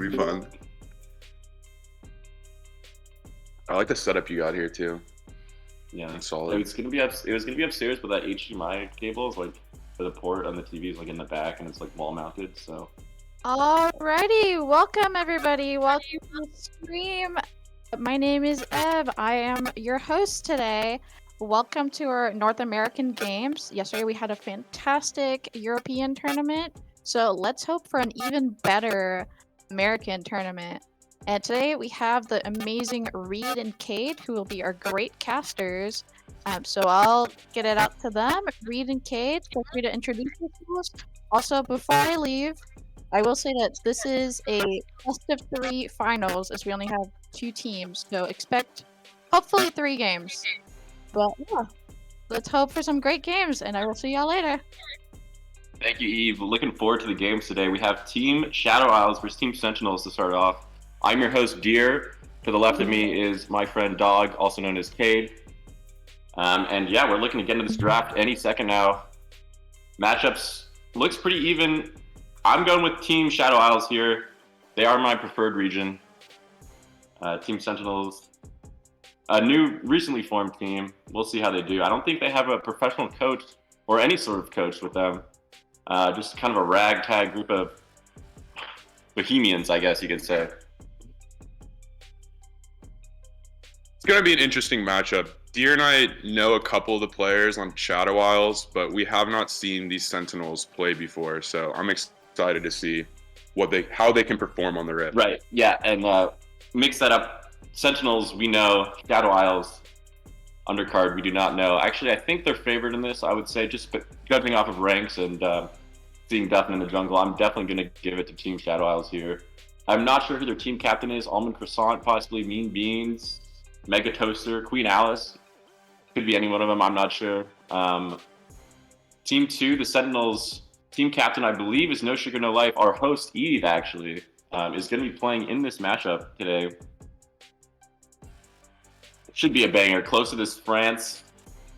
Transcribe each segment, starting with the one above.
be fun. I like the setup you got here too. Yeah, It's solid. It was gonna be upstairs, but that HDMI cable is like for the port on the TV is like in the back, and it's like wall mounted. So Alrighty, welcome everybody. Welcome to the stream. My name is Ev. I am your host today. Welcome to our North American Games. Yesterday we had a fantastic European tournament, so let's hope for an even better American tournament. And today we have the amazing Reed and Cade, who will be our great casters. So I'll get it out to them. Reed and Cade, feel free to introduce yourselves. Also, before I leave, I will say that this is a best of 3 finals, as we only have 2 teams, so expect hopefully 3 games. But yeah, let's hope for some great games, and I will see y'all later. thank you, Eve. Looking forward to the games today. We have Team Shadow Isles versus Team Sentinels to start off. I'm your host, Deer. To the left of me is my friend Dog, also known as Cade. And yeah, we're looking to get into this draft any second now. Matchups looks pretty even. I'm going with Team Shadow Isles here. They are my preferred region. Team Sentinels, a new, recently formed team. We'll see how they do. I don't think they have a professional coach or any sort of coach with them. Just kind of a ragtag group of bohemians, I guess you could say. It's going to be an interesting matchup. Deer and I know a couple of the players on Shadow Isles, but we have not seen these Sentinels play before, so I'm excited to see how they can perform on the Rift. Right, yeah, and mix that up. Sentinels, we know. Shadow Isles, undercard, we do not know. Actually, I think they're favored in this, I would say, just judging off of ranks and seeing Duffin in the jungle. I'm definitely going to give it to Team Shadow Isles here. I'm not sure who their team captain is. Almond Croissant, possibly Mean Beans, Mega Toaster, Queen Alice. Could be any one of them, I'm not sure. Team 2, the Sentinels, team captain, I believe, is No Sugar No Life. Our host, Eve, actually, is going to be playing in this matchup today. Should be a banger. Close to this France,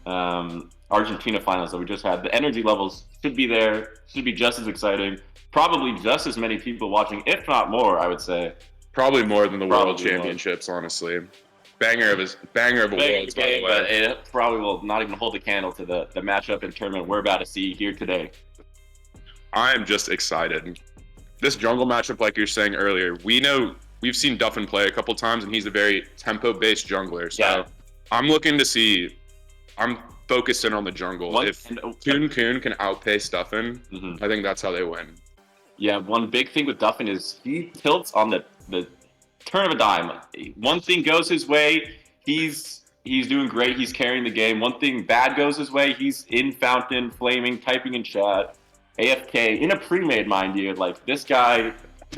Argentina finals that we just had. The energy levels should be there. Should be just as exciting. Probably just as many people watching, if not more, I would say. Probably more than the World Championships, honestly. Banger of a Worlds, by the way. But it probably will not even hold a candle to the matchup and tournament we're about to see here today. I am just excited. This jungle matchup, like you're saying earlier, we've seen Duffin play a couple times, and he's a very tempo-based jungler. So yeah. I'm focused in on the jungle. If Kun can outpace Duffin, I think that's how they win. Yeah, one big thing with Duffin is he tilts on the turn of a dime. One thing goes his way, he's doing great. He's carrying the game. One thing bad goes his way, he's in fountain, flaming, typing in chat, AFK, in a pre-made, mind you. Like, this guy,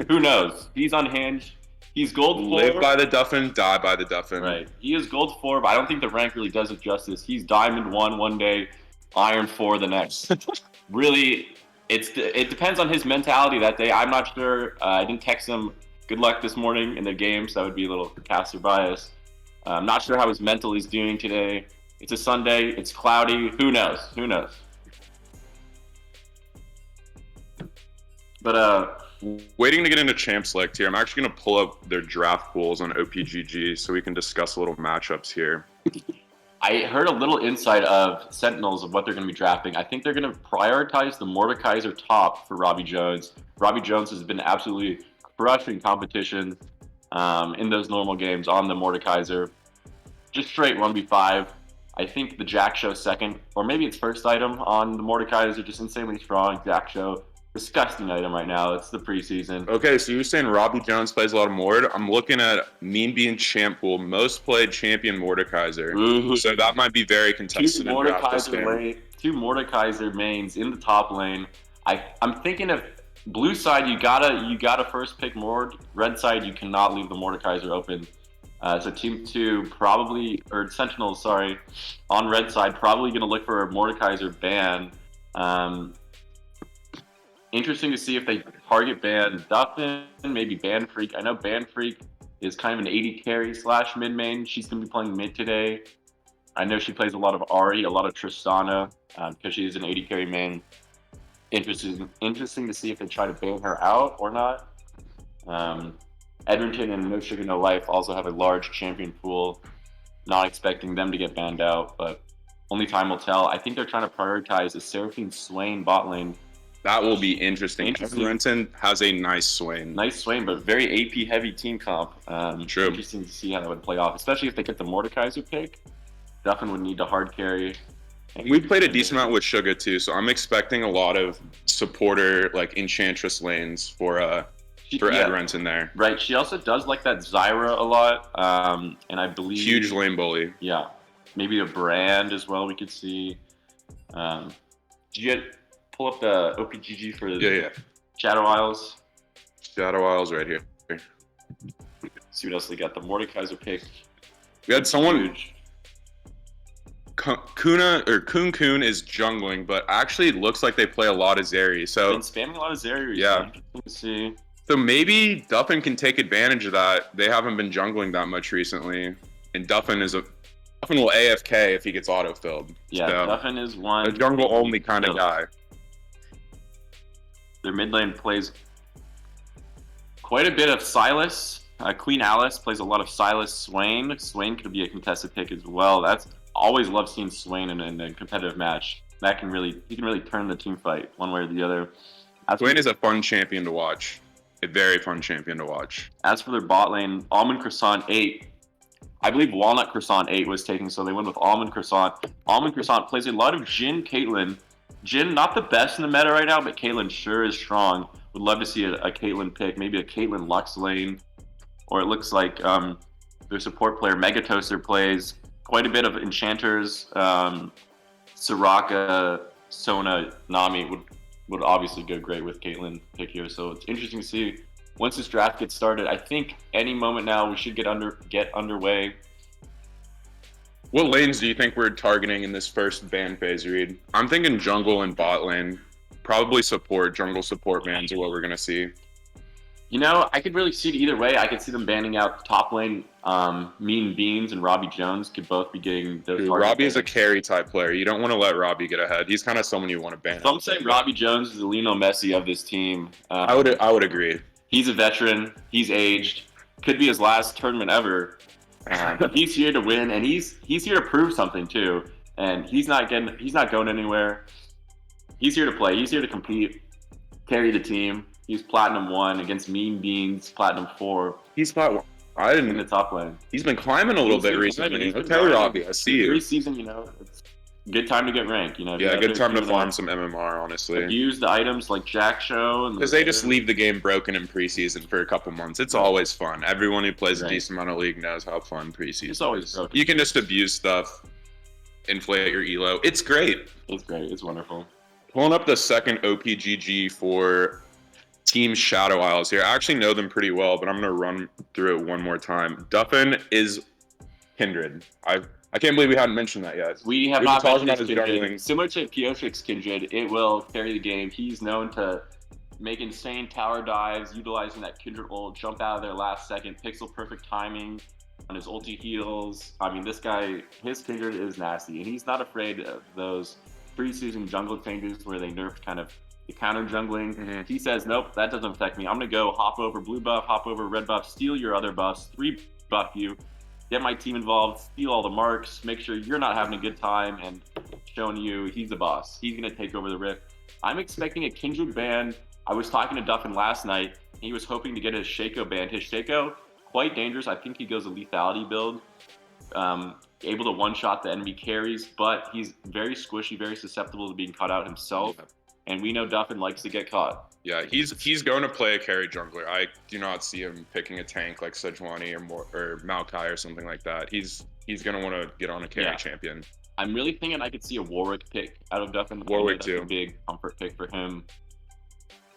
who knows? He's unhinged. He's gold 4. Live by the Duffin, die by the Duffin. Right. He is gold 4, but I don't think the rank really does it justice. He's diamond 1 one day, iron 4 the next. Really, it depends on his mentality that day. I'm not sure. I didn't text him good luck this morning in the game, so that would be a little caster bias. I'm not sure how his mental is doing today. It's a Sunday. It's cloudy. Who knows? Who knows? But waiting to get into Champ Select here. I'm actually going to pull up their draft pools on OPGG so we can discuss a little matchups here. I heard a little insight of Sentinels of what they're going to be drafting. I think they're going to prioritize the Mordekaiser top for Robbie Jones. Robbie Jones has been absolutely crushing competition in those normal games on the Mordekaiser. Just straight 1v5. I think the Jack Show second, or maybe it's first item on the Mordekaiser, just insanely strong. Jack Show, disgusting item right now. It's the preseason. Okay, so you're saying Robbie Jones plays a lot of Mord. I'm looking at Mean Bean Champ Pool, most played champion Mordekaiser. Ooh. So that might be very contested in draft this game. 2 Mordekaiser mains in the top lane. I'm thinking of blue side, you gotta first pick Mord. Red side, you cannot leave the Mordekaiser open. So team 2 probably, or Sentinels, sorry, on red side, probably gonna look for a Mordekaiser ban. Interesting to see if they target ban Duffin, maybe Ban Freak. I know Ban Freak is kind of an 80 carry / mid main. She's gonna be playing mid today. I know she plays a lot of Ahri, a lot of Tristana, because she's an 80 carry main. Interesting to see if they try to ban her out or not. Edmonton and No Sugar No Life also have a large champion pool. Not expecting them to get banned out, but only time will tell. I think they're trying to prioritize a Seraphine Swain bot lane. That will be interesting. Edmonton has a nice Swain. Nice Swain, but very AP heavy team comp. True. Interesting to see how that would play off, especially if they get the Mordekaiser pick. Duffin would need to hard carry. We played a decent amount with Suga too, so I'm expecting a lot of supporter like Enchantress lanes for Edmonton there. Right. She also does like that Zyra a lot, and I believe huge lane bully. Yeah, maybe a brand as well. We could see. Did you pull up the OPGG for Shadow Isles? Shadow Isles right here. See what else they got. The Mordekaiser pick. We had someone. Huge. Kun is jungling, but actually it looks like they play a lot of Zeri. So been spamming a lot of Zeri. Yeah. Let's see. So maybe Duffin can take advantage of that. They haven't been jungling that much recently, and Duffin will AFK if he gets autofilled. Yeah, so Duffin is one. A jungle only kind of guy. Their mid lane plays quite a bit of Silas. Queen Alice plays a lot of Silas Swain. Swain could be a contested pick as well. Always love seeing Swain in a competitive match. He can really turn the team fight one way or the other. Swain is a fun champion to watch. A very fun champion to watch. As for their bot lane, Almond Croissant 8. I believe Walnut Croissant 8 was taken, so they went with Almond Croissant. Almond Croissant plays a lot of Jhin Caitlyn. Jhin, not the best in the meta right now, but Caitlyn sure is strong. Would love to see a Caitlyn pick, maybe a Caitlyn Lux lane. Or it looks like their support player, Megatoaster, plays quite a bit of Enchanters. Soraka, Sona, Nami would obviously go great with Caitlyn pick here. So it's interesting to see once this draft gets started. I think any moment now we should get underway. What lanes do you think we're targeting in this first ban phase, Reed? I'm thinking jungle and bot lane. Probably jungle support bans are what we're going to see. You know, I could really see it either way. I could see them banning out top lane. Mean Beans and Robbie Jones could both be getting those. Dude, Robbie is a carry type player. You don't want to let Robbie get ahead. He's kind of someone you want to ban. So I'm saying Robbie Jones is the Lionel Messi of this team. I would agree. He's a veteran. He's aged. Could be his last tournament ever. But he's here to win, and he's here to prove something too. And he's not going anywhere. He's here to play. He's here to compete, carry the team. He's Platinum 1 against Mean Beans, Platinum 4. He's Platinum. I didn't. In the top lane. He's been climbing a little bit recently. Okay, Robbie, I see you. Every season, it's a good time to get ranked. Yeah, good time to farm some MMR, honestly. Use the items like Jack Show. Because they just leave the game broken in preseason for a couple months. It's always fun. Everyone who plays a decent amount of League knows how fun preseason It's always broken. You can just abuse stuff, inflate your elo. It's great. It's great. It's wonderful. Pulling up the second OPGG for Team Shadow Isles here. I actually know them pretty well, but I'm going to run through it one more time. Duffin is Kindred. I can't believe we hadn't mentioned that yet. We have not mentioned his Kindred. Similar to Piotric's Kindred, it will carry the game. He's known to make insane tower dives, utilizing that Kindred ult, jump out of there last second, pixel perfect timing on his ulti heals. I mean, this guy, his Kindred is nasty, and he's not afraid of those preseason jungle changes where they nerfed kind of the counter jungling. Mm-hmm. He says, nope, that doesn't affect me. I'm going to go hop over blue buff, hop over red buff, steal your other buffs, 3-buff you, get my team involved, steal all the marks, make sure you're not having a good time, and showing you he's the boss. He's going to take over the Rift. I'm expecting a Kindred ban. I was talking to Duffin last night. He was hoping to get his Shaco banned. His Shaco, quite dangerous. I think he goes a lethality build. Able to one-shot the enemy carries, but he's very squishy, very susceptible to being caught out himself. And we know Duffin likes to get caught. Yeah, he's going to play a carry jungler. I do not see him picking a tank like Sejuani or Maokai or something like that. He's going to want to get on a carry champion. I'm really thinking I could see a Warwick pick out of Duffin. Warwick too. A big comfort pick for him.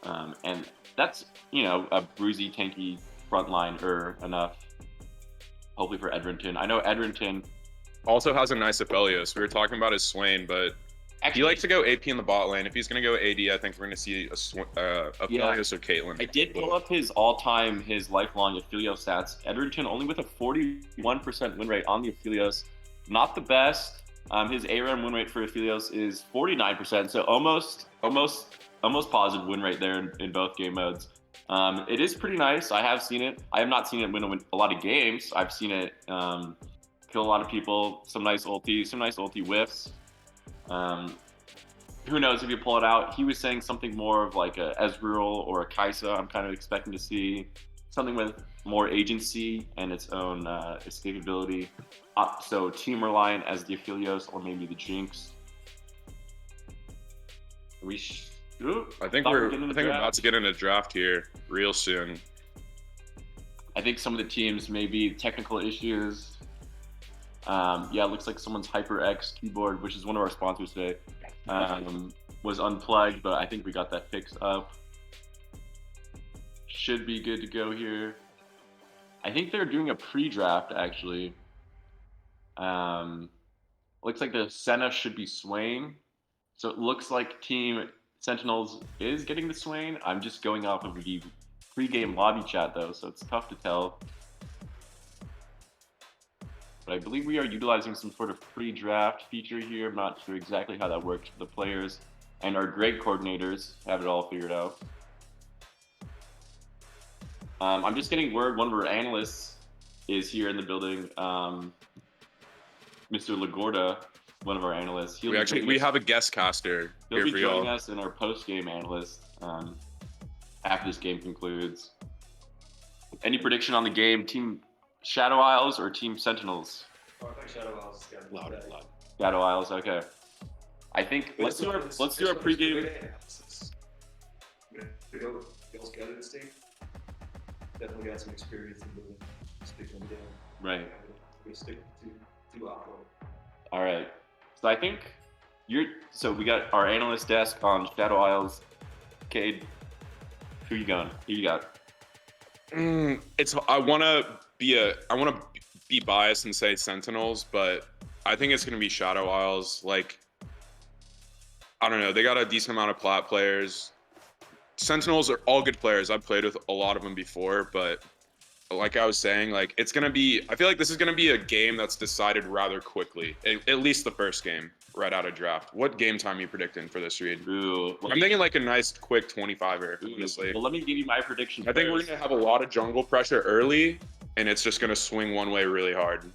And that's, a bruisey, tanky frontline enough. Hopefully for Edmonton. I know Edmonton also has a nice Aphelios. We were talking about his Swain, but he likes to go AP in the bot lane. If he's going to go AD, I think we're going to see Aphelios or Caitlyn. I did pull up his lifelong Aphelios stats. Edmonton only with a 41% win rate on the Aphelios. Not the best. His ARAM win rate for Aphelios is 49%, so almost positive win rate there in both game modes. It is pretty nice. I have seen it. I have not seen it win a lot of games. I've seen it kill a lot of people. Some nice ulti whiffs. Who knows if you pull it out? He was saying something more of like a Ezreal or a Kai'Sa. I'm kind of expecting to see something with more agency and its own escapability. So team reliant as the Aphelios or maybe the Jinx. I think we're about to get in a draft here real soon. I think some of the teams maybe technical issues. Yeah, it looks like someone's HyperX keyboard, which is one of our sponsors today, was unplugged, but I think we got that fixed up. Should be good to go here. I think they're doing a pre-draft actually. Looks like the Senna should be Swain. So it looks like Team Sentinels is getting the Swain. I'm just going off of the pre-game lobby chat though, so it's tough to tell. But I believe we are utilizing some sort of pre-draft feature here. I'm not sure exactly how that works for the players. And our great coordinators have it all figured out. I'm just getting word one of our analysts is here in the building. Mr. Lagorda, one of our analysts. We have a guest caster He'll be joining us in our post-game analyst after this game concludes. Any prediction on the game? Team Shadow Isles or Team Sentinels? Oh, I think Shadow Isles is Loud. Shadow Isles, okay. I think let's do our pregame. Feels good at this team. Definitely got some experience in moving, sticking them down. Right. We stick to outlaw. All right. So I think so we got our analyst desk on Shadow Isles. Cade, who you going? Who you got? I want to be biased and say Sentinels, but I think it's going to be Shadow Isles. Like, I don't know. They got a decent amount of plat players. Sentinels are all good players. I've played with a lot of them before, but like I was saying, like I feel like this is going to be a game that's decided rather quickly. At least the first game right out of draft. What game time are you predicting for this, Reed? I'm thinking like a nice quick 25er, honestly. Well, let me give you my prediction. I think we're going to have a lot of jungle pressure early, and it's just going to swing one way really hard.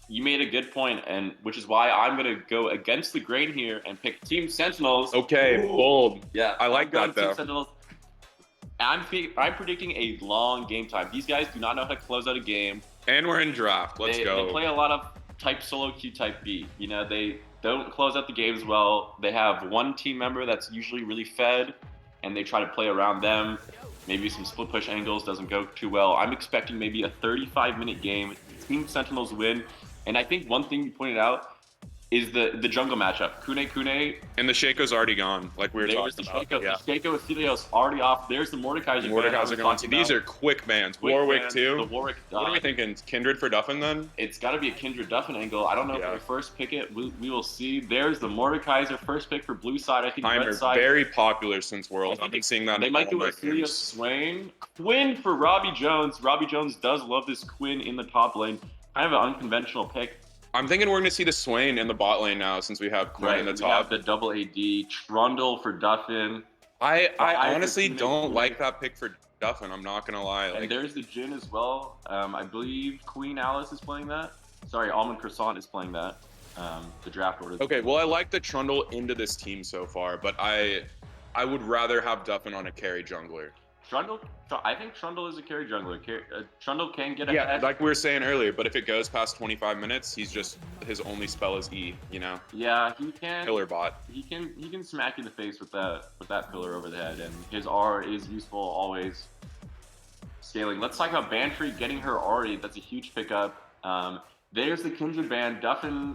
You made a good point, and which is why I'm going to go against the grain here and pick Team Sentinels. Okay, bold. Yeah, I like that though. Team Sentinels. I'm predicting a long game time. These guys do not know how to close out a game. And we're in draft. Let's go. They play a lot of type solo queue, type B. You know, they don't close out the games well. They have one team member that's usually really fed, and they try to play around them. Maybe some split push angles doesn't go too well. I'm expecting maybe a 35-minute game. Team Sentinels win. And I think one thing you pointed out is the jungle matchup. Kune. And the Shaco's already gone, like we were talking about. The Shaco with Celios already off. There's the Mordekaiser. Mordekaiser gone. These are quick bans. Warwick too. The Warwick. What are we thinking? Kindred for Duffin then? It's got to be a Kindred Duffin angle. I don't know if we first pick it. We will see. There's the Mordekaiser first pick for blue side. I think red side. Very popular since Worlds. I've been seeing that. They might do a Celios Swain. Quinn for Robbie Jones. Robbie Jones does love this Quinn in the top lane. Kind of an unconventional pick. I'm thinking we're going to see the Swain in the bot lane now since we have Quinn in the top. We have the double AD, Trundle for Duffin. I honestly don't like that pick for Duffin, I'm not going to lie. And there's the Jhin as well. I believe Queen Alice is playing that. Sorry, Almond Croissant is playing that. The draft order. Okay, well, I like the Trundle into this team so far, but I would rather have Duffin on a carry jungler. I think Trundle is a carry jungler. Trundle can get ahead. Yeah, like we were saying earlier, but if it goes past 25 minutes, his only spell is E, you know? Yeah, he can. Pillar bot. He can smack you in the face with that pillar over the head, and his R is useful always. Scaling. Let's talk about Bantry getting her Ahri. That's a huge pickup. There's the Kindred ban. Duffin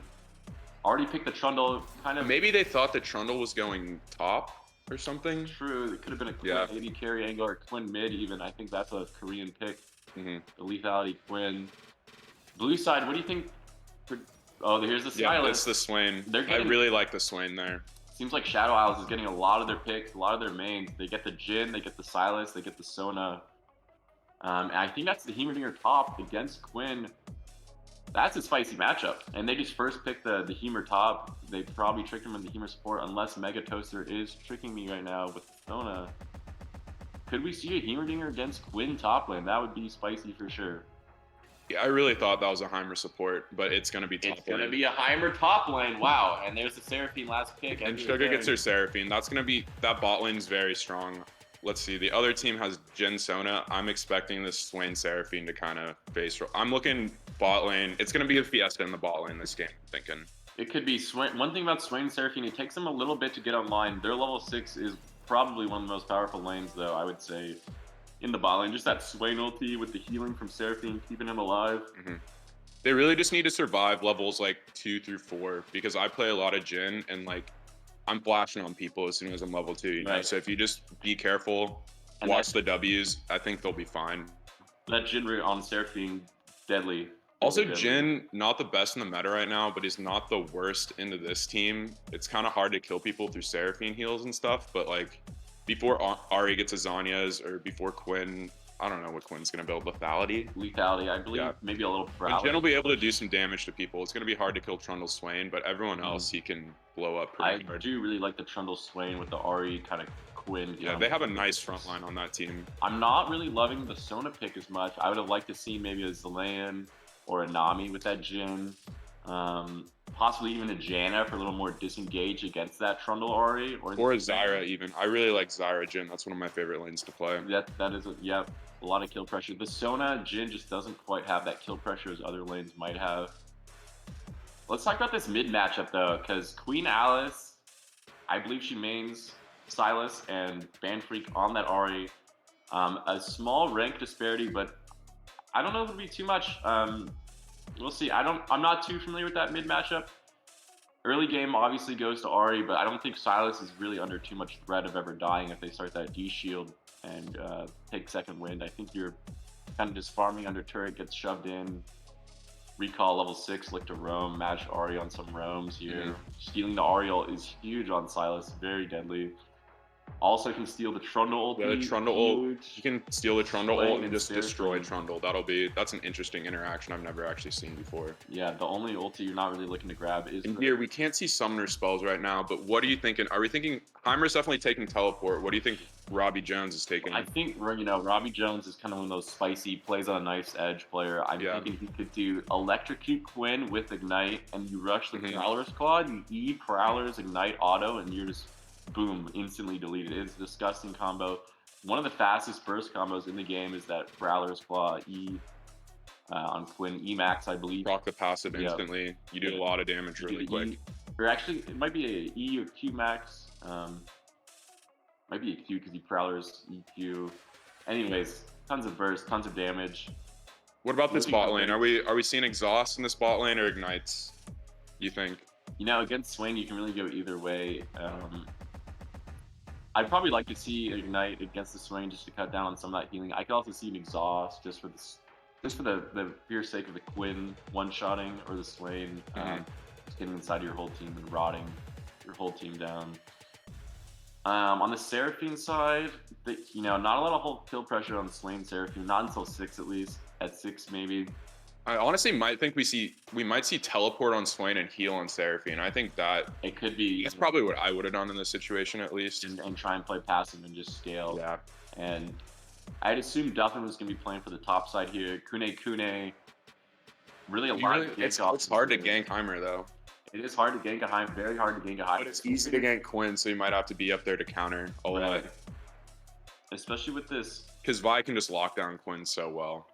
already picked the Trundle. Kind of. Maybe they thought the Trundle was going top or something. True, it could have been a Quinn AD carry angle or Quinn mid even. I think that's a Korean pick. The lethality Quinn. Blue side, what do you think? Here's the Silas. Yeah, it's the Swain. I really like the Swain there. Seems like Shadow Isles is getting a lot of their picks, a lot of their mains. They get the Jhin, they get the Silas, they get the Sona. And I think that's the Heimerdinger top against Quinn. That's a spicy matchup. And they just first picked the Heimer top. They probably tricked him in the Heimer support, unless Mega Toaster is tricking me right now with Sona. Could we see a Heimerdinger against Quinn top lane? That would be spicy for sure. Yeah, I really thought that was a Heimer support, but it's going to be top It's going to lane. be a Heimer top lane. Wow. And there's the Seraphine last pick. And Sugar gets her Seraphine. That's going to be, that bot lane's very strong. Let's see. The other team has Jin Sona. I'm expecting this Swain Seraphine to kind of face. I'm looking bot lane. It's going to be a fiesta in the bot lane this game, I'm thinking. It could be Swain. One thing about Swain and Seraphine, it takes them a little bit to get online. Their level 6 is probably one of the most powerful lanes, though, I would say, in the bot lane. Just that Swain ulti with the healing from Seraphine, keeping him alive. Mm-hmm. They really just need to survive levels like 2 through 4 because I play a lot of Jin and like I'm flashing on people as soon as I'm level 2. You know? So if you just be careful, and watch the W's, I think they'll be fine. That Jin root on Seraphine, deadly. Also, Jin, not the best in the meta right now, but he's not the worst into this team. It's kind of hard to kill people through Seraphine heals and stuff, but like before Ari gets a Zanya's or before Quinn, I don't know what Quinn's going to build. Lethality, I believe. Yeah. Maybe a little paralysis. Jin will be able to do some damage to people. It's going to be hard to kill Trundle Swain, but everyone else he can blow up pretty hard. I do really like the Trundle Swain with the Ari kind of Quinn. Yeah, they have a nice front line on that team. I'm not really loving the Sona pick as much. I would have liked to see maybe a Zilean or a Nami with that Jin. Possibly even a Janna for a little more disengaged against that Trundle Ari. Or a Zyra even. I really like Zyra Jin. That's one of my favorite lanes to play. That is, a lot of kill pressure. The Sona Jin just doesn't quite have that kill pressure as other lanes might have. Let's talk about this mid matchup though, because Queen Alice, I believe she mains Sylas and Banfreak on that Ari. A small rank disparity, but I don't know if it'll be too much. We'll see. I'm not too familiar with that mid matchup. Early game obviously goes to Ari, but I don't think Sylas is really under too much threat of ever dying if they start that D shield and take second wind. I think you're kind of just farming under turret, gets shoved in. Recall level 6, lick to roam, match Ari on some roams here. Stealing the Ariel is huge on Sylas, very deadly. Also can steal the Trundle ult. Yeah, the Trundle ult. You can steal the Trundle ult and just destroy Trundle. That's an interesting interaction I've never actually seen before. Yeah, the only ulti you're not really looking to grab is... And here, we can't see summoner spells right now, but what are you thinking? Are we thinking... Heimer's definitely taking teleport. What do you think Robbie Jones is taking? I think, Robbie Jones is kind of one of those spicy, plays on a knife's edge player. I'm thinking he could do Electrocute Quinn with Ignite, and you rush the Prowler's Claw, you E Prowler's Ignite auto, and you're just... boom, instantly deleted. It's a disgusting combo. One of the fastest burst combos in the game is that Prowler's Claw E on Quinn. E max, I believe. Proc the passive instantly. You do a lot of damage really quick. Or actually, it might be a E or Q max. Might be a Q because he Prowler's EQ. Anyways, tons of burst, tons of damage. What about this bot lane? Are we seeing exhaust in this bot lane or ignites, you think? Against Swain, you can really go either way. I'd probably like to see Ignite against the Swain just to cut down on some of that healing. I could also see an Exhaust just for the pure sake of the Quinn one-shotting or the Swain just getting inside of your whole team and rotting your whole team down. On the Seraphine side, not a lot of whole kill pressure on the Swain Seraphine, not until 6 at least. At 6 maybe. I honestly might think we might see teleport on Swain and heal on Seraphine. I think that it could be. That's probably what I would have done in this situation at least. And try and play passive and just scale. Yeah. And I'd assume Duffin was going to be playing for the top side here. Kune. Really a lot of it's hard to gank Heimer though. It is hard to gank a Heimer. Very hard to gank a Heimer. But it's easy to gank Quinn, so you might have to be up there to counter a lot. Especially with this. Because Vi can just lock down Quinn so well.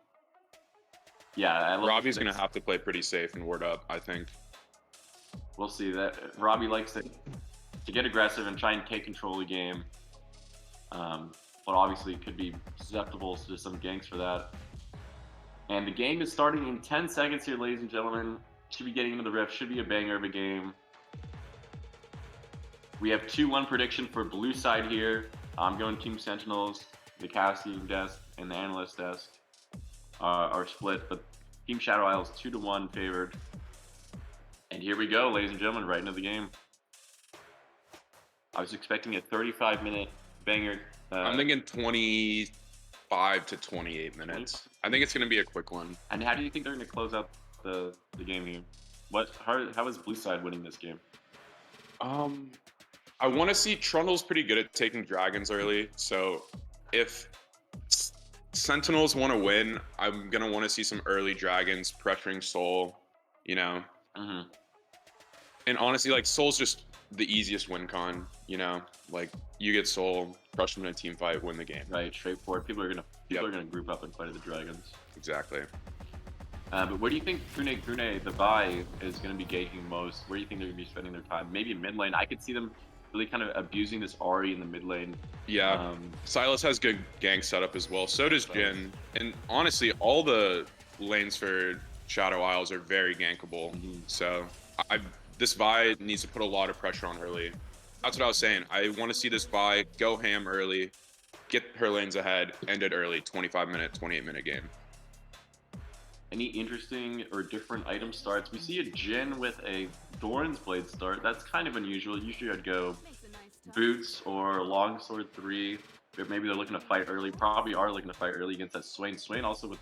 Yeah, Robbie's going to have to play pretty safe and ward up, I think. We'll see. That Robbie likes to get aggressive and try and take control of the game. But obviously could be susceptible to some ganks for that. And the game is starting in 10 seconds here, ladies and gentlemen. Should be getting into the rift. Should be a banger of a game. We have 2-1 prediction for blue side here. I'm going Team Sentinels, the casting desk, and the analyst desk. Are split, but Team Shadow Isles 2-1 favored. And here we go, ladies and gentlemen, right into the game. I was expecting a 35-minute banger. I'm thinking 25 to 28 minutes. I think it's going to be a quick one. And how do you think they're going to close out the game here? How is Blue Side winning this game? I want to see Trundle's pretty good at taking dragons early, so if Sentinels want to win, I'm gonna want to see some early dragons pressuring Soul, you know. Mm-hmm. And honestly, like Soul's just the easiest win con, you know. Like you get Soul, crush them in a team fight, win the game. Right, straightforward. People are gonna group up and fight the dragons. Exactly. But where do you think Krune, the Vi, is going to be ganking most? Where do you think they're going to be spending their time? Maybe mid lane. I could see them really kind of abusing this Ahri in the mid lane. Yeah. Silas has good gank setup as well. So does Jhin. And honestly, all the lanes for Shadow Isles are very gankable. Mm-hmm. So this Vi needs to put a lot of pressure on early. That's what I was saying. I want to see this Vi go ham early, get her lanes ahead, end it early. 25-minute, 28-minute game. Any interesting or different item starts? We see a Jhin with a Doran's Blade start. That's kind of unusual. Usually I'd go Boots or Longsword 3. But maybe they're looking to fight early. Probably are looking to fight early against that Swain. Swain also with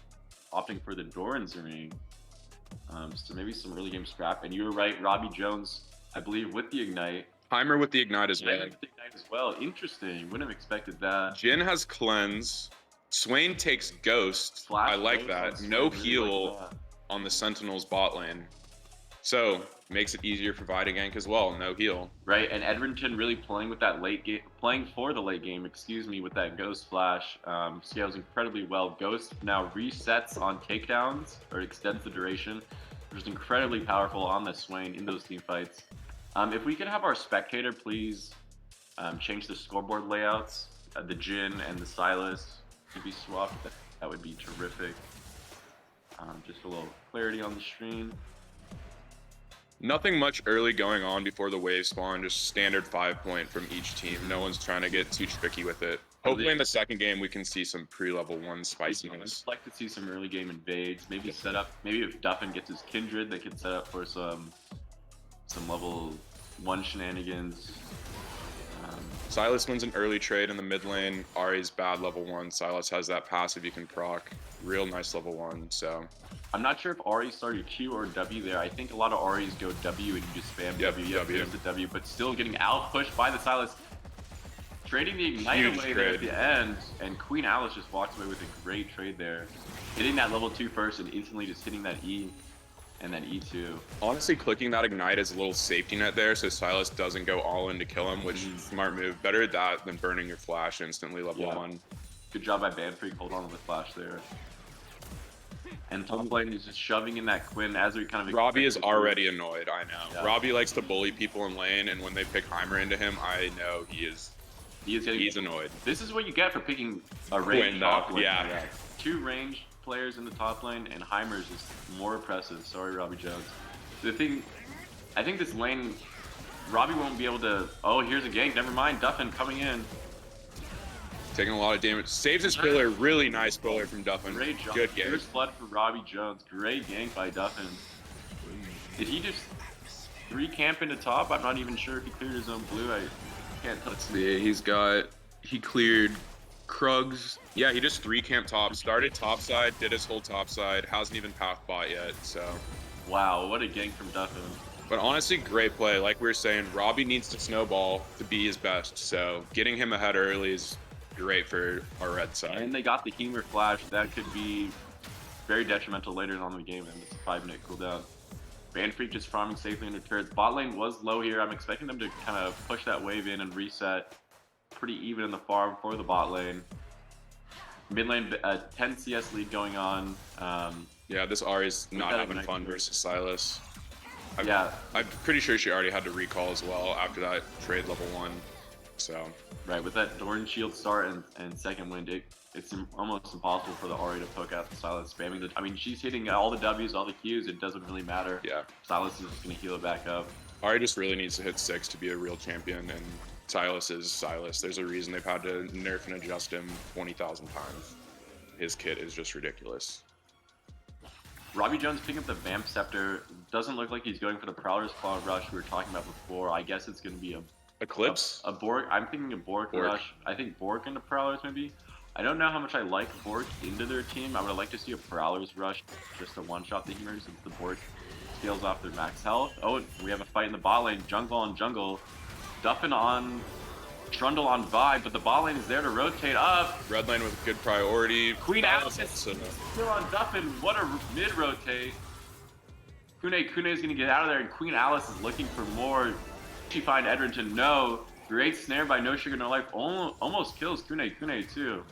opting for the Doran's ring. So maybe some early game scrap. And you were right, Robbie Jones, I believe, with the Ignite. Heimer with the Ignite as well. With the Ignite as well. Interesting. Wouldn't have expected that. Jhin has Cleanse. Swain takes Ghost. Flash I like Ghost that. No really heal like that. on the Sentinels bot lane. So, makes it easier for Vi to gank as well. No heal. Right, and Edrington really playing with that late game, playing for the late game, with that Ghost Flash. Scales incredibly well. Ghost now resets on takedowns, or extends the duration, which is incredibly powerful on the Swain in those team fights. If we could have our spectator please change the scoreboard layouts, the Jhin and the Silas to be swapped, that would be terrific. Just a little clarity on the stream. Nothing much early going on before the wave spawn, just standard 5-point from each team. No one's trying to get too tricky with it. Hopefully in the second game we can see some pre-level 1 spiciness. I'd like to see some early game invades, maybe set up, maybe if Duffin gets his Kindred, they could set up for some level 1 shenanigans. Silas wins an early trade in the mid lane. Ahri's bad level 1. Silas has that passive you can proc. Real nice level 1, so. I'm not sure if Ahri started Q or W there. I think a lot of Ahri's go W and you just spam W. Yeah, there's the W, but still getting out pushed by the Silas. Trading the Ignite Huge away there at the end, and Queen Alice just walks away with a great trade there. Hitting that level 2 first and instantly just hitting that E and then E2. Honestly, clicking that Ignite is a little safety net there, so Silas doesn't go all in to kill him, which is smart move. Better that than burning your flash instantly level 1. Good job by Banfreak, hold on to the flash there. And top lane is just shoving in that Quinn as we kind of. Robbie is already annoyed, I know. Yeah. Robbie likes to bully people in lane, and when they pick Heimer into him, I know he's annoyed. This is what you get for picking a range top lane. Yeah. 2 ranged players in the top lane, and Heimer is just more oppressive. Sorry, Robbie Jones. The thing, I think this lane, Robbie won't be able to. Oh, here's a gank. Never mind. Duffin coming in. Taking a lot of damage. Saves his pillar. Really nice pillar from Duffin. Great job. Good game. Here's flood for Robbie Jones. Great gank by Duffin. Did he just 3 camp into top? I'm not even sure if he cleared his own blue. I can't tell. Let's see. He cleared Krugs. Yeah, he just 3 camp top. Started top side, did his whole top side. Hasn't even path bot yet, so. Wow, what a gank from Duffin. But honestly, great play. Like we were saying, Robbie needs to snowball to be his best. So getting him ahead early is great for our red side. And they got the Heamer Flash. That could be very detrimental later on in the game, and it's a 5-minute cooldown. Banfreak just farming safely into turrets. Bot lane was low here. I'm expecting them to kind of push that wave in and reset pretty even in the farm for the bot lane. Mid lane, 10 CS lead going on. Yeah, this Ahri's not having fun versus Silas. I'm pretty sure she already had to recall as well after that trade level 1. So. Right, with that Doran Shield start and second wind, it's almost impossible for the Ahri to poke out the Silas spamming. I mean, she's hitting all the Ws, all the Qs, it doesn't really matter. Yeah. Silas is just going to heal it back up. Ahri just really needs to hit 6 to be a real champion, and Silas is Silas. There's a reason they've had to nerf and adjust him 20,000 times. His kit is just ridiculous. Robbie Jones picking up the Vamp Scepter. Doesn't look like he's going for the Prowler's Claw Rush we were talking about before. I guess it's going to be a Eclipse? A Bork. I'm thinking a Bork Rush. I think Bork into Prowlers maybe. I don't know how much I like Bork into their team. I would like to see a Prowler's Rush just to one-shot the Healers since the Bork scales off their max health. Oh, we have a fight in the bot lane. Jungle on jungle. Duffin on Trundle on Vibe, but the bot lane is there to rotate up. Red lane with good priority. Queen Alice is So, still on Duffin. What a mid-rotate. Kune is going to get out of there, and Queen Alice is looking for more. She find Edrington. No. Great snare by No Sugar No Life. Almost kills Kune too.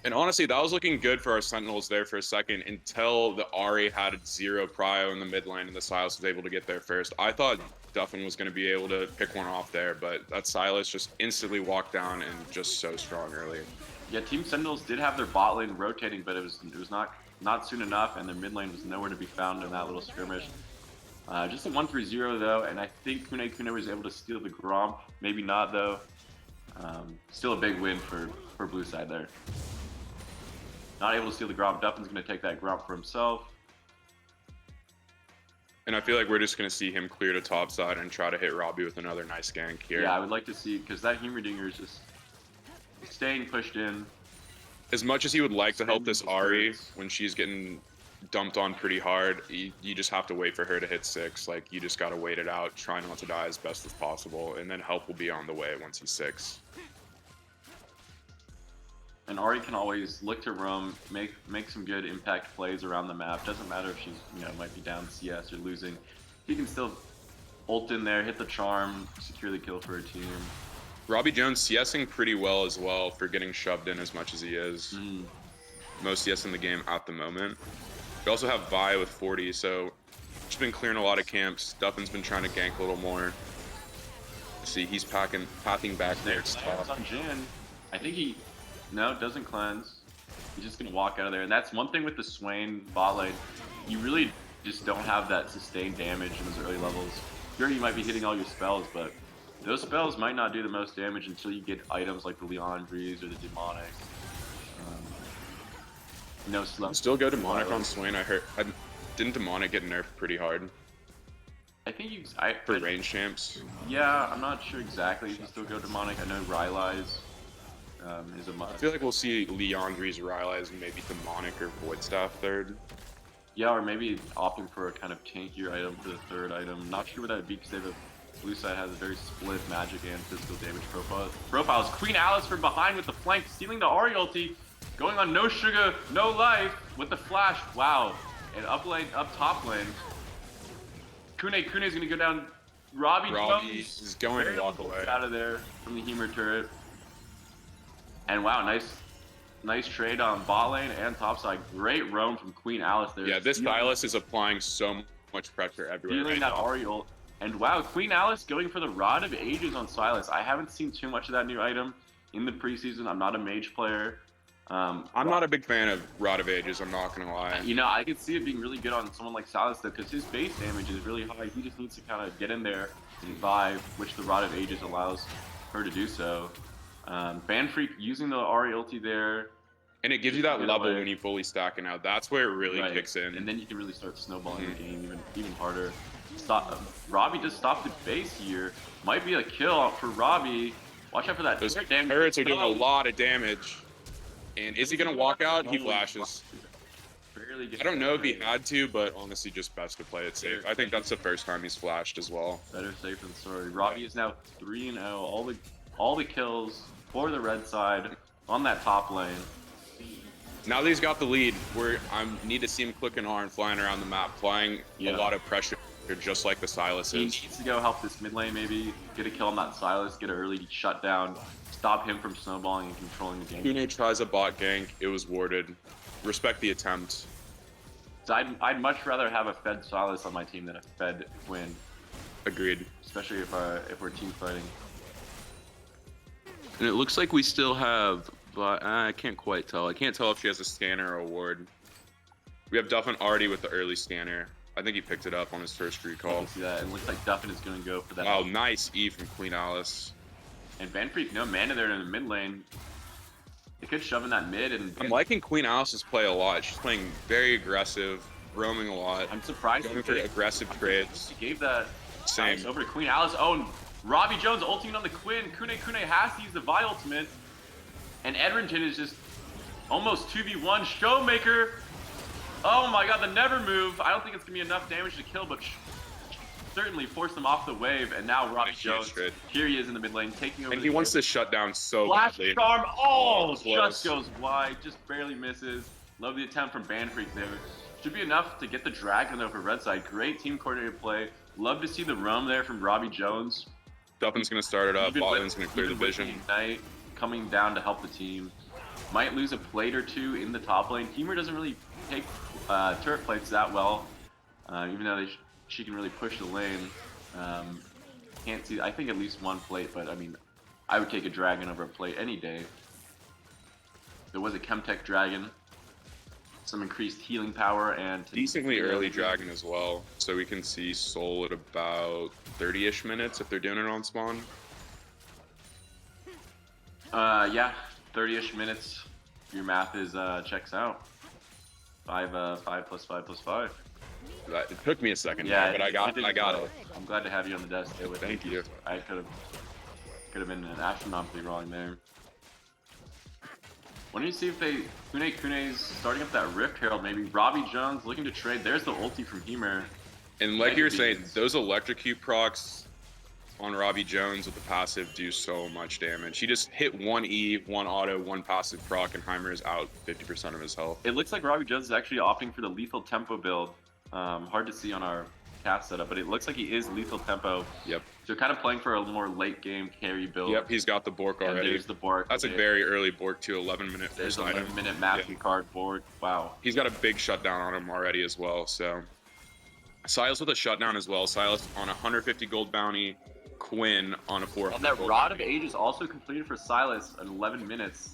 and honestly, that was looking good for our Sentinels there for a second until the Ahri had 0 prio in the mid lane and the Silas was able to get there first. I thought Duffin was going to be able to pick one off there, but that Silas just instantly walked down and just so strong early. Yeah, Team Sentinels did have their bot lane rotating, but it was not soon enough, and their mid lane was nowhere to be found in that little skirmish. Just a 1-3-0 though, and I think Kune was able to steal the Gromp. Maybe not though. Still a big win for blue side there. Not able to steal the Gromp. Duffin's going to take that Gromp for himself. And I feel like we're just going to see him clear to top side and try to hit Robbie with another nice gank here. Yeah, I would like to see, because that Humordinger is just staying pushed in. As much as he would like to help this Ahri when she's getting dumped on pretty hard, you just have to wait for her to hit 6. Like, you just got to wait it out, try not to die as best as possible, and then help will be on the way once he's 6. And Ahri can always look to roam, make some good impact plays around the map. Doesn't matter if she's, might be down CS or losing. He can still ult in there, hit the charm, secure the kill for her team. Robbie Jones CSing pretty well as well for getting shoved in as much as he is. Most CS in the game at the moment. We also have Vi with 40, so she's been clearing a lot of camps. Duffin's been trying to gank a little more. See, he's pathing back there. It's Cleanse on Jin. I think no, doesn't cleanse. He's just gonna walk out of there, and that's one thing with the Swain bot lane. You really just don't have that sustained damage in those early levels. Sure, you might be hitting all your spells, but those spells might not do the most damage until you get items like the Leandries or the Demonic. No slow. Still go Demonic on Swain. Didn't Demonic get nerfed pretty hard I think for range champs? Yeah, I'm not sure exactly. You can still go Demonic. I know Rylai's is a must. I feel like we'll see Leandry's, Rylai's, and maybe Demonic or Void Staff third. Yeah, or maybe opting for a kind of tankier item for the third item. Not sure what that would be because blue side has a very split magic and physical damage profiles. Queen Alice from behind with the flank, stealing the Ahri ulti, going on No Sugar, No Life with the flash. Wow. And up top lane. Kune's gonna go down. Robbie is going to walk away out of there from the Humor turret. And wow, nice trade on bot lane and top side. Great roam from Queen Alice there. Yeah, this Silas is applying so much pressure everywhere. Feeling that Ahri ult. And wow, Queen Alice going for the Rod of Ages on Silas. I haven't seen too much of that new item in the preseason. I'm not a mage player. I'm not a big fan of Rod of Ages, I'm not going to lie. I could see it being really good on someone like Silas though, because his base damage is really high. He just needs to kind of get in there and vibe, which the Rod of Ages allows her to do so. Banfreak using the Ahri ulti there. And it gives you that level when you fully stack it out. That's where it really kicks in. And then you can really start snowballing the game even harder. Robbie just stopped the base here. Might be a kill for Robbie. Watch out for that. Those turrets are doing a lot of damage. And is he going to walk out? He flashes. I don't know if he had to, but honestly, just best to play it safe. I think that's the first time he's flashed as well. Better safe than sorry. Robbie is now 3-0. All the kills for the red side on that top lane. Now that he's got the lead, I need to see him clicking R and flying around the map, applying a lot of pressure, just like the Silas He is. needs to go help this mid lane, maybe get a kill on that Silas, get an early shutdown, stop him from snowballing and controlling the game. Kune tries a bot gank, it was warded. Respect the attempt. So I'd much rather have a fed Silas on my team than a fed Quinn. Agreed. Especially if we're team fighting. And it looks like we still have, but I can't quite tell. I can't tell if she has a scanner or a ward. We have Duffin already with the early scanner. I think he picked it up on his first recall. See that? And it looks like Duffin is going to go for that. Oh, nice E from Queen Alice. And Banfreak, no mana there in the mid lane. They could shove in that mid. And I'm liking Queen Alice's play a lot. She's playing very aggressive, roaming a lot. I'm surprised. Going for aggressive trades. He gave that Same. over to Queen Alice. Oh, and Robbie Jones ulting on the Quinn. Kune has to use the Vi ultimate. And Edrington is just almost 2v1. Showmaker. Oh my god, the never move. I don't think it's going to be enough damage to kill, but certainly forced him off the wave, and now Robbie huge Jones, trade. here he is in the mid lane, taking over And the he wants game. to shut down so Flash badly. charm, oh, Close. just goes wide, just barely misses. Love the attempt from Ban Freak there. Should be enough to get the dragon though for red side. Great team coordinated play. Love to see the roam there from Robbie Jones. Duffin's going to start it up. Even Bot with- lane's going to clear the even with vision. Ignite coming down to help the team. Might lose a plate or two in the top lane. Hemer doesn't really take turret plates that well, even though she can really push the lane. Can't see, I think at least one plate, but I mean, I would take a dragon over a plate any day. There was a Chemtech dragon, some increased healing power, and Decently early dragon as well. So we can see Soul at about 30-ish minutes if they're doing it on spawn. Yeah, 30-ish minutes. Your math is checks out. 5 plus 5 plus 5. It took me a second, Yeah, there, but I got it. I'm glad to have you on the desk there with me. Thank you. I could have been astronomically wrong there. Why don't you see if Kune's starting up that Rift Herald, maybe Robbie Jones looking to trade. There's the ulti from Hemer. And like you were saying, Beans. those electrocute procs on Robbie Jones with the passive do so much damage. He just hit one E, one auto, one passive proc, and Heimer is out 50% of his health. It looks like Robbie Jones is actually opting for the lethal tempo build. Hard to see on our cast setup, but it looks like he is lethal tempo. Yep. So kind of playing for a more late game carry build. Yep, he's got the Bork And already. there's the Bork. That's a very early Bork too, 11-minute There's first an item. 11-minute Matthew card Bork. Wow. He's got a big shutdown on him already as well, so. Silas with a shutdown as well. Silas on a 150 gold bounty, Quinn on a 400 And that gold Rod of bounty. Age is also completed for Silas at 11 minutes.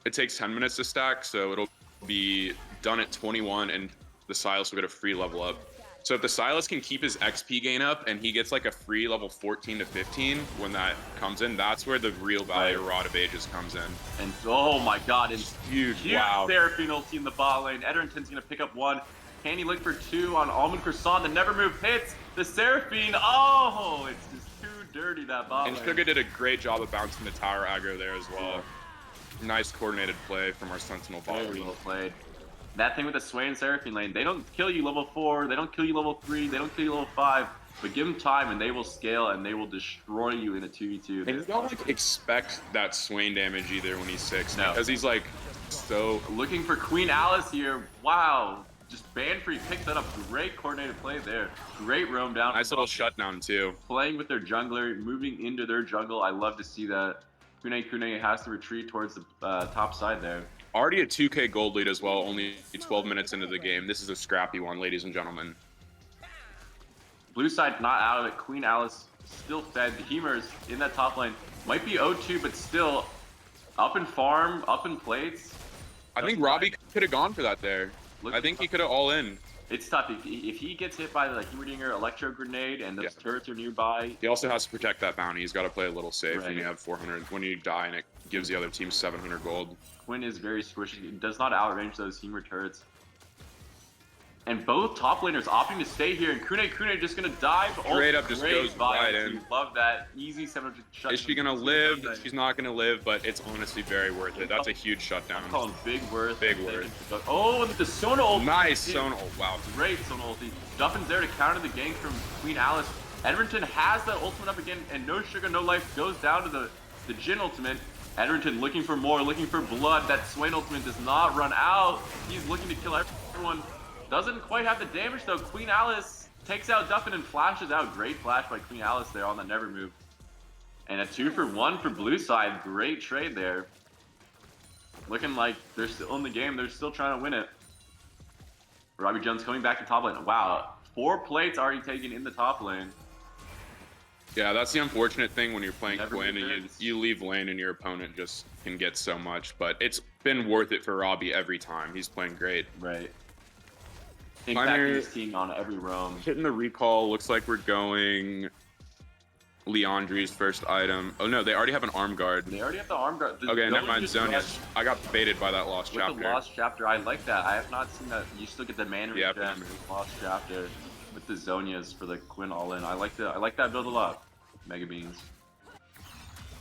It takes 10 minutes to stack, so it'll be done at 21, and the Silas will get a free level up. So if the Silas can keep his XP gain up, and he gets like a free level 14 to 15 when that comes in, that's where the real value of Rod of Ages comes in. And oh my god, it's Huge, huge wow. Seraphine ulti in the bot lane. Ederington's gonna pick up one. Can he look for two on Almond Croissant? The Never Move hits the Seraphine. Oh, it's just too dirty, that bot And lane. Suga did a great job of bouncing the tower aggro there as well. Nice coordinated play from our Sentinel bot Very lane. well played. That thing with the Sway and Seraphine lane, they don't kill you level 4, they don't kill you level 3, they don't kill you level 5, but give them time and they will scale and they will destroy you in a 2v2. And you don't like expect that Swain damage either when he's 6, No. because he's like so. Looking for Queen Alice here. Wow. Just Ban Free picked that up. Great coordinated play there. Great roam down. Nice little shutdown too. Playing with their jungler, moving into their jungle. I love to see that. Kune has to retreat towards the top side there. Already a 2k gold lead as well, only 12 minutes into the game. This is a scrappy one, ladies and gentlemen. Blue side not out of it. Queen Alice still fed. The Hemers in that top lane. Might be 0-2, but still up in farm, up in plates. I think Robbie could have gone for that there. Look- I think he could have all in. It's tough. If he gets hit by the Heimerdinger Electro Grenade and those turrets are nearby, He also has to protect that bounty. He's got to play a little safe when Right. you have 400. When you die and it gives the other team 700 gold. Quinn is very squishy. He does not outrange those Hemer turrets. And both top laners opting to stay here, and Kune just gonna dive. Straight up just Great goes buy right into. in. Love that. Easy 700 shut. Is she gonna live? She's not gonna live, but it's honestly very worth it. That's a huge I'm shutdown. calling big worth. Big worth. Oh, and the Sona ult. Nice Sona. Oh, wow. Great Sona ulti. Duffin's there to counter the gank from Queen Alice. Edrington has that ultimate up again, and no sugar, no life goes down to the Jhin ultimate. Edrington looking for more, looking for blood. That Swain ultimate does not run out. He's looking to kill everyone. Doesn't quite have the damage though. Queen Alice takes out Duffin and flashes out. Great flash by Queen Alice there on the Never Move. And a 2-for-1 for blue side. Great trade there. Looking like they're still in the game. They're still trying to win it. Robbie Jones coming back to top lane. Wow, 4 plates already taken in the top lane. Yeah, that's the unfortunate thing when you're playing Never Quinn and returns. you leave lane and your opponent just can get so much. But it's been worth it for Robbie every time. He's playing great. Right. Minor- Impacting his team on every roam. Hitting the recall. Looks like we're going Leandri's first item. Oh no, they already have an arm guard. They already have the arm guard. The Okay, never Zonia's mind. just Zonia. rushed I got baited by that lost with chapter. the lost chapter. I like that. I have not seen that. You still get the mana Yeah, regen with lost chapter with the Zonias for the Quinn all in. I like that build a lot. Mega beans.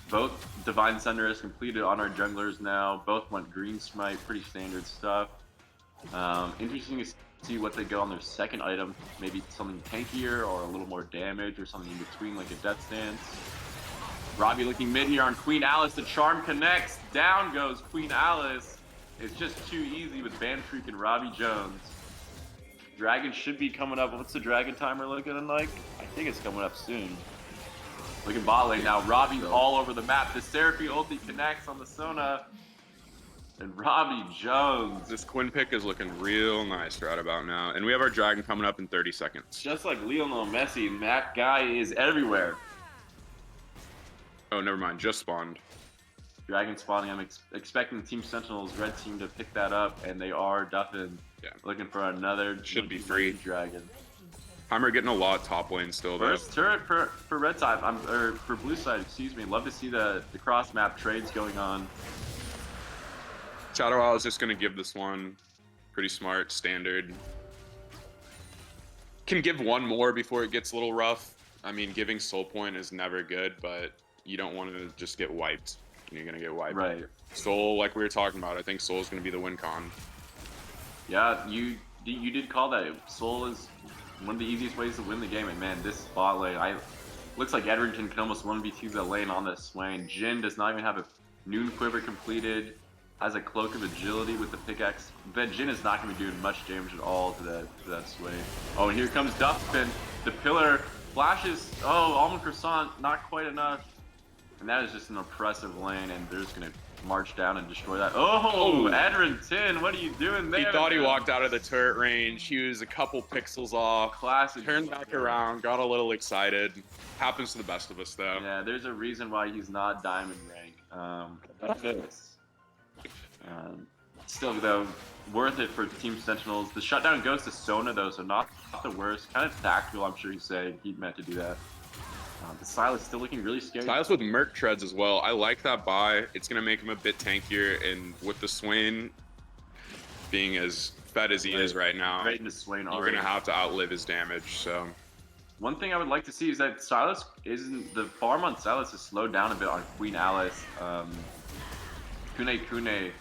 Both Divine Sunder is completed on our junglers now. Both went green smite, pretty standard stuff. Interesting to see what they go on their second item. Maybe something tankier or a little more damage or something in between, like a Death Stance. Robbie looking mid here on Queen Alice. The charm connects. Down goes Queen Alice. It's just too easy with Van Freak and Robbie Jones. Dragon should be coming up. What's the Dragon timer looking like? I think it's coming up soon. Looking bot lane now. Robbie's all over the map. The Seraphine ulti connects on the Sona. And Robbie Jones. This Quinn pick is looking real nice right about now. And we have our Dragon coming up in 30 seconds. Just like Lionel Messi, that guy is everywhere. Oh, never mind. Just spawned. Dragon spawning. I'm expecting Team Sentinels, red team, to pick that up, and they are duffing. Yeah. Looking for another. Should be free. Dragon. Heimer getting a lot top lane still, though. First turret for red side, or for blue side, excuse me. Love to see the cross map trades going on. Shadow Isle is just going to give this one. Pretty smart, standard. Can give one more before it gets a little rough. I mean, giving soul point is never good, but you don't want to just get wiped. You're going to get wiped. Right. Soul, like we were talking about, I think Soul is going to be the win con. Yeah, you did call that. Soul is one of the easiest ways to win the game, and man, this spot lane, looks like Edrington can almost 1v2 the lane on this Swain. Jin does not even have a Noon Quiver completed, has a Cloak of Agility with the pickaxe. But Jin is not going to be doing much damage at all to that Swain. Oh, and here comes Duffin. The pillar flashes. Oh, Almond Croissant, not quite enough. And that is just an oppressive lane, and they're just going to march down and destroy that. Oh, Edrington, what are you doing there? He thought he walked out of the turret range. He was a couple pixels off. Classic. Turned back around, got a little excited. Happens to the best of us, though. Yeah, there's a reason why he's not diamond rank. Still, though, worth it for Team Sentinels. The shutdown goes to Sona, though, so not the worst. Kind of tactical, I'm sure he's saying. He meant to do that. The Silas still looking really scary. Silas with Merc treads as well. I like that buy. It's going to make him a bit tankier, and with the Swain being as fed as he is right now, Right into Swain you're already. going to have to outlive his damage. So One thing I would like to see is that Silas isn't, the farm on Silas is slowed down a bit on Queen Alice. Kune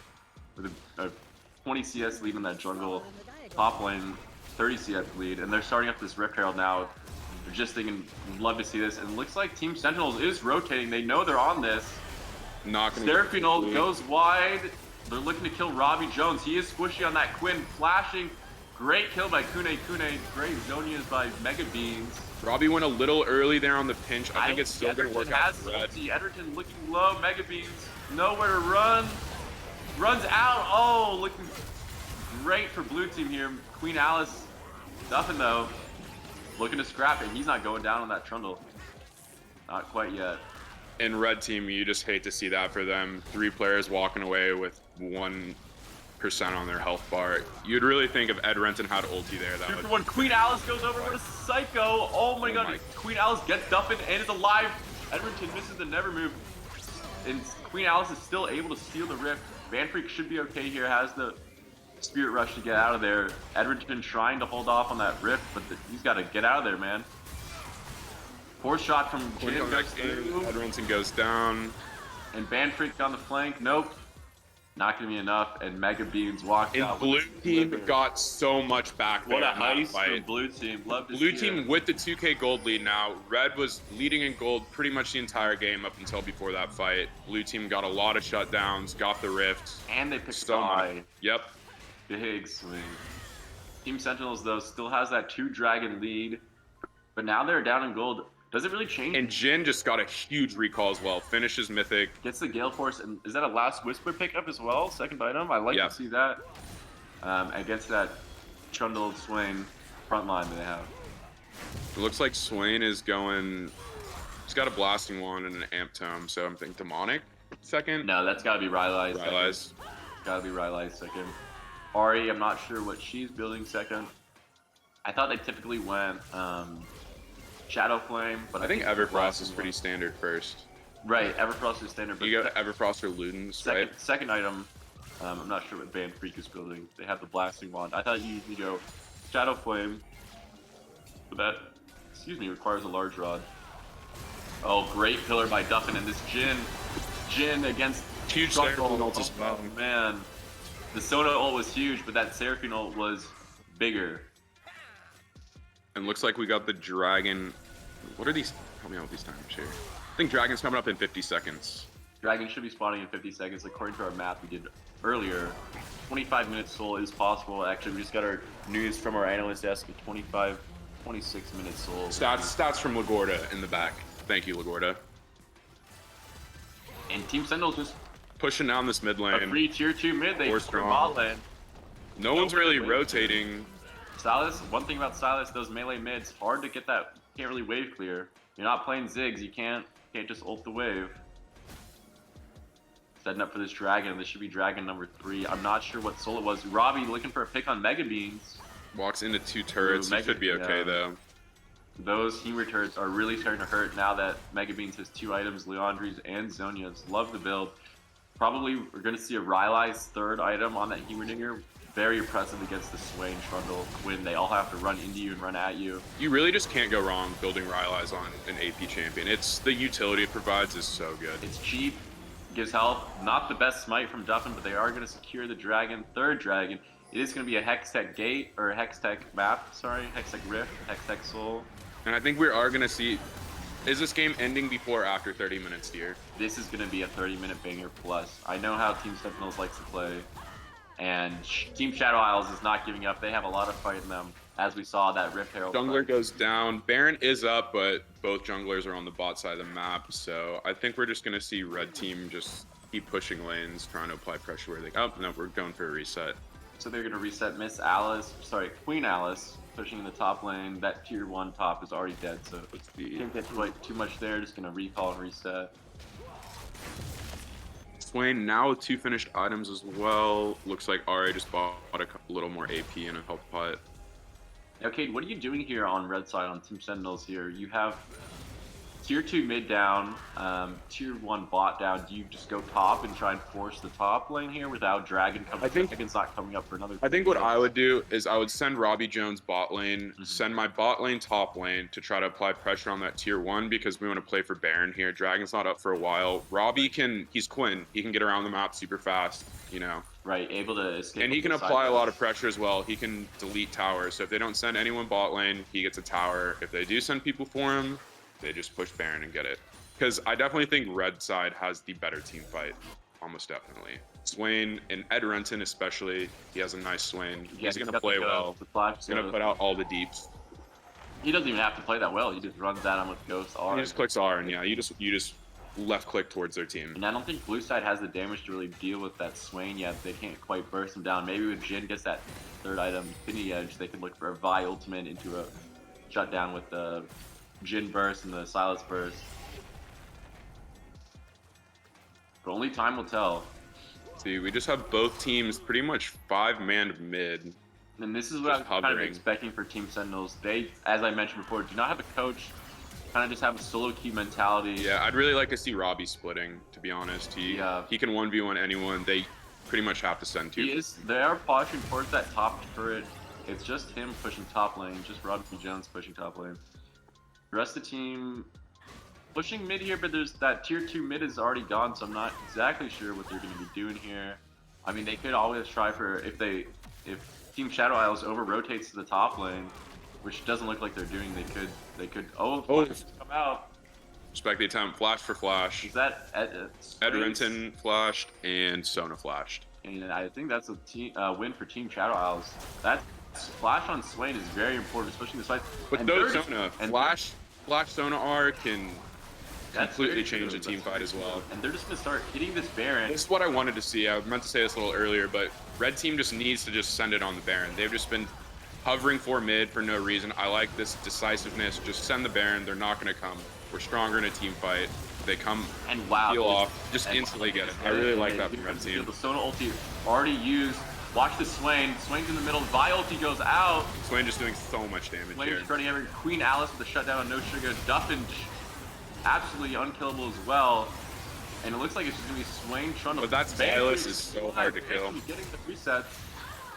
with a 20 CS lead in that jungle, top lane 30 CS lead, and they're starting up this Rift Herald now. They're just thinking, love to see this, and it looks like Team Sentinels is rotating. They know they're on this. not going Seraphine ult goes wide. They're looking to kill Robbie Jones. He is squishy on that Quinn, flashing. Great kill by Kune. Great Zonias by Mega Beans. Robbie went a little early there on the pinch. I think it's still going to work out has for Red. ulti. Edrington looking low. Mega Beans nowhere to run. Runs out. Oh, looking great for blue team here. Queen Alice, nothing though. Looking to scrap it. He's not going down on that trundle. Not quite yet. In Red team, you just hate to see that for them. 3 players walking away with 1% on their health bar. You'd really think if Ed Renton had ulti there, that 2 would... for 1. Queen Alice goes over. What a psycho. Oh my god. my- Queen Alice gets Duffin and is alive. Edrington misses the never move. And Queen Alice is still able to steal the Rift. Van Freak should be okay here. Has the Spirit Rush to get out of there. Edrington trying to hold off on that Rift, but he's got to get out of there, man. Force shot from Jin goes through. Ed Renton goes down. And Van Freak on the flank. Nope. Not going to be enough. And Mega Beans walked And out. blue with the team delivery. got so much back there What a in that heist fight. from blue team. Love to Blue see team it. with the 2K gold lead now. Red was leading in gold pretty much the entire game up until before that fight. Blue team got a lot of shutdowns, got the rift. And they picked So Sai. much. Yep. Big swing. Team Sentinels, though, still has that 2-dragon lead. But now they're down in gold. Does it really change? And Jin just got a huge recall as well. Finishes Mythic. Gets the Gale Force, and is that a last Whisper pickup as well? Second item? I like Yeah. to see that. Against that Trundle Swain front line that they have. It looks like Swain is going... He's got a Blasting Wand and an Amp Tome, so I'm thinking Demonic second. No, that's got to be Rylai's second. Rylai's. Got to be Rylai's second. Ari, I'm not sure what she's building second. I thought they typically went Shadow Flame, but I think Everfrost Blasting is pretty Wand. standard first. Right, Everfrost is standard. But You got Everfrost or Ludens, right? second item, I'm not sure what Van Freak is building. They have the Blasting Wand. I thought you usually go Shadow Flame, but that, excuse me, requires a large rod. Oh, great pillar by Duffin, and this Jin against Huge Trundle. Seraphine ult as well. Oh, man. The Sona ult was huge, but that Seraphine ult was bigger. And looks like we got the dragon. What are these? Help me out with these times here. I think dragon's coming up in 50 seconds. Dragon should be spawning in 50 seconds. According to our math we did earlier, 25 minutes soul is possible. Actually, we just got our news from our analyst desk at 26 minutes soul. Stats from Lagorda in the back. Thank you, Lagorda. And Team Sentinels just Pushing down this mid lane. a free tier 2 mid. They just strong. bot lane. No one's really rotating. Silas, one thing about Silas, those melee mids, hard to get that. Can't really wave clear. You're not playing Ziggs. You can't just ult the wave. Setting up for this dragon. This should be dragon number 3. I'm not sure what soul it was. Robbie looking for a pick on Mega Beans. Walks into 2 turrets. He should be okay though. Those Humor turrets are really starting to hurt now that Mega Beans has 2 items, Leandri's and Zonia's. Love the build. Probably we're going to see a Rylai's 3rd item on that Humor Dinger. Very impressive against the Swain, Trundle, Quinn. They all have to run into you and run at you. You really just can't go wrong building Rylai's on an AP champion. It's the utility it provides is so good. It's cheap, gives help. Not the best smite from Duffin, but they are going to secure the dragon, 3rd dragon. It is going to be a Hextech gate, or a Hextech map, sorry. Hextech Rift, Hextech Soul. And I think we are going to see... Is this game ending before or after 30 minutes, dear? This is going to be a 30-minute banger plus. I know how Team Sentinels likes to play. And Team Shadow Isles is not giving up. They have a lot of fight in them, as we saw that Rift Herald. Jungler goes down. Baron is up, but both junglers are on the bot side of the map. So I think we're just going to see red team just keep pushing lanes, trying to apply pressure where they... Oh, no, we're going for a reset. So they're going to reset Queen Alice, pushing in the top lane. That tier 1 top is already dead, so can't get quite too much there. Just going to recall and reset. Swain now with 2 finished items as well. Looks like Ari just bought a little more AP and a health pot. Now, Cade, what are you doing here on red side on Team Sentinels here? You have tier 2 mid down, tier 1 bot down. Do you just go top and try and force the top lane here without Dragon coming? Dragon's not coming up for another. I think what I would do is I would send Robbie Jones bot lane, send my bot lane top lane to try to apply pressure on that tier 1 because we want to play for Baron here. Dragon's not up for a while. Robbie he's Quinn. He can get around the map super fast, you know. Right, able to escape. And he can apply a lot of pressure as well. He can delete towers. So if they don't send anyone bot lane, he gets a tower. If they do send people for him, they just push Baron and get it. Because I definitely think red side has the better team fight. Almost definitely. Swain and Ed Renton especially, he has a nice Swain. He's going to play well. He's going to put out all the deeps. He doesn't even have to play that well. He just runs at him with Ghost R. He just clicks R and yeah, you just left click towards their team. And I don't think blue side has the damage to really deal with that Swain yet. They can't quite burst him down. Maybe when Jin gets that 3rd item, Infinity Edge, they can look for a Vi ultimate into a shutdown with the Jin burst and the Silas burst. But only time will tell. See, we just have both teams pretty much 5-man mid. And this is what I'm kind of expecting for Team Sentinels. They, as I mentioned before, do not have a coach. Kind of just have a solo queue mentality. Yeah, I'd really like to see Robbie splitting, to be honest. He can 1v1 anyone. They pretty much have to send 2. They are pushing towards that top turret. It's just him pushing top lane, just Robbie Jones pushing top lane. The rest of the team pushing mid here, but there's that tier 2 mid is already gone, so I'm not exactly sure what they're going to be doing here. I mean, they could always try for, if Team Shadow Isles over rotates to the top lane, which doesn't look like they're doing, they could come out. Respect the attempt, flash for flash. Is that Ed Renton flashed and Sona flashed. And I think that's a win for Team Shadow Isles. That flash on Swain is very important, especially in this fight. But those Sona, flash Sona R can completely change the team fight as well. And they're just going to start hitting this Baron. This is what I wanted to see. I meant to say this a little earlier, but red team just needs to just send it on the Baron. They've just been hovering for mid for no reason. I like this decisiveness. Just send the Baron. They're not going to come. We're stronger in a team fight. They come and peel off. Just instantly get it. I really like that from red team. The Sona ulti already used. Watch the Swain. Swain's in the middle. Vi ulti goes out. Swain just doing so much damage Swain here. just running every Queen Alice with a shutdown on no sugar. Duffin absolutely unkillable as well. And it looks like it's just going to be Swain Trundle. But that Silas is so hard to kill. Getting the resets.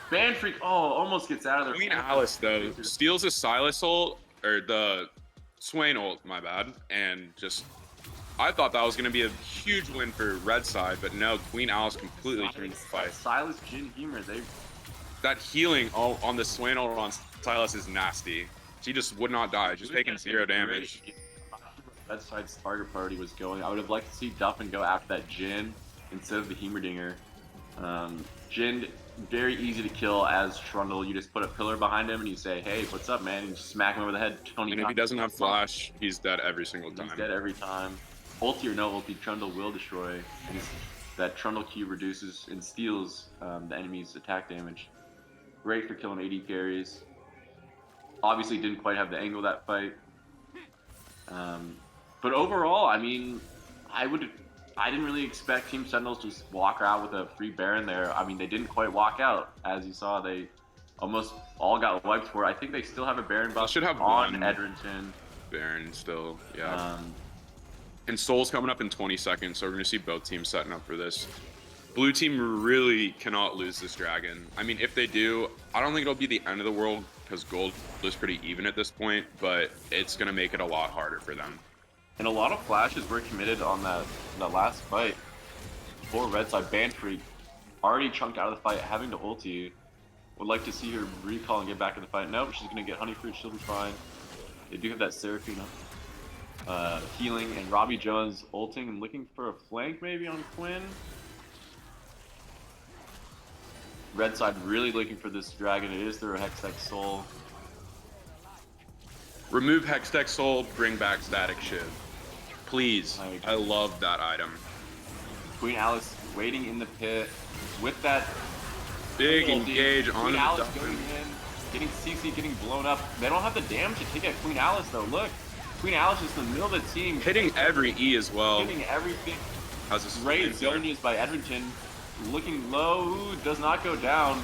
Banfreak, almost gets out of there. Queen Alice, though, steals a Silas ult, or the Swain ult, my bad, and just... I thought that was going to be a huge win for red side, but no, Queen Alice completely turned the fight. Silas, Jin, Humor, That healing on the Swain ult on Silas is nasty. She just would not die, just taking 0 damage. That side's target priority was going. I would have liked to see Duffin go after that Jin instead of the Heimerdinger. Jin, very easy to kill as Trundle. You just put a pillar behind him and you say, hey, what's up, man? And you smack him over the head 20 times. And if he doesn't have flash, he's dead every single time. He's dead every time. Ulti or no ulti, Trundle will destroy. And that Trundle Q reduces and steals the enemy's attack damage. Great for killing AD carries. Obviously didn't quite have the angle of that fight. But overall, I mean, I didn't really expect Team Sentinels to just walk out with a free Baron there. I mean, they didn't quite walk out. As you saw, they almost all got wiped for it. I think they still have a Baron buff should have on one Edrington. Baron still, yeah. And Soul's coming up in 20 seconds, so we're going to see both teams setting up for this. Blue team really cannot lose this dragon. I mean, if they do, I don't think it'll be the end of the world because gold is pretty even at this point, but it's going to make it a lot harder for them. And a lot of flashes were committed on that last fight. For red side, Banfreak already chunked out of the fight, having to ulti. Would like to see her recall and get back in the fight. Nope, she's going to get Honeyfruit, she'll be fine. They do have that Seraphina healing, and Robbie Jones ulting and looking for a flank maybe on Quinn. Red side really looking for this dragon. It is their Hextech Soul. Remove Hextech Soul, bring back Static Shiv. Please. I love that item. Queen Alice waiting in the pit with that big engage on Queen Alice the going in, getting CC, getting blown up. They don't have the damage to take out Queen Alice though. Look, Queen Alice is in the middle of the team. Hitting every E as well. Hitting everything. How's this great zone use by Edrington. Looking low, ooh, does not go down.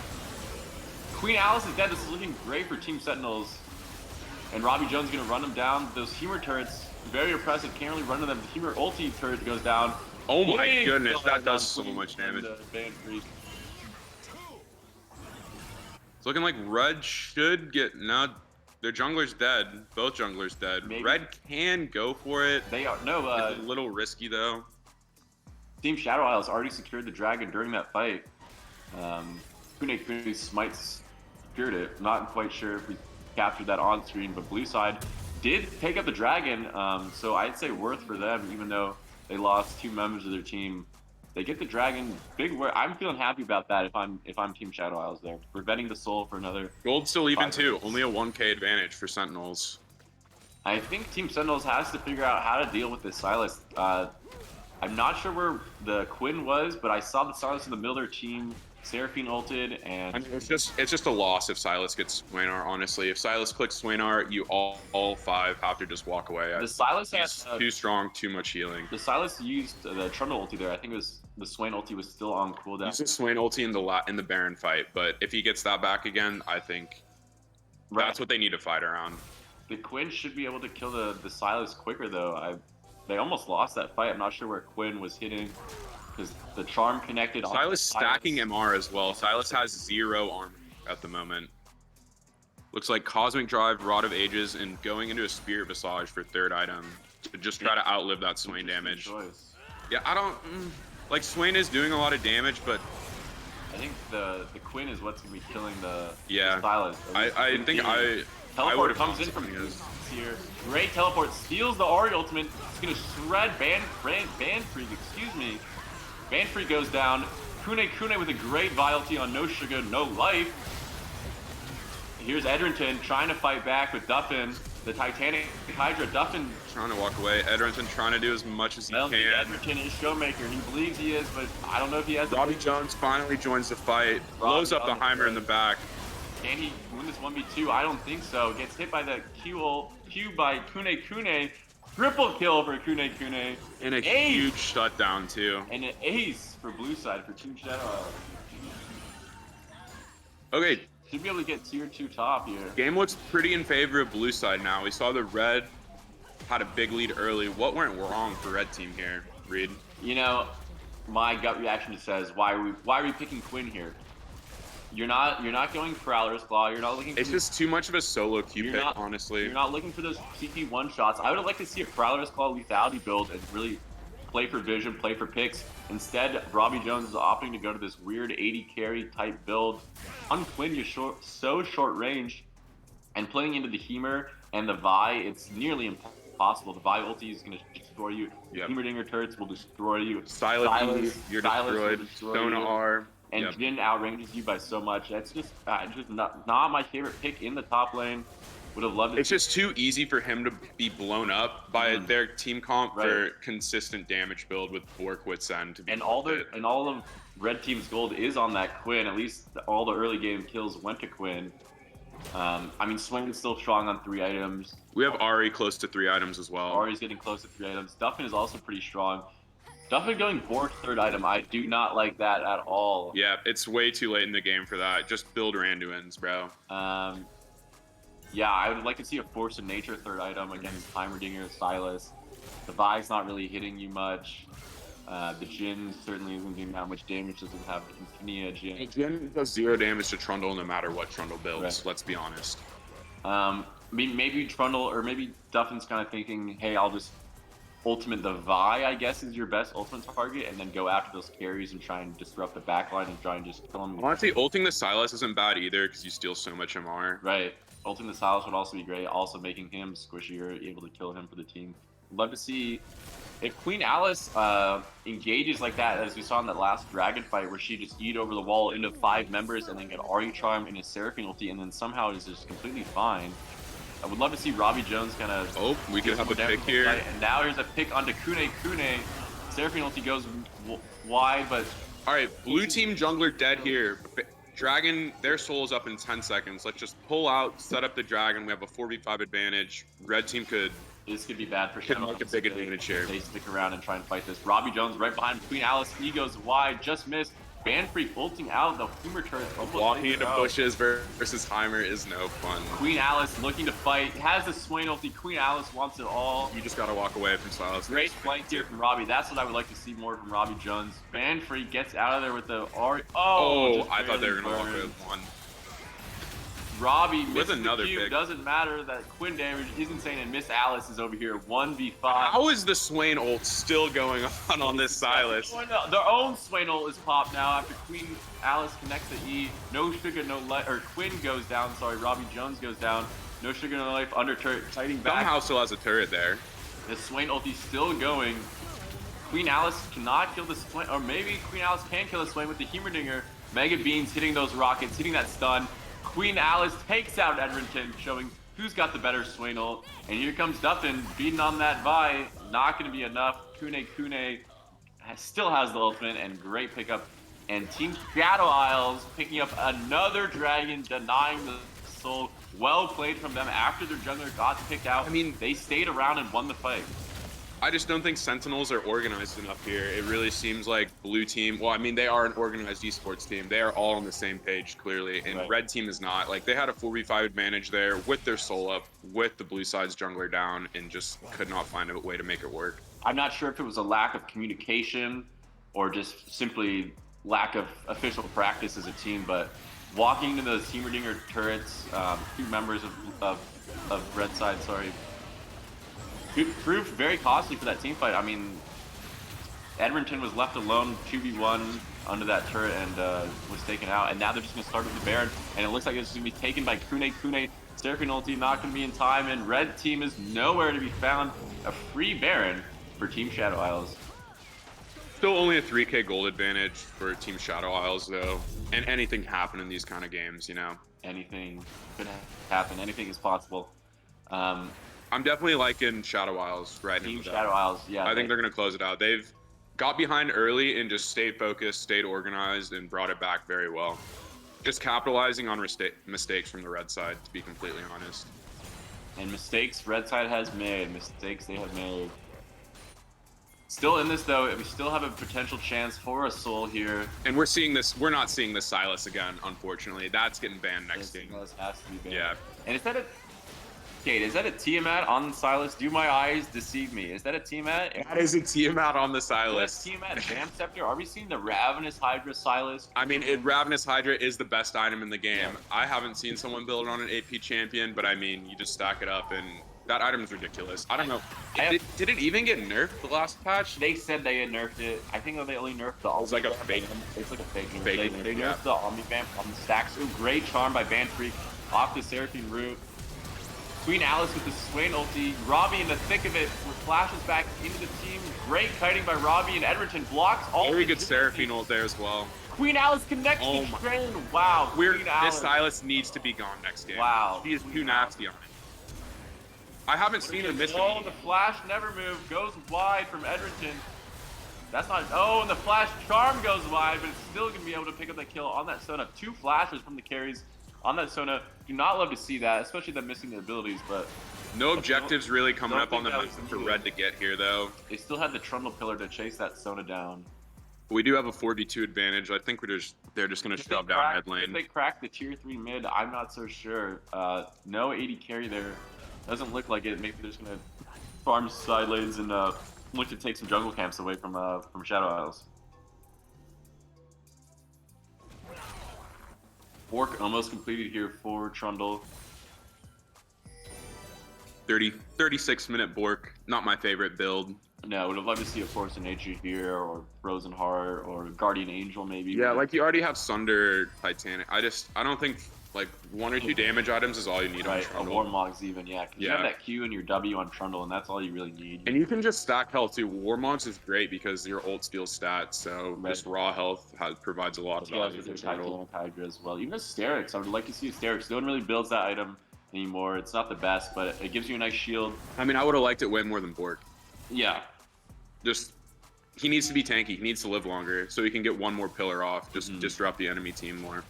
Queen Alice is dead. This is looking great for Team Sentinels. And Robbie Jones is going to run them down. Those Humor turrets, very oppressive. Can't really run to them. The Humor ulti turret goes down. Oh my goodness, that does so much damage. It's looking like Red should get, now their jungler's dead. Both junglers dead. Maybe. Red can go for it. They are, no, it's a little risky though. Team Shadow Isles already secured the dragon during that fight. Kune's smite secured it. Not quite sure if we captured that on screen, but blue side did take up the dragon. So I'd say worth for them, even though they lost 2 members of their team. They get the dragon. Big work. I'm feeling happy about that if I'm Team Shadow Isles there. Preventing the soul for another. Gold's still even too. Only a 1k advantage for Sentinels. I think Team Sentinels has to figure out how to deal with this Silas. I'm not sure where the Quinn was, but I saw the Silas in the middle of their team. Seraphine ulted, and I mean, it's just a loss if Silas gets Swaynar, honestly. If Silas clicks Swaynar, you all 5 have to just walk away. The Silas has too strong, too much healing. The Silas used the Trundle ulti there. I think it was the Swain ulti was still on cooldown. Use the Swain ulti in the Baron fight, but if he gets that back again, I think that's what they need to fight around. The Quinn should be able to kill the Silas quicker though. They almost lost that fight. I'm not sure where Quinn was hitting. Because the charm connected. Silas stacking MR as well. Silas has 0 armor at the moment. Looks like Cosmic Drive, Rod of Ages, and going into a Spirit Visage for 3rd item to just try to outlive that Swain damage. Yeah, I don't like Swain is doing a lot of damage, but I think the Quinn is what's gonna be killing the Silas. I think teleport comes in from here. Great teleport steals the Ahri ultimate. It's gonna shred Banfreak. Excuse me. Banfreak goes down. Kune with a great vitality on no sugar, no life. Here's Edrington trying to fight back with Duffin, the Titanic Hydra. Duffin trying to walk away. Edrington trying to do as much as he can. Edrington is Showmaker. He believes he is, but I don't know if he has. Robbie Jones finally joins the fight. Blows up the Heimer in the back. Can he win this 1v2? I don't think so. Gets hit by the Q by Kune. Triple kill for Kune. And a huge shutdown too. And an ace for blue side for Team Shadow. Okay. Should be able to get tier 2 top here. Game looks pretty in favor of blue side now. We saw the red had a big lead early. What went wrong for red team here, Reed? You know, my gut reaction says, why are we picking Quinn here? You're not going Prowler's Claw. You're not looking. It's just too much of a solo Q pick, honestly. You're not looking for those CP 1 shots. I would have liked to see a Prowler's Claw lethality build and really play for vision, play for picks. Instead, Robbie Jones is opting to go to this weird 80 carry type build. On Quinn, you're so short range, and playing into the Hemer and the Vi, it's nearly impossible. The Vi ulti is going to destroy you. Yep. Heimerdinger turrets will destroy you. Silas, you're destroyed. Sona you. R. And Yep. Jin outranges you by so much. That's just not my favorite pick in the top lane. Would have loved it. It's just too easy for him to be blown up by their team comp Right. for consistent damage build with Borkwitz End. To be And all of red team's gold is on that Quinn. At least all the early game kills went to Quinn. I mean, Swing is still strong on 3 items. We have Ari close to 3 items as well. Ari's getting close to 3 items. Duffin is also pretty strong. Duffin going Bork 3rd item, I do not like that at all. Yeah, it's way too late in the game for that. Just build Randuin's, bro. Yeah, I would like to see a Force of Nature 3rd item against Heimerdinger, Silas. The Vi's not really hitting you much. The Jin certainly isn't doing that much damage, doesn't have Infinia Jin. Jin does 0 damage to Trundle no matter what Trundle builds, Right. let's be honest. I mean, maybe Trundle, or maybe Duffin's kind of thinking, hey, I'll just ultimate the Vi, I guess, is your best ultimate target, and then go after those carries and try and disrupt the backline and try and just kill them. Honestly, ulting the Silas isn't bad either because you steal so much MR. Right. Ulting the Silas would also be great, also making him squishier, able to kill him for the team. Love to see if Queen Alice engages like that, as we saw in that last Dragon fight, where she just eat over the wall into 5 members and then get Ari Charm and his Seraphine ulti, and then somehow is just completely fine. I would love to see Robbie Jones kind of. Oh, we could have a pick here. And now here's a pick onto Kune. Seraphine ulti goes wide, but All right, blue team jungler dead here. Dragon, their soul is up in 10 seconds. Let's just pull out, set up the Dragon. We have a 4v5 advantage. Red team could this could be bad for Could Shadow. make a big advantage here. They stick around and try and fight this. Robbie Jones right behind Queen Alice. He goes wide, just missed. Banfree ulting out. The Heimer turret almost walking takes into her out. bushes versus Heimer is no fun. Queen Alice looking to fight. Has the Swain ulti. Queen Alice wants it all. You just gotta walk away from Silas. Great flank here from Robbie. That's what I would like to see more from Robbie Jones. Banfree gets out of there with the Ari. Oh, just I thought they were gonna walk barely away with one. Robbie With misses another the cube. pick. Doesn't matter that Quinn damage is insane, and Miss Alice is over here 1v5. How is the Swain ult still going on this Silas? Their own Swain ult is popped now after Queen Alice connects the E. No sugar, no life. Or Quinn goes down. Sorry, Robbie Jones goes down. No sugar, no life. Under turret, fighting back. Somehow still has a turret there. The Swain ulti still going. Queen Alice cannot kill the Swain, or maybe Queen Alice can kill the Swain with the Heimerdinger. Mega Beans hitting those rockets, hitting that stun. Queen Alice takes out Edrington, showing who's got the better Swain ult. And here comes Duffin, beating on that Vi. Not going to be enough. Kune still has the ultimate, and great pickup. And Team Shadow Isles picking up another dragon, denying the soul. Well played from them after their jungler got picked out. I mean, they stayed around and won the fight. I just don't think Sentinels are organized enough here. It really seems like blue team, well, I mean, they are an organized esports team. They are all on the same page, clearly, and Right. red team is not. Like, they had a 4v5 advantage there with their soul up, with the blue side's jungler down, and just could not find a way to make it work. I'm not sure if it was a lack of communication or just simply lack of official practice as a team, but walking into those Heimerdinger turrets, 2 members of red side, sorry, it proved very costly for that team fight. I mean, Edrington was left alone 2v1 under that turret and was taken out, and now they're just going to start with the Baron, and it looks like it's going to be taken by Kune. Seraphine ulti not going to be in time, and red team is nowhere to be found. A free Baron for Team Shadow Isles. Still only a 3k gold advantage for Team Shadow Isles, though, and anything can happen in these kind of games, you know? Anything could happen. Anything is possible. I'm definitely liking Shadow Isles right now. Team Shadow Isles, yeah. I think they're going to close it out. They've got behind early and just stayed focused, stayed organized, and brought it back very well. Just capitalizing on mistakes from the red side, to be completely honest. And mistakes red side has made. Mistakes they have made. Still in this, though, we still have a potential chance for a soul here. And we're seeing this. We're not seeing the Silas again, unfortunately. That's getting banned next game. Silas has to be banned. Yeah. And is that a... Kate, is that a Tiamat on Silas? Do my eyes deceive me? Is that a Tiamat? That is a Tiamat on the Is that Silas. Tiamat Jam Scepter? Are we seeing the Ravenous Hydra Silas? I mean, Ravenous Hydra is the best item in the game. I haven't seen someone build it on an AP champion, but I mean, you just stack it up and That item is ridiculous. I don't know. I Did it even get nerfed the last patch? They said they had nerfed it. I think they only nerfed the. It's like a Omni fake. Vamp. It's like a fake nerf. Fake They nerf, nerfed yeah. the Omni Vamp on the stacks. Ooh, great charm by Van Freak off the Seraphine root. Queen Alice with the Swain ulti. Robbie in the thick of it flashes back into the team. Great kiting by Robbie, and Edgerton blocks all. Very the good Seraphine ult there as well. Queen Alice connects Oh the my- train. Wow. We're, Queen this Alice. Silas needs to be gone next game. Wow. She is Queen too nasty on it. I haven't seen her miss Oh, it. the flash never move goes wide from Edgerton. That's not. Oh, and the flash charm goes wide, but it's still gonna be able to pick up that kill on that Sona. 2 flashes from the carries on that Sona. Do not love to see that, especially them missing the abilities. But No objectives really coming don't up on the think that map was for good. Red to get here, though. they still had the Trundle pillar to chase that Sona down. We do have a 4v2 advantage. I think they're just gonna If they shove down crack- mid lane. If they crack the tier 3 mid, I'm not so sure. No 80 carry there. Doesn't look like it. Maybe they're just gonna farm side lanes and look to take some jungle camps away from Shadow Isles. Bork almost completed here for Trundle. 36-minute Bork. Not my favorite build. No, would have loved to see a Force of Nature here, or Frozen Heart, or Guardian Angel maybe. Yeah, but- like you already have Sunder, Titanic. I don't think like 1 or 2 damage items is all you need on right, a Trundle. Warmogs even, yeah. 'Cause you have Yeah. that Q and your W on Trundle, and that's all you really need. And you can just stack health too. Warmogs is great because your ult steals stats, so Right. just raw health provides a lot of Yeah, value with to their Trundle. Titanic Hydra as well. Even Asterix, I would like to see Asterix. No one really builds that item anymore. It's not the best, but it gives you a nice shield. I mean, I would have liked it way more than Bork. Yeah. Just he needs to be tanky. He needs to live longer so he can get 1 more pillar off. Just disrupt the enemy team more.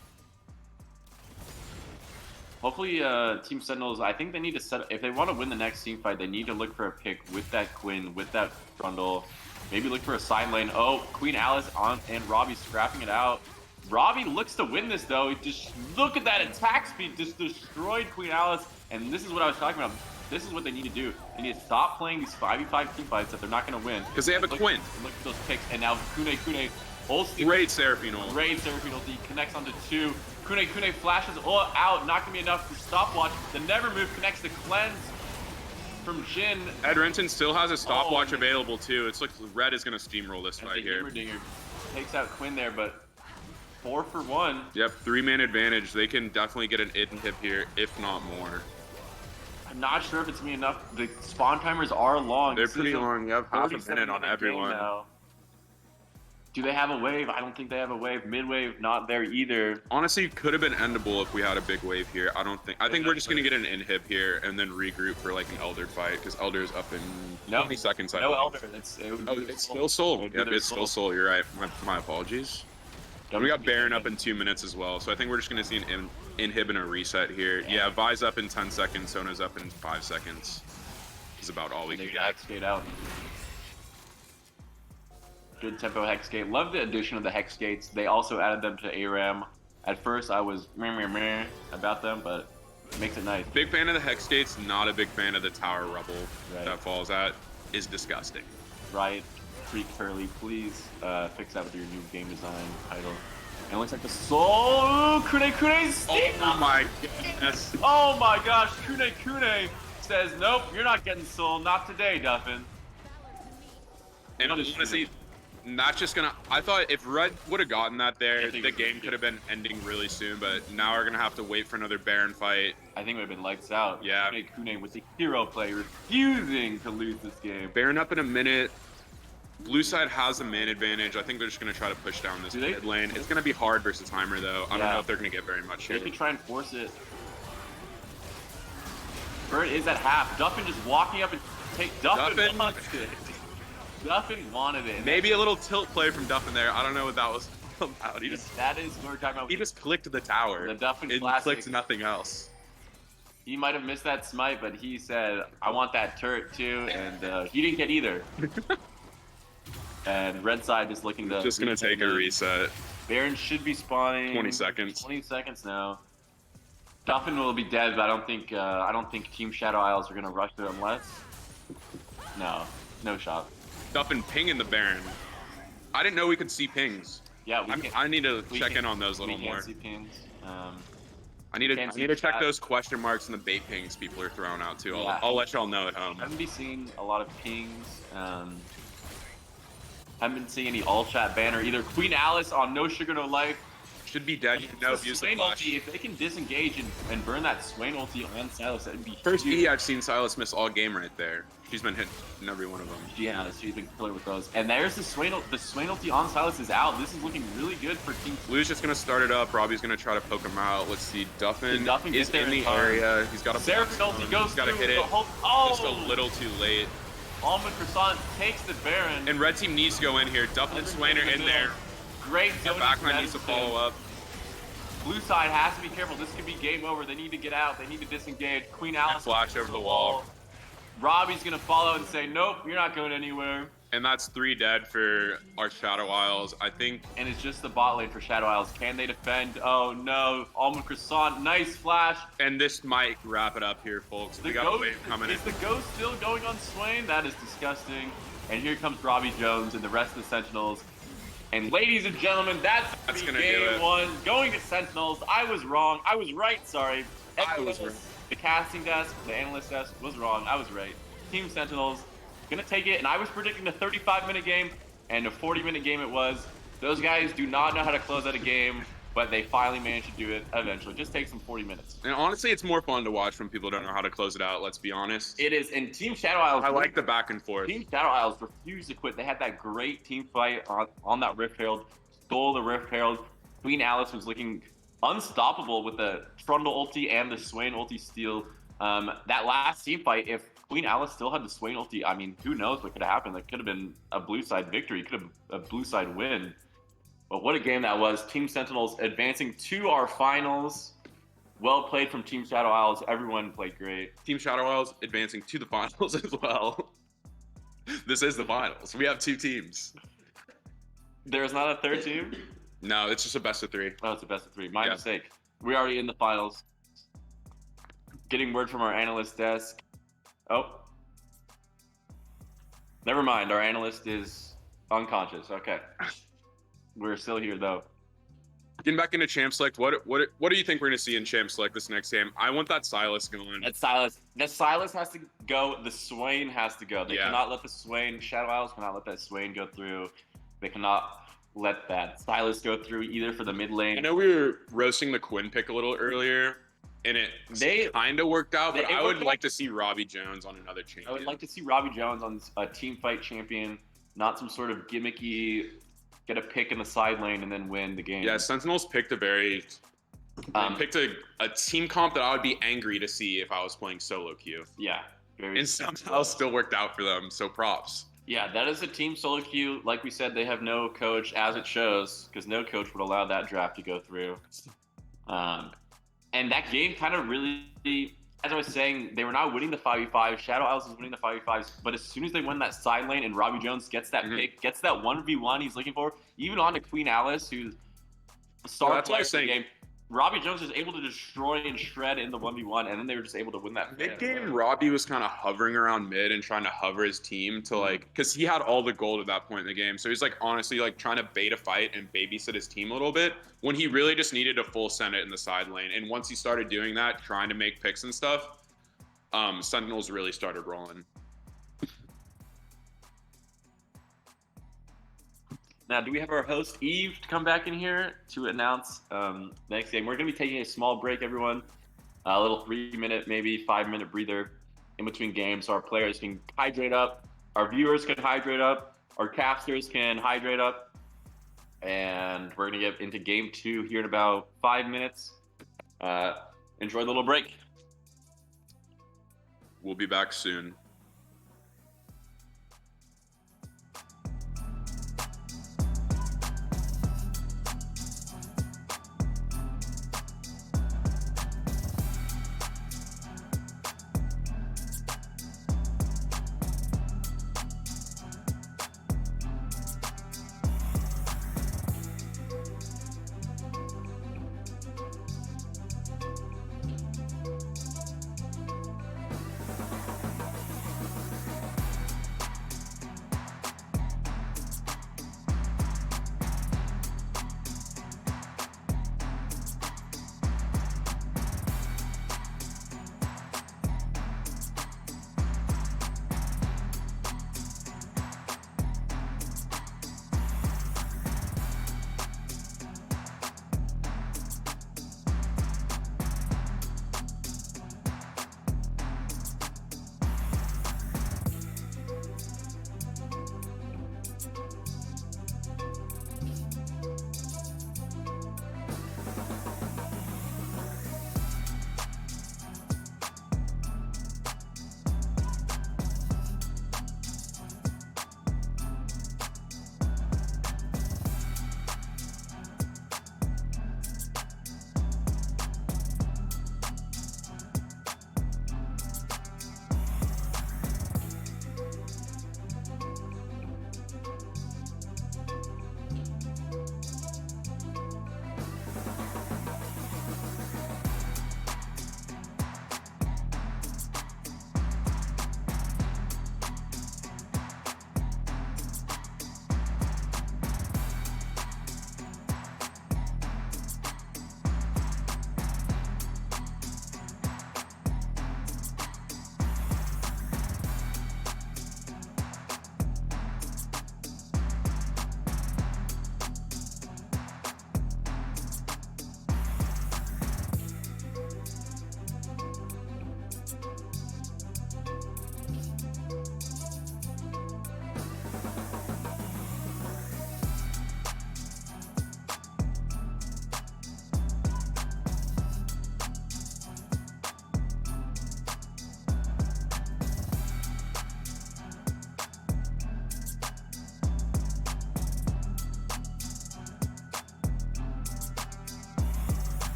Hopefully, Team Sentinels, I think they need to set, if they want to win the next team fight, they need to look for a pick with that Quinn, with that Trundle. Maybe look for a side lane. Oh, Queen Alice on, and Robbie scrapping it out. Robbie looks to win this, though. Just look at that attack speed. Just destroyed Queen Alice. And this is what I was talking about. This is what they need to do. They need to stop playing these 5v5 team fights that they're not going to win. Because they have a Look- Quinn. Look at those picks. And now Kune ulti. Great Seraphine ult. Great Seraphine ulti connects onto 2. Kune flashes all out, not gonna be enough for stopwatch. The never move connects the cleanse from Jin. Ed Renton still has a stopwatch Oh, available too. It's like Red is gonna steamroll this And fight the here. Heimerdinger takes out Quinn there, but 4 for 1. Yep, 3-man advantage. They can definitely get an inhib here, if not more. I'm not sure if it's gonna be enough. The spawn timers are long. They're This pretty is a long. You have half a 37 minute on minute game everyone. now. Do they have a wave? I don't think they have a wave. Mid wave, not there either. Honestly, could have been endable if we had a big wave here. I think we're just gonna get an inhib here and then regroup for like an Elder fight because Elder's up in 20 seconds. I No believe. Elder. Oh, it's still Soul. Yep, it's still Soul. You're right. My apologies. And we got Baron up in 2 minutes as well, so I think we're just gonna see an inhib and a reset here. Yeah, Vi's up in 10 seconds. Sona's up in 5 seconds. Is about all we They're can gonna get. hex gate out. Good tempo hex gate. Love the addition of the hex gates. They also added them to ARAM. At first, I was meh about them, but it makes it nice. Big fan of the Hex Gates, not a big fan of the Tower Rubble Right. that falls at. Is disgusting. Riot, Freak Curly, please fix that with your new game design title. And it looks like the soul. Kune's Oh my goodness. Oh my gosh, Kune says, nope, you're not getting soul. Not today, Duffin. And honestly, not just gonna. I thought if Red would have gotten that there, I think the it game would've could have been ending really soon. But now we're gonna have to wait for another Baron fight. I think it would have been lights out. Yeah. Kune with the hero play, refusing to lose this game. Baron up in a minute. Blue side has a man advantage. I think they're just gonna try to push down this Do they? mid lane. It's gonna be hard versus Heimer though. I don't Yeah. know if they're gonna get very much They here. could try and force it. Bert is at half. Duffin just walking up and Duffin Duffin. wants it. Duffin wanted it. Maybe a little tilt play from Duffin there. I don't know what that was about. That is what we're talking about. He just clicked the tower. The Duffin and classic. clicked nothing else. He might have missed that smite, but he said, I want that turret too, and he didn't get either. And red side is looking to... Just gonna take a reset. Baron should be spawning... 20 seconds. 20 seconds now. Duffin will be dead, but I don't think Team Shadow Isles are gonna rush it unless... No shot. Duffin pinging the Baron. I didn't know we could see pings. Yeah, I need to we check can- in on those a little we more. can't see pings. I need to check those question marks and the bait pings people are throwing out too. Yeah. I'll let y'all know at home. I haven't been seeing a lot of pings. Haven't been seeing any all chat banner either. Queen Alice on No Sugar No Life. Should be dead. You know, use the Swain flash. ulti, if they can disengage and burn that Swain ulti on Silas, that'd be First huge. E I've seen Silas miss all game right there. She's been hitting every one of them. Yeah, she's been killer with those. And there's the Swain ulti on Silas is out. This is looking really good for Team. Blue's just gonna start it up. Robbie's gonna try to poke him out. Let's see. Duffin Duffin is get there in the in time. area. He's got a Seraphine ulti goes He's gotta through hit it. the whole. Just a Oh! little too late. Almond Croissant takes the Baron. And red team needs to go in here. Duffin and Swain are in there. Great. The backline needs to follow up. Blue side has to be careful. This could be game over. They need to get out. They need to disengage. Queen Alice Flash over the wall. Robbie's gonna follow and say, "Nope, you're not going anywhere." And that's 3 dead for our Shadow Isles. I think. And it's just the bot lane for Shadow Isles. Can they defend? Oh no! Almond Croissant, nice flash. And this might wrap it up here, folks. We got a wave coming in. Is the ghost still going on Swain? That is disgusting. And here comes Robbie Jones and the rest of the Sentinels. And ladies and gentlemen, that's gonna do game it. 1. Going to Sentinels. I was wrong. I was right, sorry. I was right. The casting desk, the analyst desk was wrong. I was right. Team Sentinels gonna take it. And I was predicting a 35-minute game, and a 40-minute game it was. Those guys do not know how to close out a game, but they finally managed to do it eventually. Just takes them 40 minutes. And honestly, it's more fun to watch when people don't know how to close it out, let's be honest. It is. And Team Shadow Isles. I like the back and forth. Team Shadow Isles refused to quit. They had that great team fight on that Rift Herald, stole the Rift Herald. Queen Alice was looking unstoppable with the Trundle ulti and the Swain ulti steal. That last team fight, if Queen Alice still had the Swain ulti, I mean, who knows what could have happened. That could have been a blue side victory, could have a blue side win. But what a game that was. Team Sentinels advancing to our finals. Well played from Team Shadow Isles. Everyone played great. Team Shadow Isles advancing to the finals as well. This is the finals. We have 2 teams. There's not a third team? No, it's just a best of 3. Oh, it's a best of 3. My Yeah. mistake. We're already in the finals. Getting word from our analyst desk. Oh. Never mind. Our analyst is unconscious. Okay. We're still here, though. Getting back into Champ Select, what do you think we're going to see in Champ Select this next game? I want that Silas going. That's Silas. The Silas has to go. The Swain has to go. They Yeah. cannot let the Swain, Shadow Isles cannot let that Swain go through. They cannot let that Silas go through either for the mid lane. I know we were roasting the Quinn pick a little earlier, and it kind of worked out, but it I would worked like to see Robbie Jones on another champion. I would like to see Robbie Jones on a team fight champion, not some sort of gimmicky, get a pick in the side lane and then win the game. Yeah, Sentinels picked a team comp that I would be angry to see if I was playing solo queue. Yeah. And somehow still worked out for them, so props. Yeah, that is a team solo queue. Like we said, they have no coach, as it shows, because no coach would allow that draft to go through. And that game kind of really, as I was saying, they were not winning the 5v5. Shadow Isles was winning the 5v5s, but as soon as they win that side lane and Robbie Jones gets that pick, gets that 1v1 he's looking for, even on to Queen Alice, who's the star that's what I player was of the saying. game, Robbie Jones was able to destroy and shred in the 1v1, and then they were just able to win that. Mid game, Robbie was kind of hovering around mid and trying to hover his team to because he had all the gold at that point in the game. So he's honestly trying to bait a fight and babysit his team a little bit when he really just needed a full Senate in the side lane. And once he started doing that, trying to make picks and stuff, Sentinels really started rolling. Now, do we have our host, Eve, to come back in here to announce the next game? We're going to be taking a small break, everyone. A little 3-minute, maybe 5-minute breather in between games so our players can hydrate up, our viewers can hydrate up, our casters can hydrate up. And we're going to get into game 2 here in about 5 minutes. Enjoy the little break. We'll be back soon.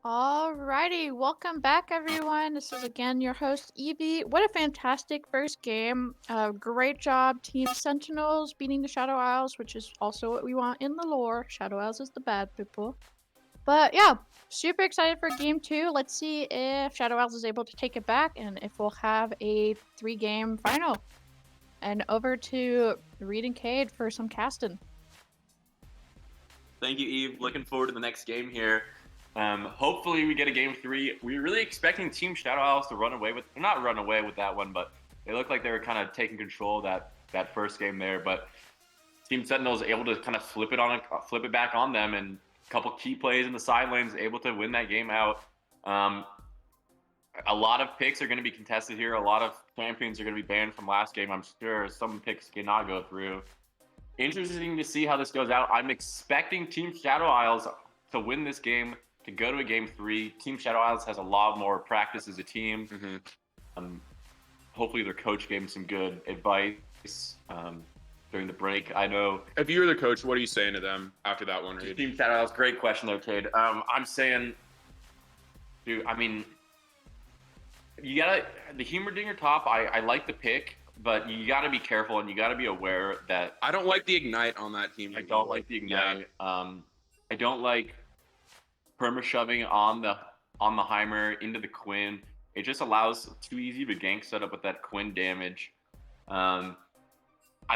Alrighty, welcome back, everyone. This is again your host, Evie. What a fantastic first game. Great job, Team Sentinels, beating the Shadow Isles, which is also what we want in the lore. Shadow Isles is the bad people. But yeah, super excited for game two. Let's see if Shadow Isles is able to take it back and if we'll have a 3-game final. And over to Reed and Cade for some casting. Thank you, Eve. Looking forward to the next game here. Hopefully we get a game 3. We're really expecting Team Shadow Isles to not run away with that one, but they look like they were kind of taking control of that first game there. But Team Sentinels able to kind of flip it back on them, and a couple key plays in the side lanes, able to win that game out. A lot of picks are going to be contested here. A lot of champions are going to be banned from last game. I'm sure some picks cannot go through. Interesting to see how this goes out. I'm expecting Team Shadow Isles to win this game, to go to a game 3. Team Shadow Isles has a lot more practice as a team. Mm-hmm. Hopefully their coach gave them some good advice during the break. I know. If you were the coach, what are you saying to them after that one, Reed? Team Shadow Isles, great question there, Cade. I'm saying, dude, I mean, you gotta, the Humordinger top, I like the pick, but you gotta be careful and you gotta be aware that I don't like the ignite on that team. I don't like the ignite. I don't like perma shoving on the Heimer into the Quinn. It just allows too easy of a gank setup with that Quinn damage. I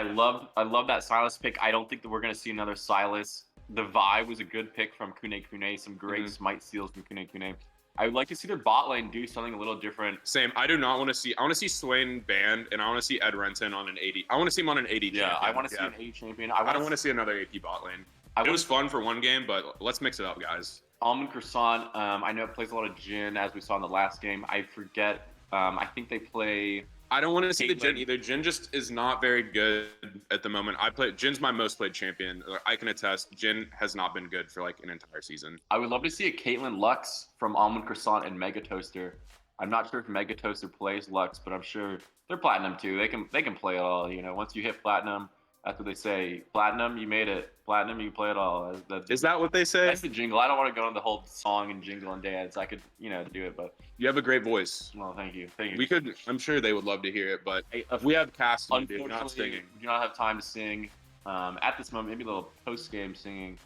love that Silas pick. I don't think that we're gonna see another Silas. The Vi was a good pick from Kune. Some great smite steals from Kune. I would like to see their bot lane do something a little different. Same. I do not want to see. I want to see Swain banned, and I want to see Ed Renton on an 80. I want to see him on an 80. Yeah, champion. I want to see an 80 champion. I don't want to see another AP bot lane. It was fun for one game, but let's mix it up, guys. Almond Croissant. I know it plays a lot of Jhin, as we saw in the last game. I forget. I think they play. I don't want to see the Jhin either. Jhin just is not very good at the moment. Jin's my most played champion. I can attest. Jhin has not been good for like an entire season. I would love to see a Caitlyn Lux from Almond Croissant and Mega Toaster. I'm not sure if Mega Toaster plays Lux, but I'm sure they're platinum too. They can play it all. You know, once you hit platinum, that's what they say. Platinum, you made it. Platinum, you can play it all. Is that what they say? That's the jingle. I don't want to go into the whole song and jingle and dance. I could, do it, but you have a great voice. Well, thank you. We could. I'm sure they would love to hear it, but we have casting, dude, not singing. We do not have time to sing. At this moment, maybe a little post-game singing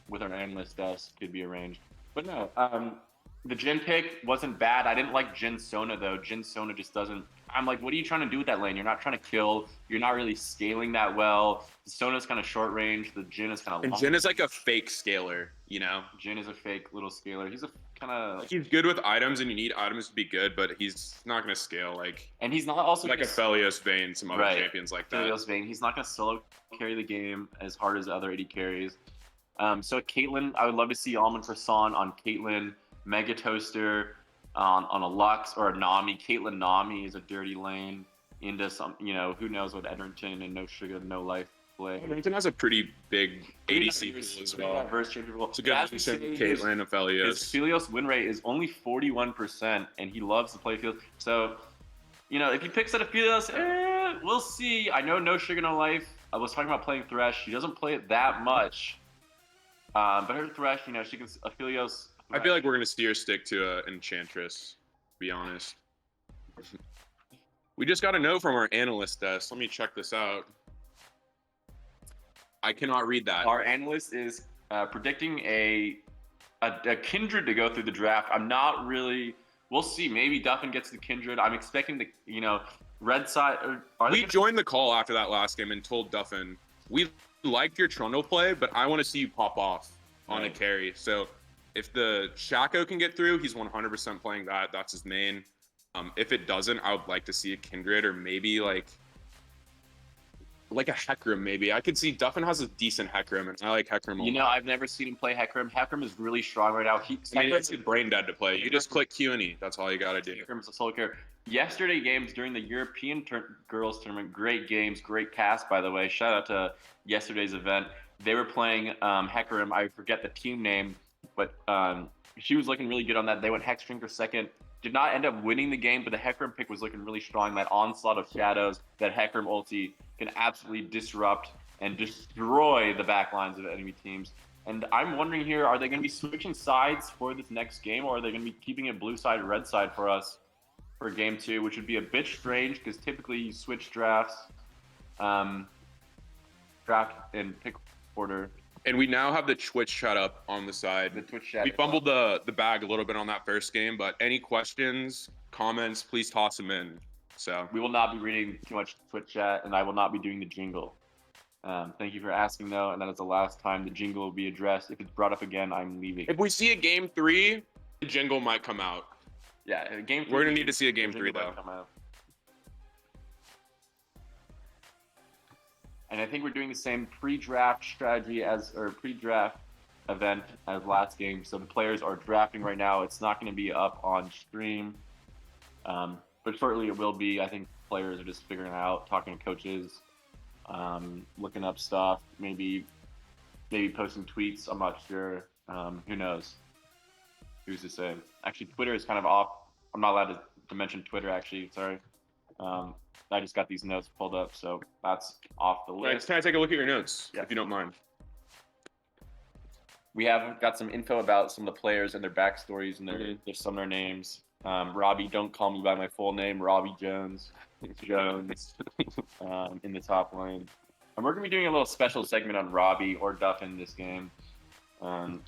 with our analyst desk could be arranged. But no, the Jhin pick wasn't bad. I didn't like Jhin Sona though. Jhin Sona just doesn't. I'm like, what are you trying to do with that lane? You're not trying to kill. You're not really scaling that well. The Sona's kind of short range. The Jhin is kind of long. And Jhin is like a fake scaler, you know? Jhin is a fake little scaler. He's a kind of... He's good with items, and you need items to be good, but he's not going to scale like... And he's not also... Like a Felios Vayne, some other champions like that. Felios Vayne. He's not going to solo carry the game as hard as the other AD carries. So Caitlyn, I would love to see Almond Croissant on Caitlyn, Mega Toaster on a Lux or a Nami. Caitlyn Nami is a dirty lane into some, who knows what Edrington and No Sugar, No Life play. Edrington has a pretty big ADC pool as well. It's a good addition, Caitlyn, Aphelios. His Phelios win rate is only 41%, and he loves to play Phelios. So, if he picks at a Phelios, we'll see. I know No Sugar, No Life. I was talking about playing Thresh. She doesn't play it that much. But her Thresh, she can Aphelios. I feel like we're going to see her stick to Enchantress, to be honest. We just got a note from our analyst desk. Let me check this out. I cannot read that. Our analyst is predicting a Kindred to go through the draft. I'm not really... We'll see. Maybe Duffin gets the Kindred. I'm expecting the, red side... We joined the call after that last game and told Duffin, we liked your Trundle play, but I want to see you pop off on a carry. So... if the Shaco can get through, he's 100% playing that. That's his main. If it doesn't, I would like to see a Kindred or maybe like a Hecarim maybe. I could see Duffin has a decent Hecarim, and I like Hecarim a lot. I've never seen him play Hecarim. Hecarim is really strong right now. It's brain dead to play. You just click Q and E. That's all you got to do. Hecarim is a solo carry. Yesterday games during the European Girls Tournament, great games, great cast, by the way. Shout out to yesterday's event. They were playing Hecarim. I forget the team name. But she was looking really good on that. They went Hexdrinker second. Did not end up winning the game, but the Hecarim pick was looking really strong. That onslaught of shadows, that Hecarim ulti can absolutely disrupt and destroy the backlines of enemy teams. And I'm wondering here, are they going to be switching sides for this next game, or are they going to be keeping it blue side, red side for us for game 2, which would be a bit strange because typically you switch drafts, draft and pick order. And we now have the Twitch chat up on the side. The Twitch chat. We fumbled the bag a little bit on that first game, but any questions, comments, please toss them in. So we will not be reading too much Twitch chat, and I will not be doing the jingle. Thank you for asking, though, and that is the last time the jingle will be addressed. If it's brought up again, I'm leaving. if we see a game 3, the jingle might come out. Yeah, game 3. We're gonna need to see a game 3 though. And I think we're doing the same pre-draft strategy or pre-draft event as last game. So the players are drafting right now. It's not going to be up on stream, but shortly it will be. I think players are just figuring it out, talking to coaches, looking up stuff, maybe posting tweets. I'm not sure. Who knows? Who's to say? Actually, Twitter is kind of off. I'm not allowed to mention Twitter, actually. Sorry. I just got these notes pulled up, so that's off the list. Can I take a look at your notes, Yeah. if you don't mind? We have got some info about some of the players and their backstories and some of their names. Robbie, don't call me by my full name. Robbie Jones. Jones in the top lane. And we're going to be doing a little special segment on Robbie or Duffin this game. But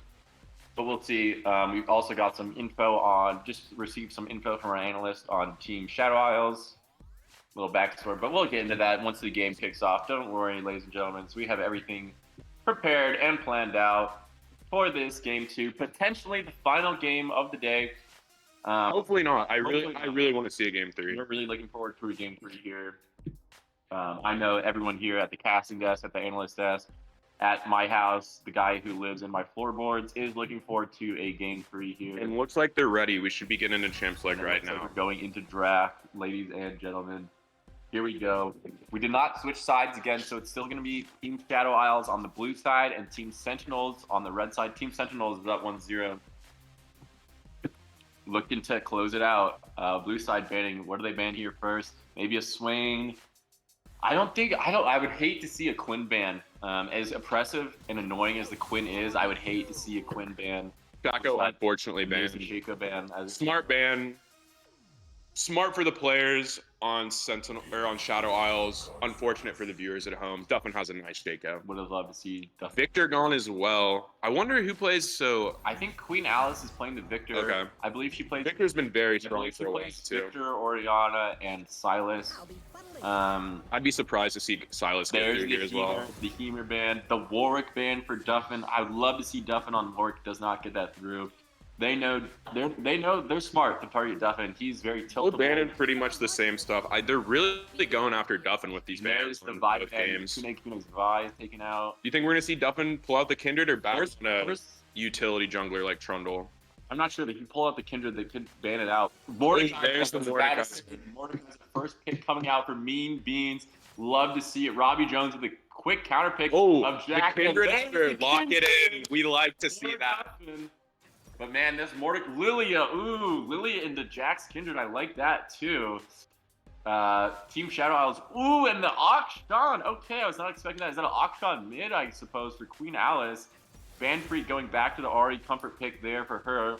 we'll see. We've also got some info just received some info from our analyst on Team Shadow Isles. Little backstory, but we'll get into that once the game kicks off. Don't worry, ladies and gentlemen. So we have everything prepared and planned out for this game 2, potentially the final game of the day. Hopefully not. I really want to see a game 3. We're really looking forward to a game 3 here. I know everyone here at the casting desk, at the analyst desk, at my house, the guy who lives in my floorboards is looking forward to a game 3 here. And looks like they're ready. We should be getting into Champs League right now. Like we're going into draft, ladies and gentlemen. Here we go. We did not switch sides again, so it's still going to be Team Shadow Isles on the blue side and Team Sentinels on the red side. Team Sentinels is up 1-0. Looking to close it out. Blue side banning. What do they ban here first? Maybe a swing. I would hate to see a Quinn ban. As oppressive and annoying as the Quinn is, I would hate to see a Quinn ban. Chaco unfortunately banned. Shaco ban. Smart ban. Smart for the players on Sentinel or on Shadow Isles. Unfortunate for the viewers at home. Duffin has a nice shakeout. Would have loved to see Duffin. Victor gone as well. I wonder who plays. So I think Queen Alice is playing the Victor. Okay. I believe she plays. Victor's been very strong for a while too. Victor, Oriana, and Silas. I'd be surprised to see Silas get through here as well. The Hemer ban, the Warwick ban for Duffin. I would love to see Duffin on Warwick. Does not get that through. They know they're smart to target Duffin. He's very tiltable. They're banning pretty much the same stuff. They're really going after Duffin with these bans the in Vi both ban. games. Kuna's Vi is taken out. Do you think we're gonna see Duffin pull out the Kindred or back on a utility jungler like Trundle? I'm not sure that he pull out the Kindred. They could ban it out. Mordecai. There's the Mordecai. Mordecai's the first pick coming out for Mean Beans. Love to see it. Robbie Jones with a quick counter pick of Jack. The Kindred, lock it in. We like to see that. But man, this Lilia into Jack's Kindred. I like that too. Team Shadow Isles. Ooh, and the Auction. Okay, I was not expecting that. Is that an Auction mid, I suppose, for Queen Alice? Banfreak going back to the Ahri comfort pick there for her.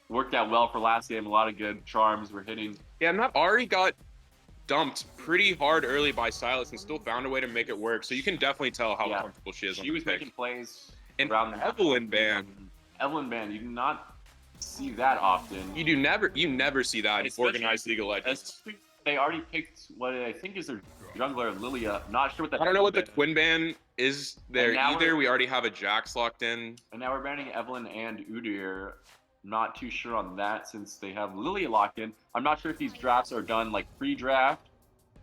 Worked out well for last game. A lot of good charms were hitting. Yeah, and that Ahri got dumped pretty hard early by Silas and still found a way to make it work. So you can definitely tell how comfortable she is on the pick. She was making plays and around the Evelyn ban. Evelyn ban, you do not see that often. You never see that in organized League of Legends. They already picked what I think is their jungler, Lilia. I'm not sure what that. I don't know what the Twin ban is there either. We already have a Jax locked in. And now we're banning Evelyn and Udyr. Not too sure on that since they have Lilia locked in. I'm not sure if these drafts are done like pre-draft,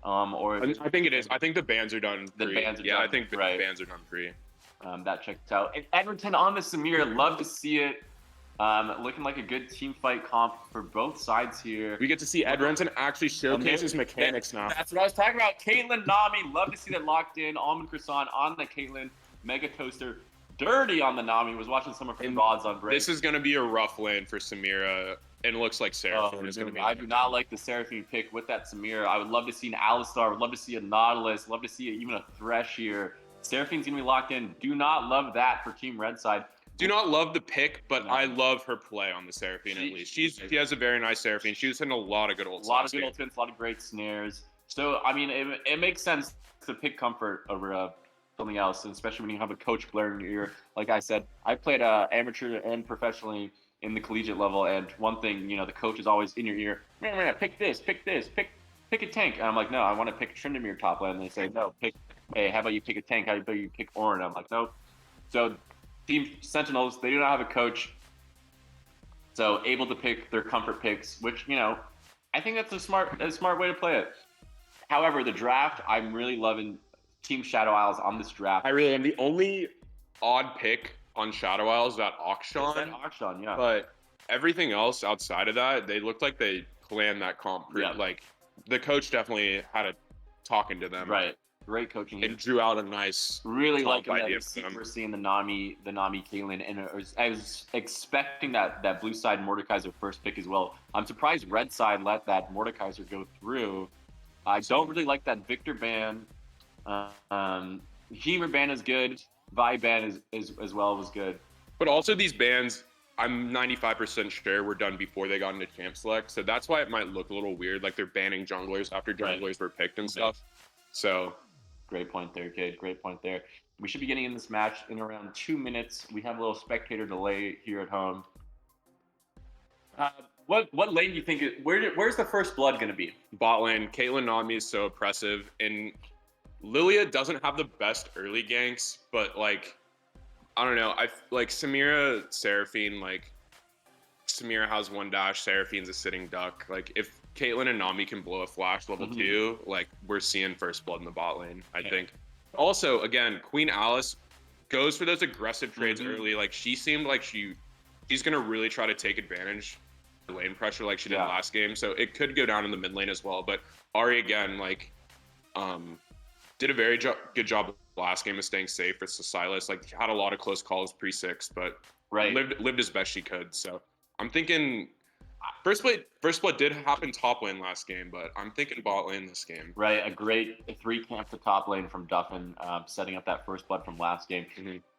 or. I think it is. I think the bans are done. The bans are done. I think the bans are done pre. That checks out. And Edmonton on the Samir, love to see it. Looking like a good team fight comp for both sides here. We get to see Edmonton actually showcase his mechanics now. That's what I was talking about. Caitlyn, Nami, love to see that locked in. Almond Croissant on the Caitlyn. Mega Toaster, dirty on the Nami. Was watching some of her VODs on break. This is going to be a rough lane for Samira. And it looks like Seraphine is going to be. I do not like the Seraphine pick with that Samira. I would love to see an Alistar. I would love to see a Nautilus. Love to see even a Thresh here. Seraphine's going to be locked in. Do not love that for Team Red side. Do not love the pick, but No. I love her play on the Seraphine at least. She has a very nice Seraphine. She was hitting a lot of good ults. A lot of good ultimates, a lot of great snares. So, I mean, it makes sense to pick comfort over something else, and especially when you have a coach blaring in your ear. Like I said, I played amateur and professionally in the collegiate level, and one thing, the coach is always in your ear, man, pick this, pick a tank. And I'm like, no, I want to pick Tryndamere top lane. And they say, no, hey, how about you pick a tank? How about you pick Ornn? I'm like, nope. So Team Sentinels, they do not have a coach, so able to pick their comfort picks, which, I think that's a smart way to play it. However, the draft, I'm really loving Team Shadow Isles on this draft. I really am. The only odd pick on Shadow Isles is that Auction. Auction, yeah. But everything else outside of that, they looked like they planned that comp. Yeah. Like, the coach definitely had a talking to them. Right. Great coaching. And drew out a nice really comp like idea that for them. we're seeing the Nami Caitlyn, and I was expecting that blue side Mordekaiser first pick as well. I'm surprised red side let that Mordekaiser go through. I don't really like that Victor ban. Heimer ban is good. Vi ban is as well was good. But also these bans, I'm 95% sure were done before they got into Champ Select. So that's why it might look a little weird. Like they're banning junglers after junglers were picked and stuff. So great point there, kid. Great point there. We should be getting in this match in around 2 minutes. We have a little spectator delay here at home. What lane do you think? Where's the first blood going to be? Bot lane, Caitlyn Nami is so oppressive, and Lilia doesn't have the best early ganks, but like, I don't know. I like Samira, Seraphine. Like, Samira has one dash, Seraphine's a sitting duck. Like, if Caitlyn and Nami can blow a flash level 2, like we're seeing first blood in the bot lane. I think. Also, again, Queen Alice goes for those aggressive trades early. Like, she seemed like she's gonna really try to take advantage of lane pressure like she did last game. So it could go down in the mid lane as well. But Ari again, like, did a very good job last game of staying safe for Silas. Like, had a lot of close calls pre-6, but lived as best she could. So I'm thinking first blood did happen top lane last game, but I'm thinking bot lane this game. Right, a great 3 camp to top lane from Duffin, setting up that first blood from last game.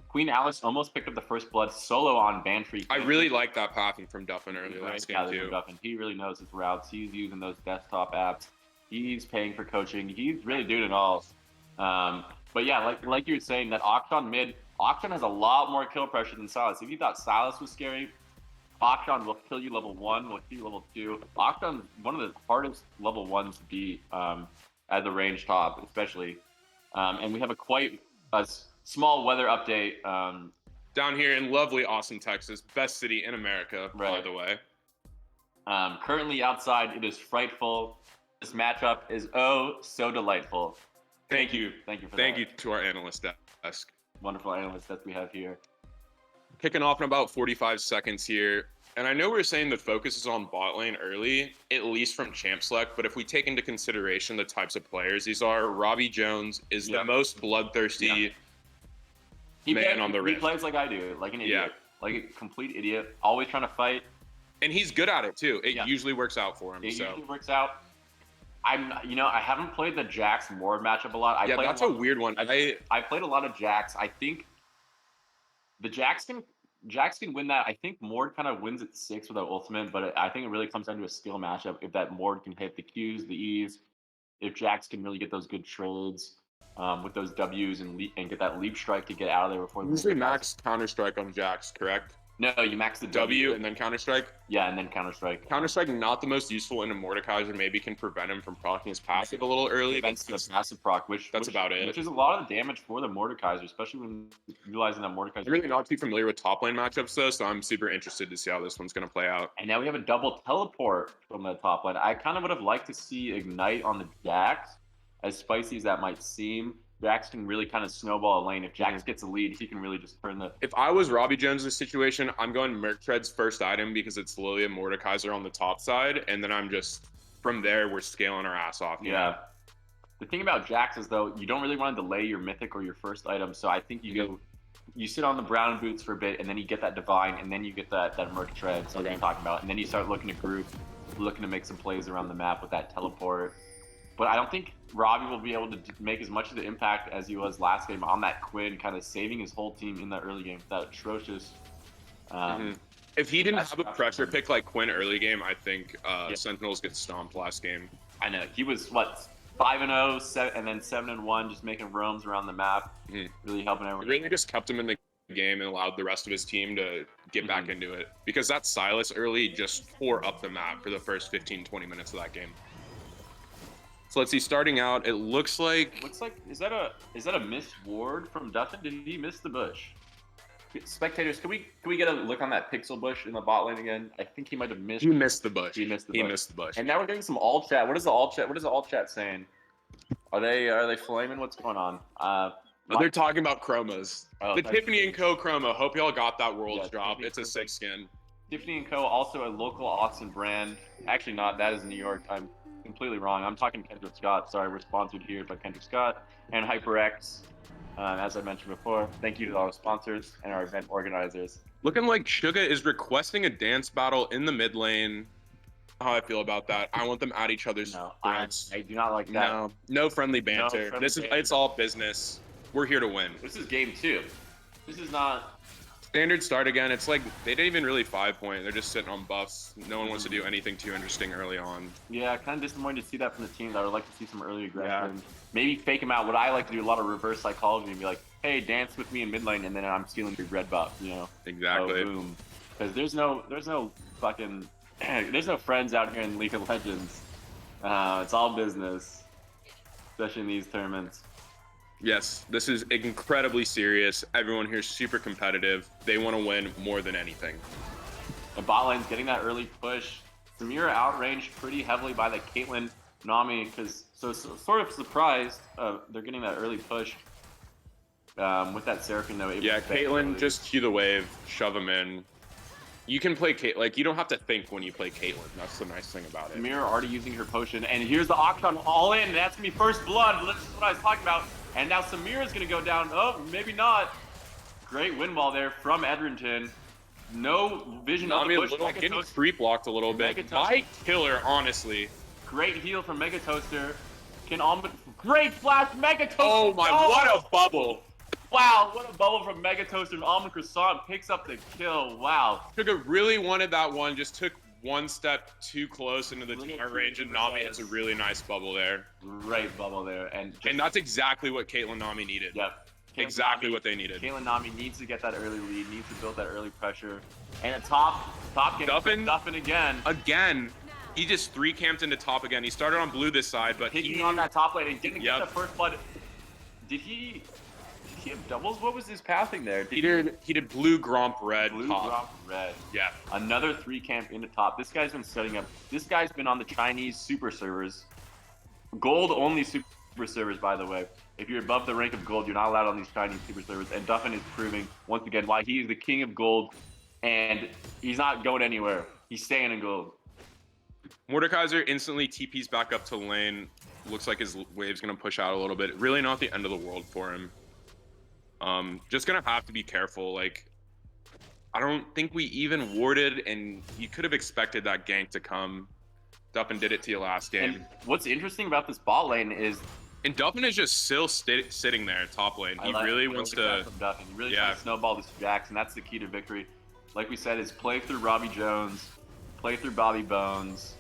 Queen Alice almost picked up the first blood solo on Bantry. I really like that pathing from Duffin early last game too. Duffin. He really knows his routes. He's using those desktop apps. He's paying for coaching. He's really doing it all. But yeah, like you were saying, that Auction mid, Auction has a lot more kill pressure than Silas. If you thought Silas was scary, Auction will kill you level 1, will kill you level 2. Auction is one of the hardest level 1s to beat as a range top, especially. And we have a small weather update. Down here in lovely Austin, Texas, best city in America, by the way. Currently outside, it is frightful. This matchup is oh so delightful. Thank you for that. Thank you to our analyst desk. Wonderful analyst that we have here. Kicking off in about 45 seconds here. And I know we're saying the focus is on bot lane early, at least from Champ Select, but if we take into consideration the types of players these are, Robbie Jones is the most bloodthirsty man on the Rift. He plays like I do, like an idiot. Like a complete idiot, always trying to fight. And he's good at it too. It usually works out for him. It usually works out. I haven't played the Jax Mord matchup a lot. That's a weird one. I played a lot of Jax. I think the Jax can win that. I think Mord kind of wins at 6 with that ultimate, but I think it really comes down to a skill matchup. If that Mord can hit the Qs, the Es, if Jax can really get those good trades with those Ws and get that leap strike to get out of there before. Usually max Counter Strike on Jax, correct? No, you max the W and then Counter Strike. Yeah, and then Counter Strike. Counter Strike not the most useful in a Mordekaiser. Maybe can prevent him from proccing his passive a little early. That's the passive proc, which about it. Which is a lot of damage for the Mordekaiser, especially when utilizing that Mordekaiser. I'm really not too familiar with top lane matchups though, so I'm super interested to see how this one's going to play out. And now we have a double teleport from the top lane. I kind of would have liked to see Ignite on the Jax, as spicy as that might seem. Jax can really kind of snowball a lane. If Jax gets a lead, he can really just turn the... If I was Robbie Jones in this situation, I'm going Merc Tread's first item because it's Lilia Mordekaiser on the top side, and then I'm just... From there, we're scaling our ass off. Yeah. The thing about Jax is, though, you don't really want to delay your mythic or your first item, so I think you sit on the brown boots for a bit, and then you get that divine, and then you get that Merc Tread, so I'm talking about, and then you start looking to group, looking to make some plays around the map with that teleport. but I don't think Robbie will be able to make as much of the impact as he was last game on that Quinn, kind of saving his whole team in that early game with that atrocious. If he didn't that's have a rough. pressure pick like Quinn early game, I think Sentinels get stomped last game. I know he was what 5-0, and then 7-1, just making roams around the map, really helping everyone. It really just kept him in the game and allowed the rest of his team to get back into it, because that Silas early just tore up the map for the first 15-20 minutes of that game. So let's see, starting out, it looks like is that a missed ward from Duffin? Did he miss the bush? Spectators, can we get a look on that pixel bush in the bot lane again? I think he might have missed. He missed the bush. He missed the bush. bush. And now we're getting some alt chat. What is the alt chat saying? Are they flaming? What's going on? They're talking about chromas. Oh, the Tiffany & Co. chroma. Hope y'all got that Worlds drop. Tiffany It's a 6 skin. Tiffany & Co. also a local Austin brand. Actually not. That is New York. I'm completely wrong. I'm talking Kendrick Scott. Sorry, we're sponsored here by Kendrick Scott and HyperX. As I mentioned before, thank you to all our sponsors and our event organizers. Looking like Suga is requesting a dance battle in the mid lane. How I feel about that. I want them at each other's throats. I do not like that. No friendly banter. friendly banter. It's all business. We're here to win. This is game 2. This is not Standard start again. It's like they didn't even really 5-point. They're just sitting on buffs. No one wants to do anything too interesting early on. Yeah, kind of disappointed to see that from the teams. I would like to see some early aggression. Maybe fake them out. What I like to do a lot of reverse psychology and be like, hey, dance with me in mid lane, and then I'm stealing your red buff, you know? Exactly. Oh, boom. Because there's no fucking there's no friends out here in League of Legends. It's all business, especially in these tournaments. Yes, this is incredibly serious. Everyone here is super competitive. They want to win more than anything. And bot lane's getting that early push. Samira outranged pretty heavily by the Caitlyn Nami, so sort of surprised they're getting that early push with that Seraphine though. Yeah, Caitlyn, just cue the wave, shove them in. You can play like you don't have to think when you play Caitlyn. That's the nice thing about it. Samira already using her potion, and here's the Octon all in. That's gonna be first blood. That's what I was talking about. And now Samira's gonna go down. Oh, maybe not. Great win wall there from Edrington. No vision of the push. Getting free blocked a little bit. My killer, honestly. Great heal from Mega Toaster. Great flash, Mega Toaster. Oh my, what a bubble. Wow, what a bubble from Mega Toaster, and Almond Croissant picks up the kill. Wow. Suga really wanted that one, just took one step too close into the target range, and Nami hits a really nice bubble there. Great bubble there. And that's exactly what Caitlyn Nami needed. Yep. Exactly what they needed. Caitlyn Nami needs to get that early lead, needs to build that early pressure. And a top game. Duffin again. Again. He just 3-camped into top again. He started on blue this side, but Picking on that top lane and didn't get the first blood. Did he have doubles? What was his pathing there? He did blue, Gromp, red, blue, top. Gromp, red. Yeah. Another 3-camp into top. This guy's been setting up. This guy's been on the Chinese super servers. Gold only super servers, by the way. If you're above the rank of gold, you're not allowed on these Chinese super servers. And Duffin is proving once again why he is the king of gold, and he's not going anywhere. He's staying in gold. Mordekaiser instantly TP's back up to lane. Looks like his wave's gonna push out a little bit. Really not the end of the world for him. Just gonna have to be careful. Like, I don't think we even warded, and you could have expected that gank to come. Duffin did it to you last game. And what's interesting about this bot lane is, and Duffin is just still sitting there top lane. He really wants to. He really wants to snowball this Jax, and that's the key to victory. Like we said, is play through Robbie Jones, play through Bobby Bones,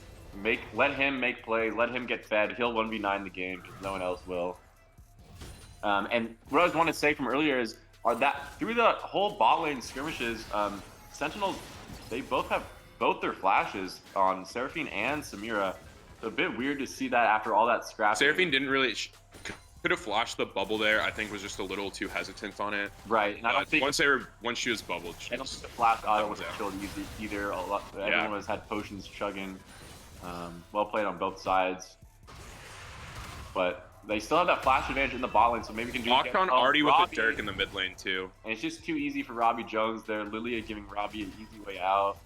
let him make plays, let him get fed. He'll 1v9 the game because no one else will. And what I was wanting to say from earlier is, that through the whole bot lane skirmishes, Sentinels, they both have their flashes on Seraphine and Samira. So a bit weird to see that after all that scrap. Seraphine didn't really could have flashed the bubble there. I think was just a little too hesitant on it. Right. And I don't think once she was bubbled, I don't think the flash auto was killed either. Everyone has had potions chugging. Well played on both sides. But they still have that flash advantage in the bot lane, so maybe we can do Octon already with the Dirk in the mid lane too. And it's just too easy for Robbie Jones there. Lilia giving Robbie an easy way out.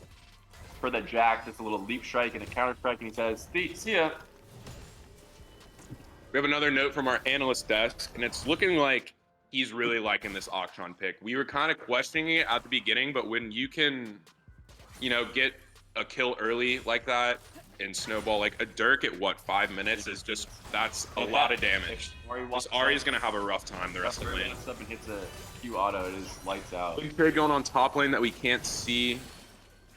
For that Jack, just a little leap strike and a counter strike, and he says, see ya. We have another note from our analyst desk, and it's looking like he's really liking this Octon pick. We were kind of questioning it at the beginning, but when you can, get a kill early like that, in Snowball. Like a Dirk at what, 5 minutes is just, that's a lot of damage. This Ahri's gonna have a rough time the rest of the lane. Walks up and hits a Q auto, it is lights out. Trade going on top lane that we can't see.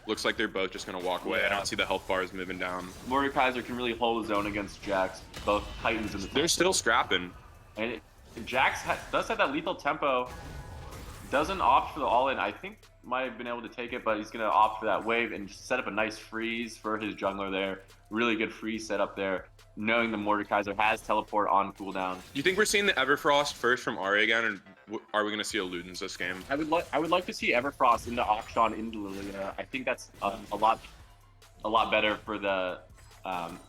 Looks like they're both just gonna walk away. I Yeah. don't see the health bars moving down. Mordekaiser can really hold his own against Jax, both Titans in the They're still scrapping. And Jax does have that lethal tempo. Doesn't opt for the all-in. I think might have been able to take it, but he's going to opt for that wave and just set up a nice freeze for his jungler there. Really good freeze setup there, knowing the Mordekaiser has teleport on cooldown. You think we're seeing the Everfrost first from Ahri again, and are we going to see a Ludens this game? I would like to see Everfrost into Akshan into Lilia. I think that's a lot better for the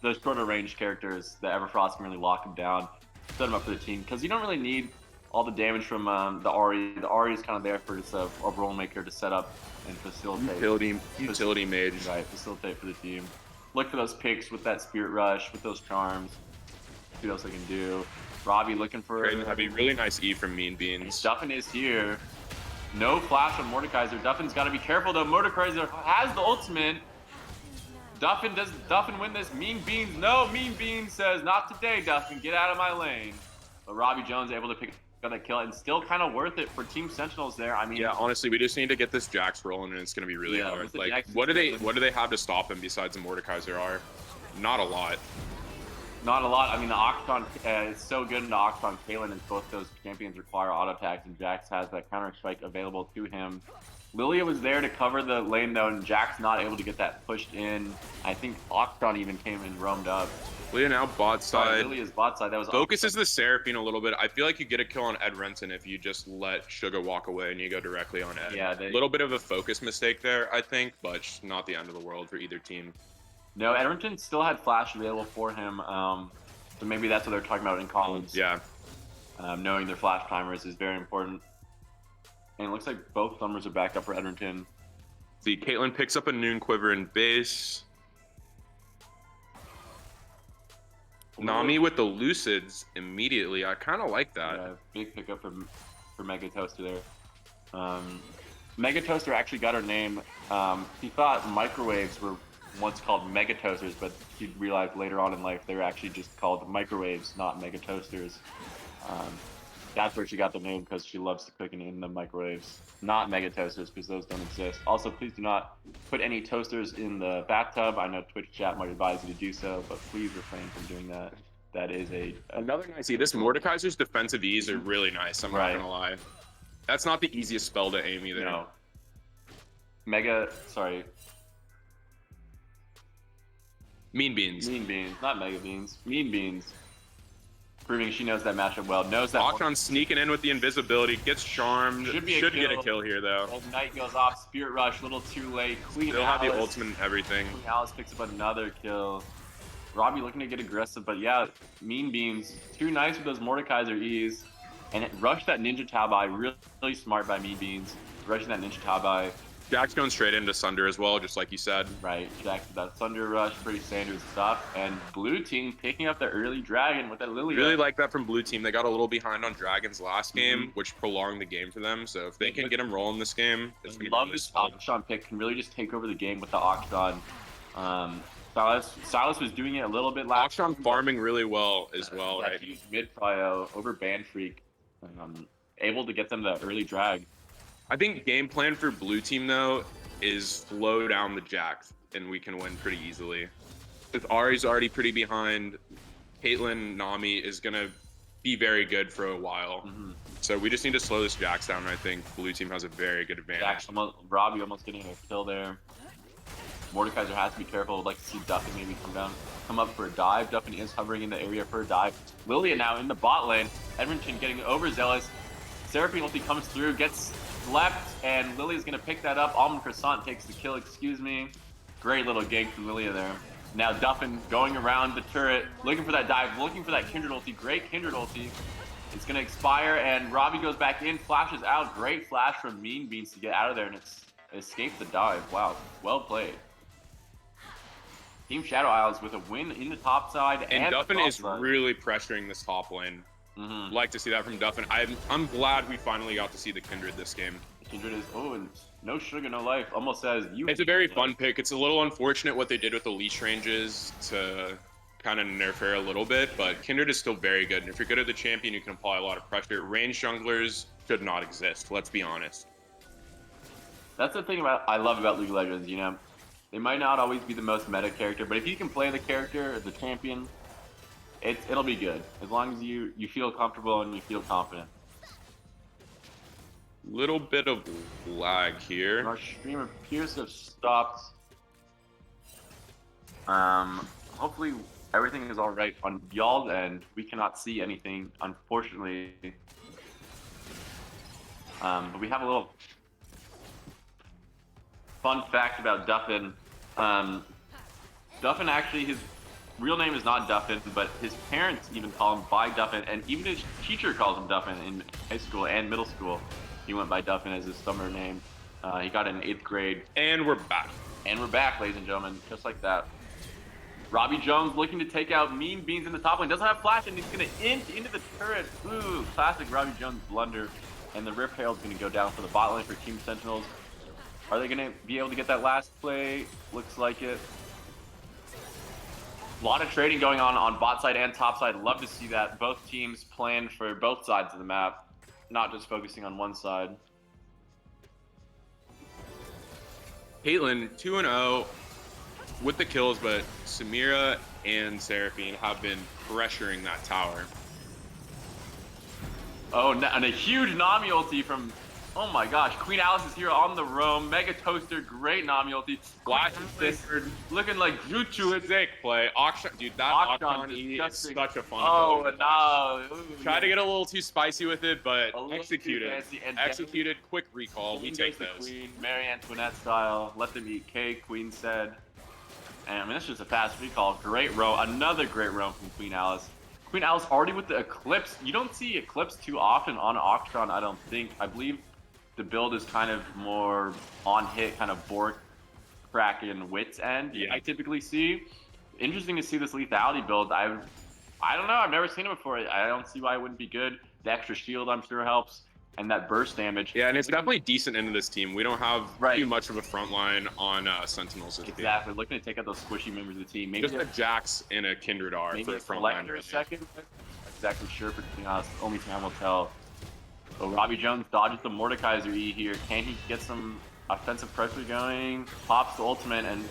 those shorter range characters. The Everfrost can really lock them down, set them up for the team, because you don't really need all the damage from the Ahri. The Ahri is kind of there for just a role maker to set up and facilitate. Utility mage. Right, facilitate for the team. Look for those picks with that Spirit Rush, with those charms. See what else they can do. Robbie looking for... Great and heavy. Really nice E from Mean Beans. Duffin is here. No flash on Mordekaiser. Duffin's got to be careful though. Mordekaiser has the ultimate. Duffin, does Duffin win this? Mean Beans, no. Mean Beans says, not today, Duffin. Get out of my lane. But Robbie Jones able to pick up that kill and still kind of worth it for Team Sentinels there. I mean, yeah, honestly, we just need to get this Jax rolling, and it's going to be really hard. Like, what do they have to stop him besides the Mordekaiser R? Not a lot. Not a lot. I mean, the Octon is so good in the Octon Kaylin, and both those champions require auto attacks, and Jax has that counter strike available to him. Lilia was there to cover the lane though, and Jax not able to get that pushed in. I think Octon even came and roamed up. Lilia now bot side. Lilia's bot side. That was focuses the Seraphine a little bit. I feel like you get a kill on Ed Renton if you just let Suga walk away and you go directly on Ed. Yeah, a little bit of a focus mistake there, I think, but just not the end of the world for either team. No, Edmonton still had flash available for him, so maybe that's what they're talking about in Collins. Yeah. Knowing their flash timers is very important. And it looks like both numbers are back up for Edmonton. See, Caitlyn picks up a Noon Quiver in base. Nami with the Lucids immediately. I kind of like that. Yeah, big pickup for Mega Toaster there. Mega Toaster actually got her name. He thought microwaves were once called Mega Toasters, but he realized later on in life they were actually just called microwaves, not Mega Toasters. That's where she got the name, because she loves to cook in the microwaves, not Mega Toasters, because those don't exist. Also, please do not put any toasters in the bathtub. I know Twitch chat might advise you to do so, but please refrain from doing that. That is another nice. See, this Mordekaiser's defensive E's are really nice. I'm not gonna lie. That's not the easiest spell to aim either. No. Mean Beans. Mean Beans, not Mega Beans. Mean Beans. Proving she knows that matchup well. Knows that. Akshan sneaking in with the invisibility, gets charmed. Should get a kill here though. Old Knight goes off. Spirit Rush, a little too late. Queen Still Alice. have the ultimate and everything. Queen Alice picks up another kill. Robbie looking to get aggressive, but yeah, Mean Beans too nice with those Mordekaiser E's, and it rushed that Ninja Tabai. Really smart by Mean Beans, rushing that Ninja Tabai. Jack's going straight into Sunder as well, just like you said. Right, Jack, that Thunder Rush, pretty standard stuff. And Blue Team picking up the early Dragon with that Lilia. Really like that from Blue Team. They got a little behind on Dragons last game, which prolonged the game for them. So if they can get them rolling this game, it's going to be love this Akshan pick. Can really just take over the game with the Akshan. Silas was doing it a little bit last Akshan farming really well as well, right? He used mid prio over Ban Freak. Able to get them the early drag. I think game plan for Blue Team, though, is slow down the Jax, and we can win pretty easily. If Ahri's already pretty behind, Caitlyn Nami is going to be very good for a while. So we just need to slow this Jax down, and I think Blue Team has a very good advantage. Robbie almost getting a kill there. Mordekaiser has to be careful. I'd like to see Duffin maybe come up for a dive. Duffin is hovering in the area for a dive. Lilia now in the bot lane. Edmonton getting overzealous. Seraphine ulti comes through, gets left, and Lilia's gonna pick that up. Almond Croissant takes the kill, excuse me. Great little gank from Lilia there. Now Duffin going around the turret, looking for that dive, looking for that Kindred ulti. Great Kindred ulti. It's gonna expire, and Robbie goes back in, flashes out. Great flash from Mean Beans to get out of there, and it's escaped the dive. Wow, well played. Team Shadow Isles with a win in the top side. And Duffin is really pressuring this top lane. Like to see that from Duffin. I'm glad we finally got to see the Kindred this game. Kindred is, oh, and no sugar, no life. Almost says you. It's a very fun pick. It's a little unfortunate what they did with the leash ranges to kind of nerf her a little bit, but Kindred is still very good. And if you're good at the champion, you can apply a lot of pressure. Range junglers should not exist, let's be honest. That's the thing I love about League of Legends, you know? They might not always be the most meta character, but if you can play the character or the champion, it'll be good. As long as you feel comfortable and you feel confident. Little bit of lag here. Our stream appears to have stopped. Hopefully everything is all right on y'all's end. We cannot see anything, unfortunately. But we have a little fun fact about Duffin. Duffin actually, his real name is not Duffin, but his parents even call him by Duffin, and even his teacher calls him Duffin in high school and middle school. He went by Duffin as his summer name. He got it in 8th grade. And we're back. And we're back, ladies and gentlemen, just like that. Robbie Jones looking to take out Mean Beans in the top lane. Doesn't have flash, and he's going to into the turret. Ooh, classic Robbie Jones blunder. And the Rip Hail's going to go down for the bot lane for Team Sentinels. Are they going to be able to get that last play? Looks like it. A lot of trading going on bot side and top side. Love to see that. Both teams plan for both sides of the map, not just focusing on one side. Caitlyn, 2-0 with the kills, but Samira and Seraphine have been pressuring that tower. Oh, and a huge Nami ulti from, oh my gosh, Queen Alice is here on the roam. Mega Toaster, great Nami ulti. Flash assist, looking like Jutsu. sick play. Auction, dude, that Auction E is such a fun Oh, no. Tried to get a little too spicy with it, but executed. And executed, quick recall. We take those. Queen, Marie Antoinette style. Let them eat cake, Queen said. And I mean, it's just a fast recall. Great roam. Another great roam from Queen Alice. Queen Alice already with the Eclipse. You don't see Eclipse too often on Octron, I don't think. I believe the build is kind of more on-hit, kind of Bork, Kraken, Wits end. Yeah. I typically see. Interesting to see this lethality build. I don't know. I've never seen it before. I don't see why it wouldn't be good. The extra shield, I'm sure, helps. And that burst damage. Yeah, and it's definitely decent into this team. We don't have too much of a front line on Sentinels. Exactly. Looking to take out those squishy members of the team. Maybe just a Jax and a Kindred R for a front line. A second. Not exactly sure, but to be honest, only time will tell. So Robbie Jones dodges the Mordekaiser E here. Can he get some offensive pressure going? Pops the ultimate, and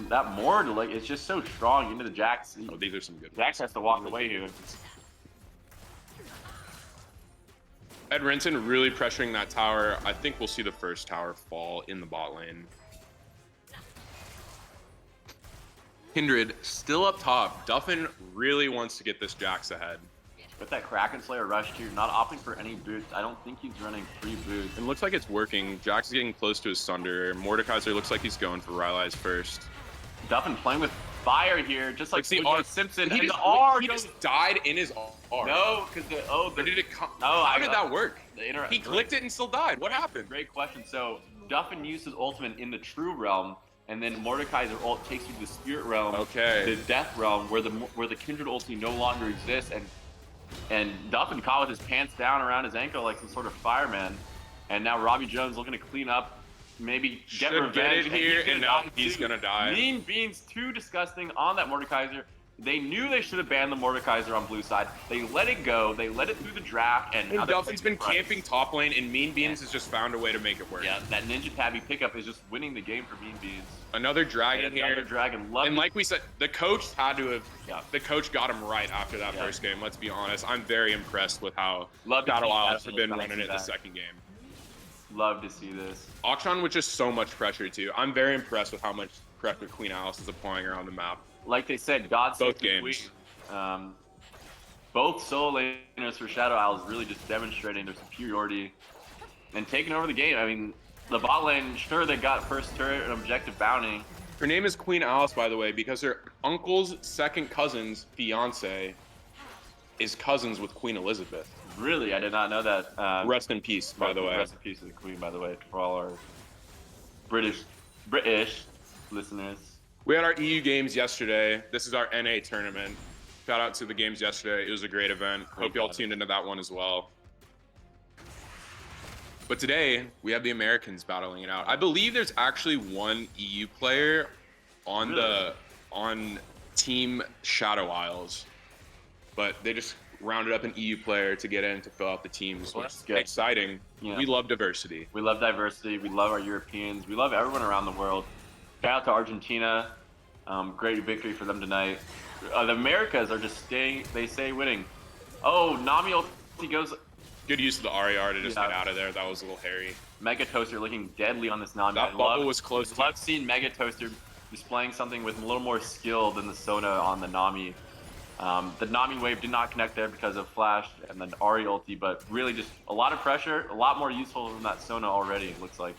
that Mord, like, it's just so strong into the Jax. Oh, these are some good Jax has to walk away here. Ed Renton really pressuring that tower. I think we'll see the first tower fall in the bot lane. Kindred still up top. Duffin really wants to get this Jax ahead. With that Kraken Slayer rush here, not opting for any boots. I don't think he's running free boots. It looks like it's working. Jax is getting close to his Thunder. Mordekaiser looks like he's going for Rylai's first. Duffin playing with fire here, just like the O.J. Simpson. He, and just, the R he just died in his R. No, because Or did it come? No, how did that work? He clicked it and still died. What happened? Great question. So Duffin used his ultimate in the True Realm, and then Mordekaiser ult takes you to the Spirit Realm, the Death Realm, where the Kindred ulti no longer exists, and Duffin caught with his pants down around his ankle like some sort of fireman, and now Robbie Jones looking to clean up, maybe get revenge. And now he's gonna die. Mean Beans too disgusting on that Mordekaiser. They knew they should have banned the Mordekaiser on blue side. They let it go. They let it through the draft, and now Duffin's been camping top lane, and Mean Beans has just found a way to make it work. Yeah, that Ninja Tabby pickup is just winning the game for Mean Beans. Another dragon here. Another dragon. And like we said, the coach had to have. Yeah. The coach got him right after that first game. Let's be honest. I'm very impressed with how Shadow Isles have been running it the second game. Love to see this. Auction with just so much pressure too. I'm very impressed with how much pressure Queen Alice is applying around the map. Like they said, God save the Queen. Both solo laners for Shadow Isles really just demonstrating their superiority and taking over the game. I mean, the bot lane, sure, they got first turret and objective bounty. Her name is Queen Alice, by the way, because her uncle's second cousin's fiance is cousins with Queen Elizabeth. Really? I did not know that. Rest in peace, by the way. Rest in peace to the Queen, by the way, for all our British listeners. We had our EU games yesterday. This is our NA tournament. Shout out to the games yesterday. It was a great event. Hope y'all tuned into that one as well. But today we have the Americans battling it out. I believe there's actually one EU player on on Team Shadow Isles, but they just rounded up an EU player to get in to fill out the teams. Well, Which that's is good. exciting. Yeah. We love diversity. We love diversity. We love our Europeans. We love everyone around the world. Shout out to Argentina. Great victory for them tonight. The Americas are just they stay winning. Oh, Nami ulti goes. Good use of the RER to just Yeah. get out of there. That was a little hairy. Mega Toaster looking deadly on this Nami. That bubble was close. Love seeing Mega Toaster displaying something with a little more skill than the Sona on the Nami. The Nami wave did not connect there because of Flash and then Ari ulti, but really just a lot of pressure, a lot more useful than that Sona already, it looks like.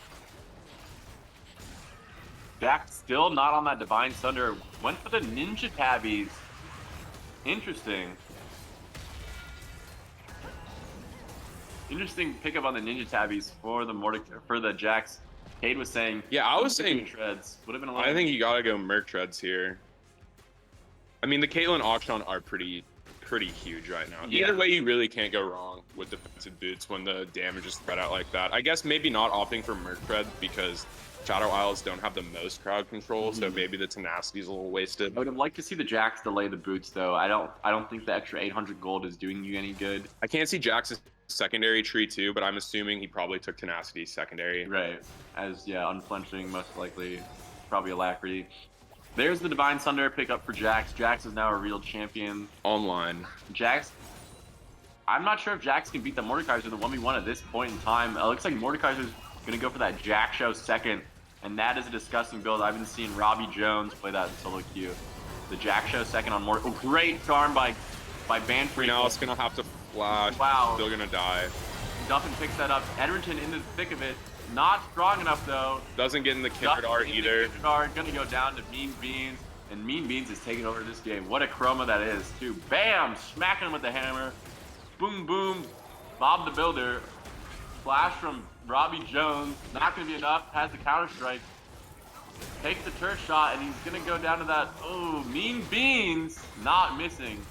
Jack still not on that Divine Thunder. Went for the Ninja Tabbies. Interesting. Interesting pickup on the Ninja Tabbies for the Jax. Cade was saying. Yeah, I was saying Treads would have been a little. I think you gotta go Merc Treads here. I mean, the Caitlyn Auction are pretty huge right now. Yeah. Either way, you really can't go wrong with defensive boots when the damage is spread out like that. I guess maybe not opting for Merc Tread because Shadow Isles don't have the most crowd control, so maybe the tenacity is a little wasted. I would have liked to see the Jax delay the boots though. I don't think the extra 800 gold is doing you any good. I can't see Jax's secondary tree too, but I'm assuming he probably took tenacity secondary. Right. As unflinching, most likely, probably Alacrity. There's the Divine Thunder pickup for Jax. Jax is now a real champion. Online. Jax, I'm not sure if Jax can beat the Mordekaiser in the 1v1 at this point in time. It looks like Mordekaiser's gonna go for that Jack Show second, and that is a disgusting build. I've been seeing Robbie Jones play that in solo queue. The Jack Show second on Mord. Oh, great charm by Banfree. Now it's gonna have to flash. Wow. Still gonna die. Duffin picks that up. Edrington in the thick of it. Not strong enough though. Doesn't get in the Kindred art either. Gonna go down to Mean Beans, and Mean Beans is taking over this game. What a chroma that is, too. Bam! Smacking him with the hammer. Boom, boom. Bob the Builder. Flash from Robbie Jones. Not gonna be enough. Has the counter strike. Takes the turret shot, and he's gonna go down to that. Oh, Mean Beans not missing.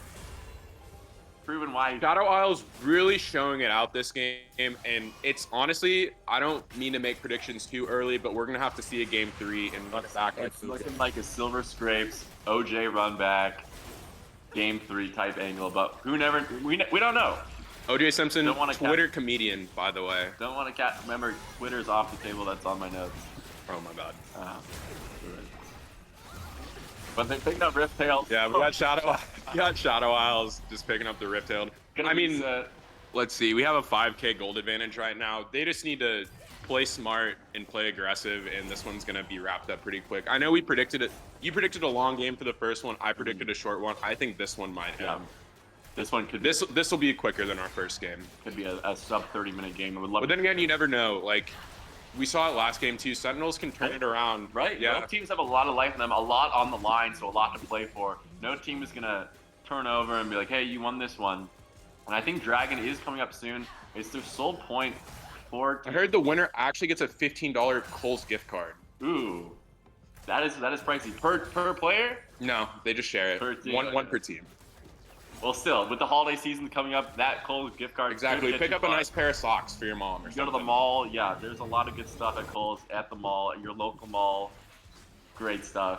Proven why. Shadow Isles really showing it out this game, and it's honestly, I don't mean to make predictions too early, but we're gonna have to see a game 3 and run it back. It's looking like a Silver Scrapes OJ run back game 3 type angle, but we don't know. OJ Simpson, Don't wanna Twitter comedian, by the way. Don't want to remember Twitter's off the table. That's on my notes. Oh my god. But they picked up Rift Tails. Yeah, we got Shadow Isles just picking up the Rift-tailed. I mean, let's see. We have a 5K gold advantage right now. They just need to play smart and play aggressive, and this one's gonna be wrapped up pretty quick. I know we predicted it. You predicted a long game for the first one. I predicted a short one. I think this one might have. This one could. This will be quicker than our first game. Could be a sub 30-minute game. I would love. But then again, you never know. Like we saw it last game too. Sentinels can turn it around. Right. Yeah. Both teams have a lot of life in them, a lot on the line, so a lot to play for. No team is gonna turn over and be like, "Hey, you won this one." And I think Dragon is coming up soon. It's their sole point for. I heard the winner actually gets a $15 Kohl's gift card. Ooh, that is pricey per player. No, they just share it. Per team. One per team. Well, still, with the holiday season coming up, that Kohl's gift card. Exactly. could Pick get up a you nice pair of socks for your mom or Go something. to the mall. Yeah, there's a lot of good stuff at Kohl's at the mall, at your local mall. Great stuff.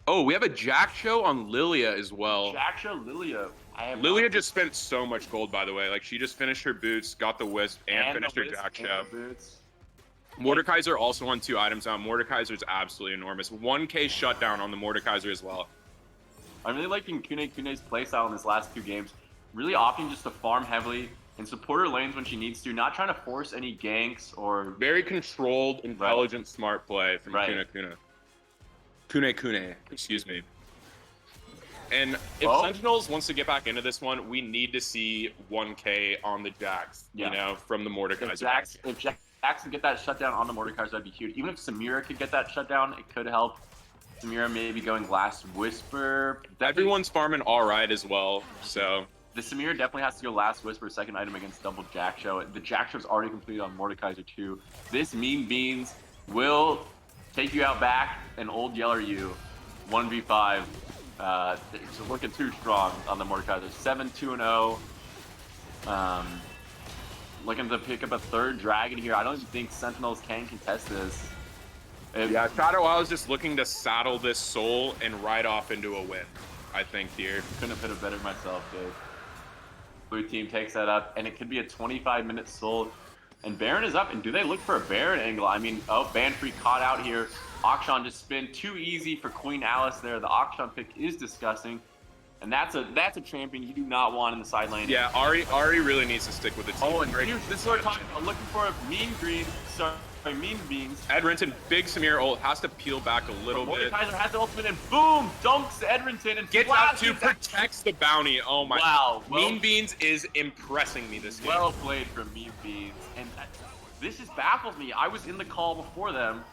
Oh, we have a Jack show on Lilia as well. Jacksha Lilia. Lilia just spent so much gold, by the way. Like, she just finished her boots, got the wisp, and finished her Jack show. Mordekaiser also won 2 items out. Mordekaiser's absolutely enormous. 1K shutdown on the Mordekaiser as well. I'm really liking Kune's playstyle in his last 2 games. Really opting just to farm heavily and support her lanes when she needs to, not trying to force any ganks or. Very controlled, intelligent, smart play from Kune, excuse me. And if Sentinels wants to get back into this one, we need to see 1K on the Jax, you know, from the Mordekaiser. If Jax can get that shutdown on the Mordekaiser, that'd be huge. Even if Samira could get that shutdown, it could help. Samira maybe going Last Whisper. Everyone's farming all right as well, so. The Samira definitely has to go Last Whisper, second item against double Jack Show. The Jack Show's already completed on Mordekaiser too. This Mean Beans will take you out back and old Yeller you 1v5. It's looking too strong on the Mordekaiser. 7-2-0. looking to pick up a third dragon here. I don't even think Sentinels can contest this. Yeah, Shadow Isle is just looking to saddle this soul and ride off into a win, I think, here. Couldn't have put it better myself, dude. Blue team takes that up, and it could be a 25-minute soul. And Baron is up, and do they look for a Baron angle? I mean, oh, Banfree caught out here. Akshan just spin too easy for Queen Alice there. The Akshan pick is disgusting. And that's a champion you do not want in the side lane. Yeah, Ari really needs to stick with the team. Oh, and dude, this is what I'm talking about. Looking for a mean green, sorry, mean beans. Edrington, big Samir ult, has to peel back a little bit. Mordekaiser has the ultimate and boom, dunks Edrington and Gets out to protects the bounty. Oh my. Wow. Mean Beans is impressing me this game. Well played from Mean Beans. And this just baffles me. I was in the call before them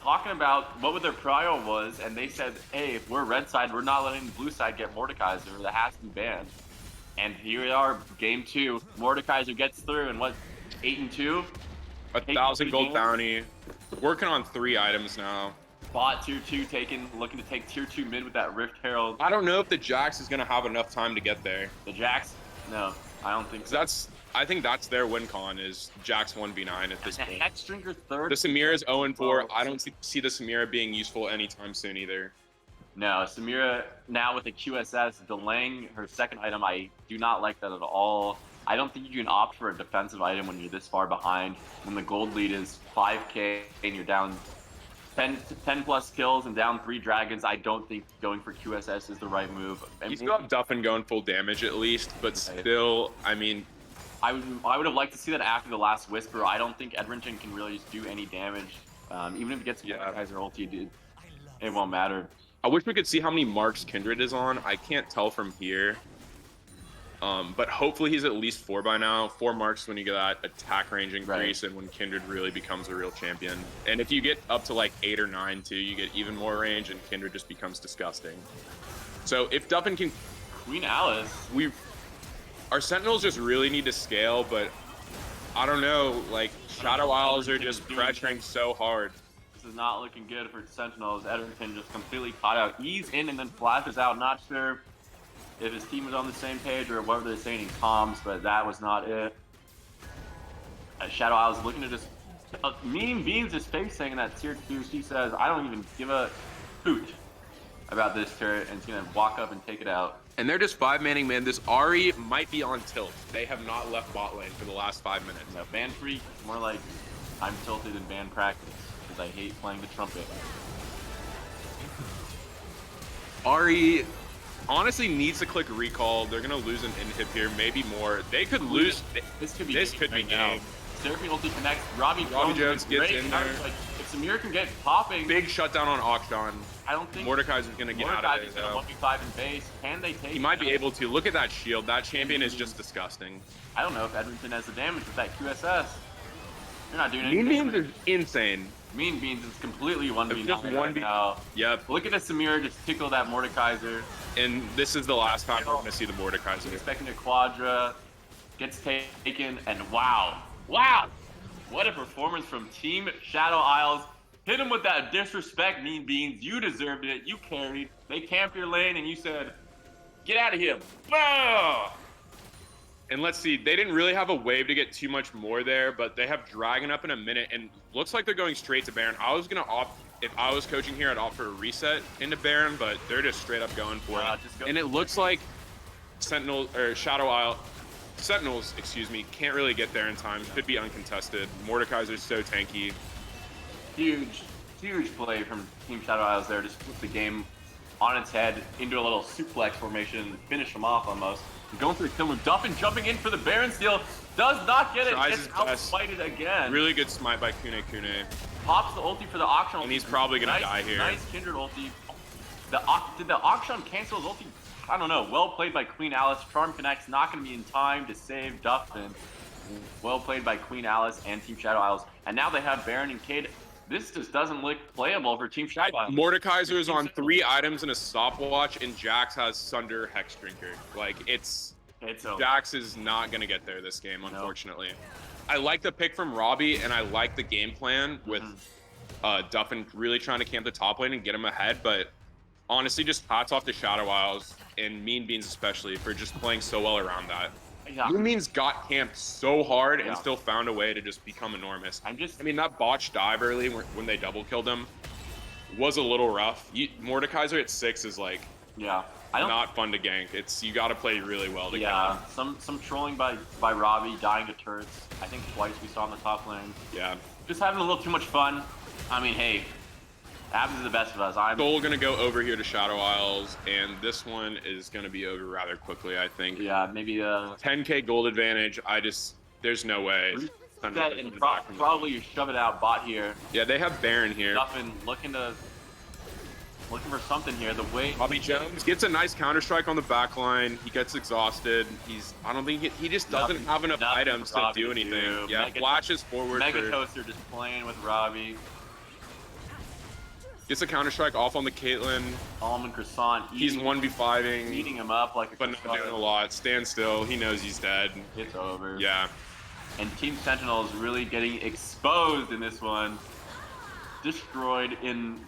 talking about what their prio was, and they said, hey, if we're red side, we're not letting the blue side get Mordekaiser. That has to be banned. And here we are, game 2. Mordekaiser gets through, and what, 8-2? 1,000 gold bounty. Working on 3 items now. Bot tier 2 taken, looking to take tier 2 mid with that Rift Herald. I don't know if the Jax is going to have enough time to get there. The Jax? No, I don't think so. I think that's their win con is Jax 1v9 at this point. Hex Drinker third. The Samira is 0-4. I don't see the Samira being useful anytime soon either. No, Samira now with the QSS delaying her second item. I do not like that at all. I don't think you can opt for a defensive item when you're this far behind. When the gold lead is 5k and you're down 10 plus kills and down 3 dragons, I don't think going for QSS is the right move. You still have Duffin going full damage at least, but still, I mean... I would have liked to see that after the last Whisper. I don't think Edrington can really just do any damage. Even if it gets Mordekaiser ulti, it won't matter. I wish we could see how many marks Kindred is on. I can't tell from here. But hopefully he's at least 4 by now. 4 marks when you get that attack range increase and when Kindred really becomes a real champion. And if you get up to like 8 or 9 too, you get even more range and Kindred just becomes disgusting. So if Duffin can... Queen Alice. Our Sentinels just really need to scale, but I don't know, like, Shadow Isles are just pressuring so hard. This is not looking good for Sentinels. Edrington just completely caught out. He's in and then flashes out. Not sure if his team was on the same page or whatever they're saying in comms, but that was not it. Shadow Isles looking to just... Mean Beans is face saying that tier 2. She says, I don't even give a hoot about this turret, and she's going to walk up and take it out. And they're just 5-manning, man. This Ari might be on tilt. They have not left bot lane for the last 5 minutes. No, Banfree, more like I'm tilted in band practice because I hate playing the trumpet. Ari honestly needs to click recall. They're gonna lose an inhib here, maybe more. They could lose. This could be game. Seraphine ulti connects. Robbie Jones gets in there. Like, if Samir can get popping, big shutdown on Akshan. I don't think Mordekaiser's gonna get out of Mordekaiser's gonna 1v5 in base. Can they take? He might be able to. Look at that shield. That champion is just disgusting. I don't know if Edrington has the damage with that QSS. You're not doing anything. Mean Beans is insane. Mean Beans is completely 1v9 just right now. Yep. Look at the Samir just tickle that Mordekaiser. And this is the last time we're gonna see the Mordekaiser. He's expecting a Quadra, gets taken, and wow, what a performance from Team Shadow Isles. Hit him with that disrespect, Mean Beans. You deserved it. You carried. They camped your lane, and you said, get out of here. Boom! And let's see, they didn't really have a wave to get too much more there, but they have Dragon up in a minute, and looks like they're going straight to Baron. I was gonna opt, if I was coaching here, I'd opt for a reset into Baron, but they're just straight up going for it. And it looks like Sentinel or Shadow Isle, Sentinels, excuse me, can't really get there in time. Could be uncontested. Mordekaiser's so tanky. Huge play from Team Shadow Isles there. Just put the game on its head into a little suplex formation, finish them off almost. Going through the kill move, Duffin jumping in for the Baron steal, does not get it, gets outsmited again. Really good smite by Kune. Pops the ulti for the Akshan. And he's probably gonna die here. Nice Kindred ulti. Did the Akshan cancel his ulti? I don't know. Well played by Queen Alice. Charm connects, not gonna be in time to save Duffin. Well played by Queen Alice and Team Shadow Isles. And now they have Baron and Cade. This just doesn't look playable for Team Shadow Isles. Mordekaiser is on 3 items and a stopwatch, and Jax has Sunder Hex Drinker. Like, it's Jax is not gonna get there this game, unfortunately. No. I like the pick from Robbie, and I like the game plan with Duffin really trying to camp the top lane and get him ahead, but honestly, just hats off to Shadow Isles and Mean Beans especially for just playing so well around that. Yeah. Moonbeam's got camped so hard Yeah. and still found a way to just become enormous. I'm just. I mean, that botch dive early when they double killed him was a little rough. Mordekaiser at 6 is like Yeah. I don't. not fun to gank. You got to play really well to Yeah. kill him. Some trolling by Robbie, dying to turrets. I think twice we saw in the top lane. Yeah. Just having a little too much fun. I mean, hey, Abs is the best of us. I'm. Soul gonna go over here to Shadow Isles, and this one is gonna be over rather quickly, I think. Yeah, maybe 10k gold advantage. There's no way. That and probably you shove it out bot here. Yeah, they have Baron here. Duffin looking for something here. The way Bobby Jones gets a nice counter strike on the back line. He gets exhausted. I don't think he just doesn't have enough nothing items for to Robbie do to anything. do. Yeah, flashes forward. Mega Toaster just playing with Robbie. Gets a counter strike off on the Caitlyn. Almond Croissant. He's 1v5ing, eating him up like a but not croissant. doing a lot. Stand still. He knows he's dead. It's over. Yeah. And Team Sentinel is really getting exposed in this one. Destroyed in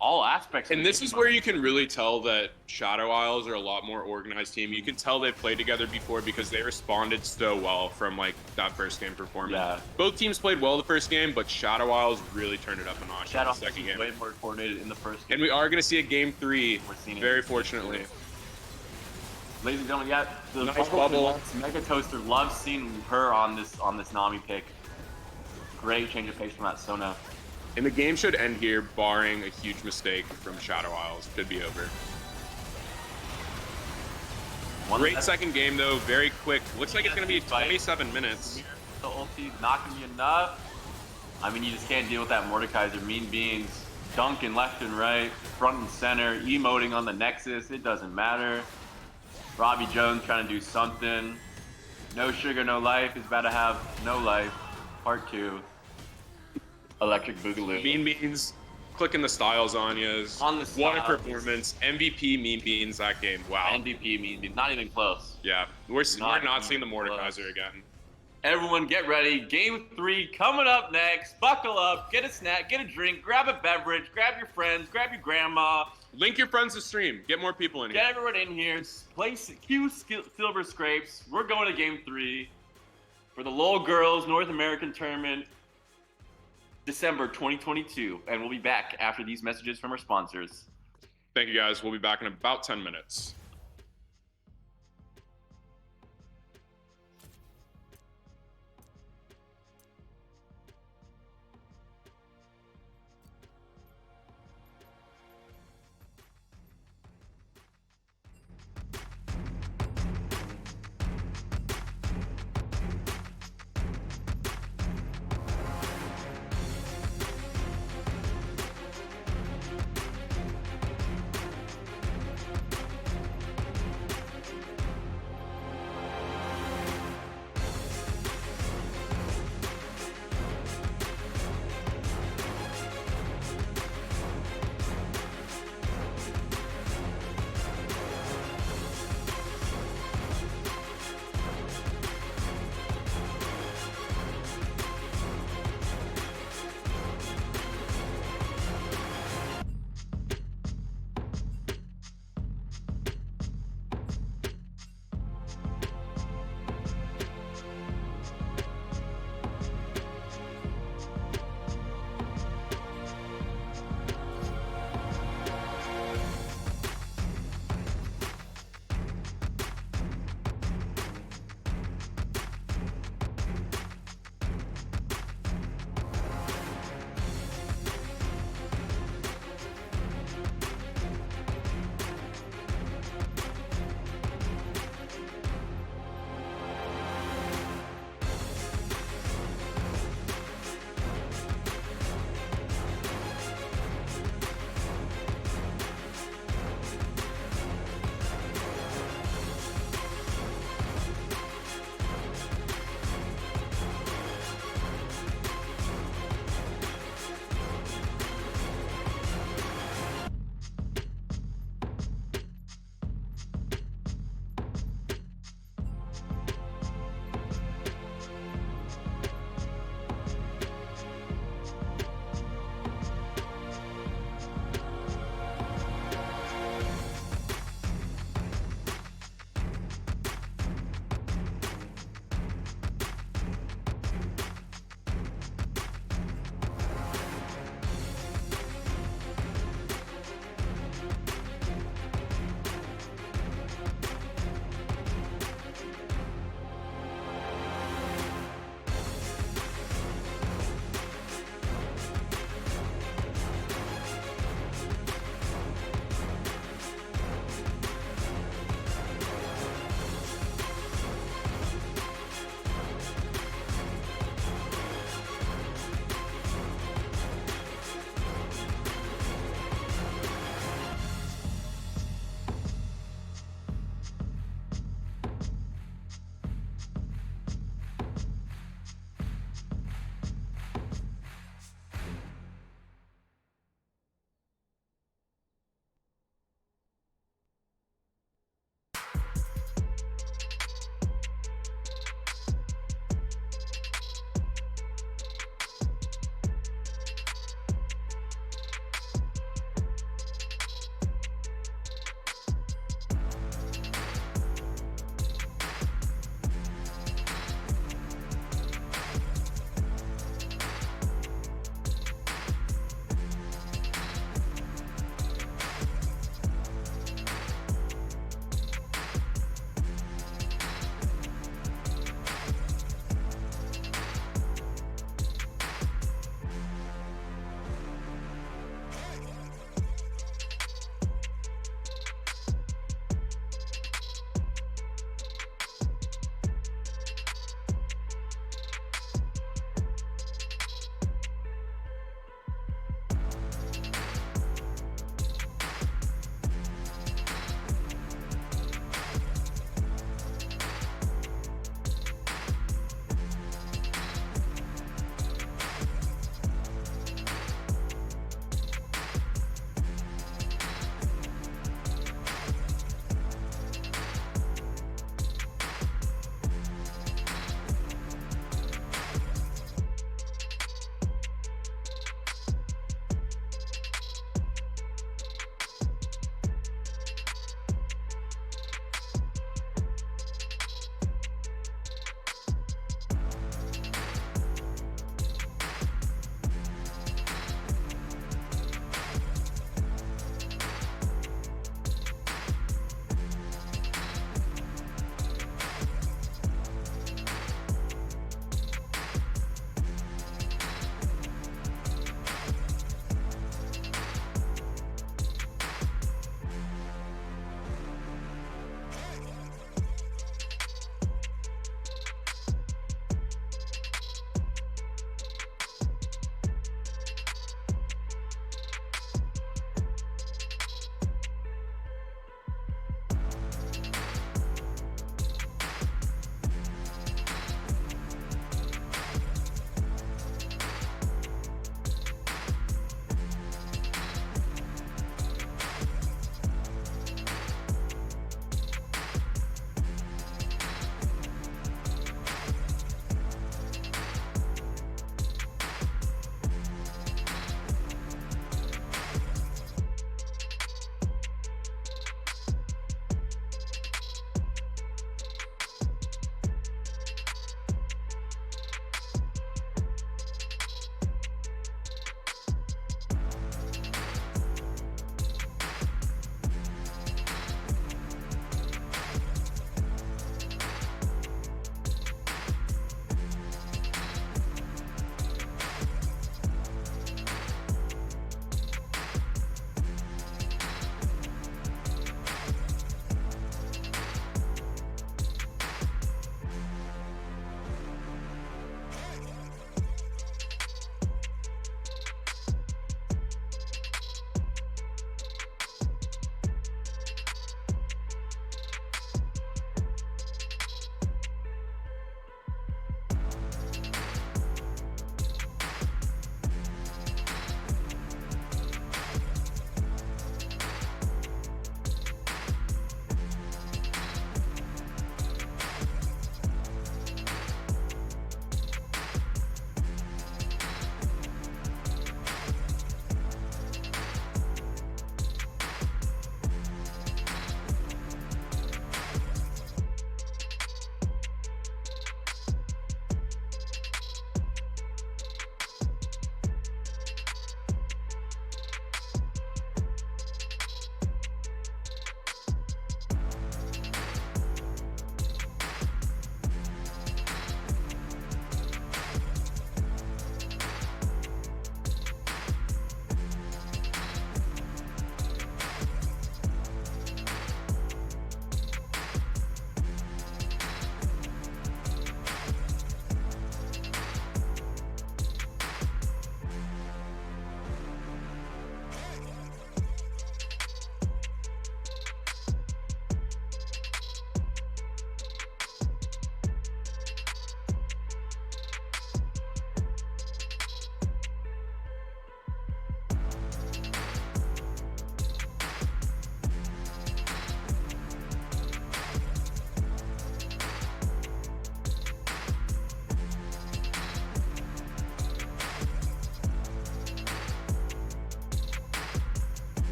all aspects. And this is where you can really tell that Shadow Isles are a lot more organized team. You can tell they've played together before because they responded so well from like that first game performance. Yeah. Both teams played well the first game, but Shadow Isles really turned it up a notch in Shadow the second game. way more coordinated in the first game. And we are going to see a game 3, We're seeing it. very fortunately. Ladies and gentlemen, yeah, the Nice bubble. Mega Toaster loves seeing her on this Nami pick. Great change of pace from that Sona. And the game should end here, barring a huge mistake from Shadow Isles. Should be over. Great second game, though. Very quick. Looks like it's going to be 27 minutes. The ulti's not going to be enough. I mean, you just can't deal with that Mordekaiser. Mean Beans dunking left and right, front and center, emoting on the Nexus. It doesn't matter. Robbie Jones trying to do something. No Sugar, No Life is about to have No Life. Part 2. Electric Boogaloo. Mean Beans clicking the styles on you. On the What a styles. performance. MVP Mean Beans that game. Wow. MVP Mean Beans. Not even close. Yeah. We're not even seeing the Mordekaiser close. again. Everyone get ready. Game 3 coming up next. Buckle up, get a snack, get a drink, grab a beverage, grab your friends, grab your grandma. Link your friends to stream. Get more people in Get here. everyone in here. Cue Silver Scrapes. We're going to Game 3 for the Lowell Girls North American Tournament, December 2022. And we'll be back after these messages from our sponsors. Thank you, guys. We'll be back in about 10 minutes.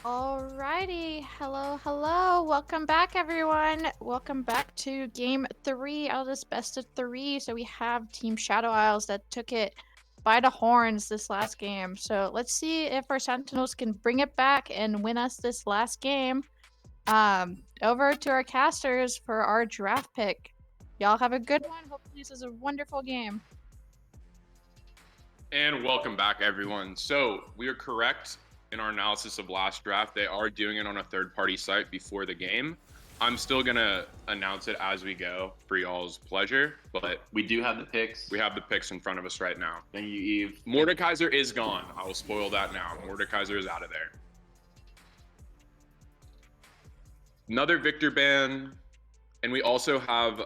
Alrighty, hello. Welcome back, everyone. Welcome back to game 3 out of this best of 3. So we have Team Shadow Isles that took it by the horns this last game. So let's see if our Sentinels can bring it back and win us this last game. Over to our casters for our draft pick. Y'all have a good one. Hopefully this is a wonderful game. And welcome back, everyone. So we are correct in our analysis of last draft. They are doing it on a third-party site before the game. I'm still gonna announce it as we go for y'all's pleasure, but We do have the picks. we have the picks in front of us right now. Thank you, Eve. Mordekaiser is gone. I will spoil that now. Mordekaiser is out of there. Another Victor ban, and we also have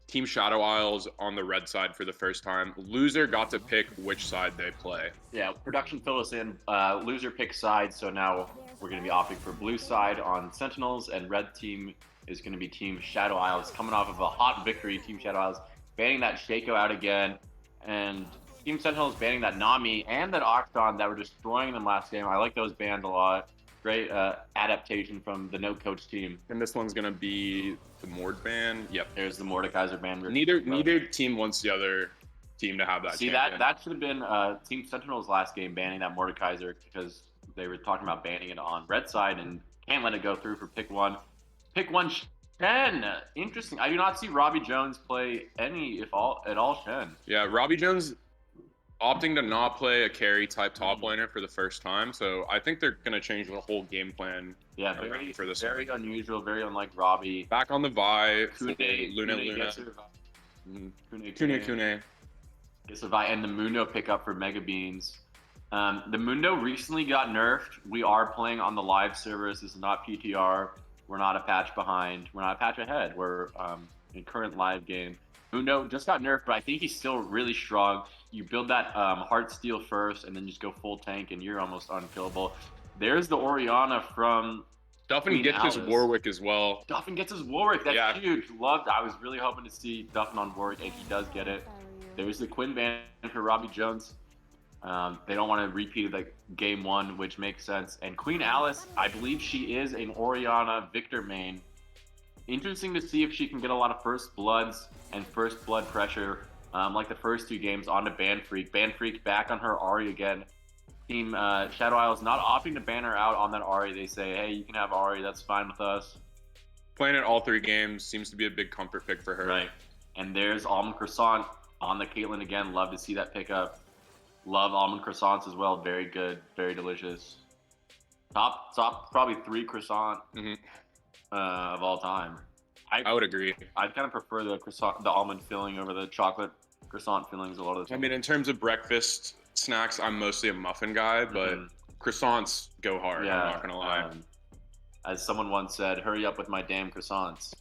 Team Shadow Isles on the red side for the first time. Loser got to pick which side they play. Yeah, production filled us in. Loser pick side, so now we're going to be opting for blue side on Sentinels, and red team is going to be Team Shadow Isles, coming off of a hot victory. Team Shadow Isles banning that Shaco out again, and Team Sentinels banning that Nami and that Octon that were destroying them last game. I like those bans a lot. Great adaptation from the no coach team. And this one's gonna be the Mord ban. Yep. There's the Mordekaiser ban. Neither team wants the other team to have that. See, champion. that should have been Team Sentinel's last game banning that Mordekaiser, because they were talking about banning it on red side and can't let it go through for pick one. Pick one Shen. Interesting. I do not see Robbie Jones play any, if all at all, Shen. Yeah, Robbie Jones opting to not play a carry type top laner for the first time, so I think they're gonna change the whole game plan. Yeah, very for this very unusual, very unlike Robbie. Back on the Vi, Kune, Luna, gets her- Kune. Gets a Vi, and the Mundo pickup for Mega Beans. The Mundo recently got nerfed. We are playing on the live servers. This is not PTR. We're not a patch behind. We're not a patch ahead. We're in current live game. Mundo just got nerfed, but I think he's still really strong. You build that Heart Steel first, and then just go full tank, and you're almost unkillable. There's the Orianna from Duffin Queen gets his Alice. Warwick as well. Duffin gets his Warwick. That's Yeah. huge. Loved. I was really hoping to see Duffin on Warwick, and he does get it. There's the Quinn ban for Robbie Jones. They don't want to repeat like game one, which makes sense. And Queen Alice, I believe she is an Orianna Victor main. Interesting to see if she can get a lot of first bloods and first blood pressure, like the first two games onto Ban Freak. Ban Freak back on her Ahri again. Team Shadow Isles not opting to ban her out on that Ahri. They say, hey, you can have Ahri, that's fine with us. Playing it all 3 games seems to be a big comfort pick for her. Right. And there's Almond Croissant on the Caitlyn again. Love to see that pickup. Love almond croissants as well. Very good, very delicious. Top probably 3 croissant of all time. I would agree. I kind of prefer the croissant, the almond filling over the chocolate croissant fillings a lot of the I time. mean, in terms of breakfast snacks, I'm mostly a muffin guy, but croissants go hard. Yeah, I'm not gonna lie. As someone once said, "Hurry up with my damn croissants."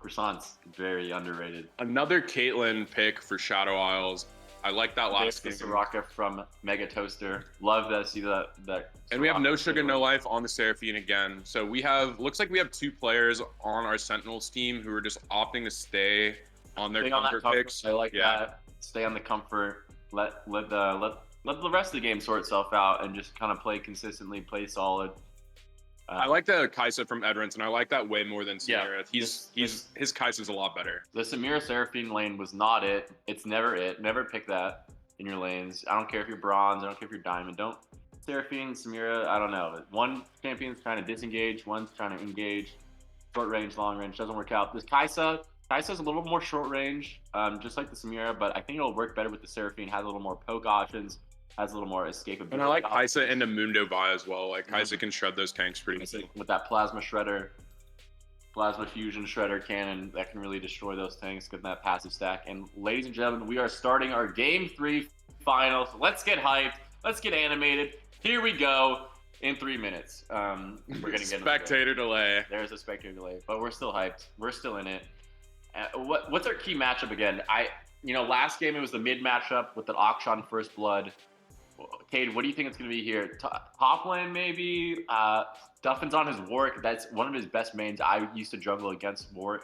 Croissants very underrated. Another Caitlyn pick for Shadow Isles. I like that There's last the game. Soraka from Mega Toaster. Love to see that. And we have No Soraka Sugar, Caitlyn. No Life on the Seraphine again. So we have, looks like we have 2 players on our Sentinels team who are just opting to stay on their Stay on that comfort comfort. picks. I like Yeah. that. Stay on the comfort. Let the rest of the game sort itself out and just kind of play consistently, play solid. I like the Kaisa from Edrins, and I like that way more than Yeah. Samira. His Kaisa's a lot better. The Samira Seraphine lane was not it. It's never it. Never pick that in your lanes. I don't care if you're bronze. I don't care if you're diamond. Don't Seraphine, Samira. I don't know. One champion's trying to disengage. One's trying to engage. Short range, long range doesn't work out. This Kaisa's a little more short range, just like the Samira, but I think it'll work better with the Seraphine. Has a little more poke options. Has a little more escapability. And I like options. Kaisa into Mundo Vi as well. Like Kaisa can shred those tanks pretty easily. With that plasma shredder, plasma fusion shredder cannon that can really destroy those tanks, get that passive stack. And ladies and gentlemen, we are starting our game 3 finals. Let's get hyped. Let's get animated. Here we go in 3 minutes. We're gonna get Spectator delay. There's a spectator delay, but we're still hyped. We're still in it. What's our key matchup again? Last game it was the mid matchup with the Akshan First Blood. Cade, what do you think it's going to be here? Top lane, maybe? Duffin's on his Warwick. That's one of his best mains. I used to jungle against Warwick.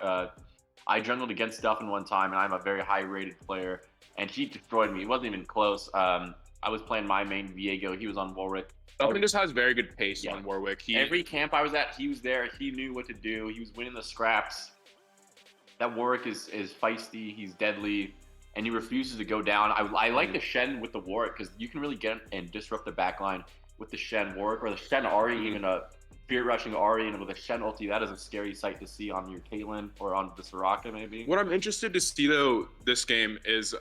I jungled against Duffin one time, and I'm a very high-rated player, and he destroyed me. It wasn't even close. I was playing my main Viego. He was on Warwick. Duffin just has very good pace Yeah. on Warwick. Every camp I was at, he was there. He knew what to do. He was winning the scraps. That Warwick is feisty. He's deadly, and he refuses to go down. I like the Shen with the Warwick because you can really get him and disrupt the backline with the Shen Warwick or the Shen Ahri, even a Spirit Rushing Ahri, and with a Shen ulti. That is a scary sight to see on your Caitlyn or on the Soraka maybe. What I'm interested to see though this game is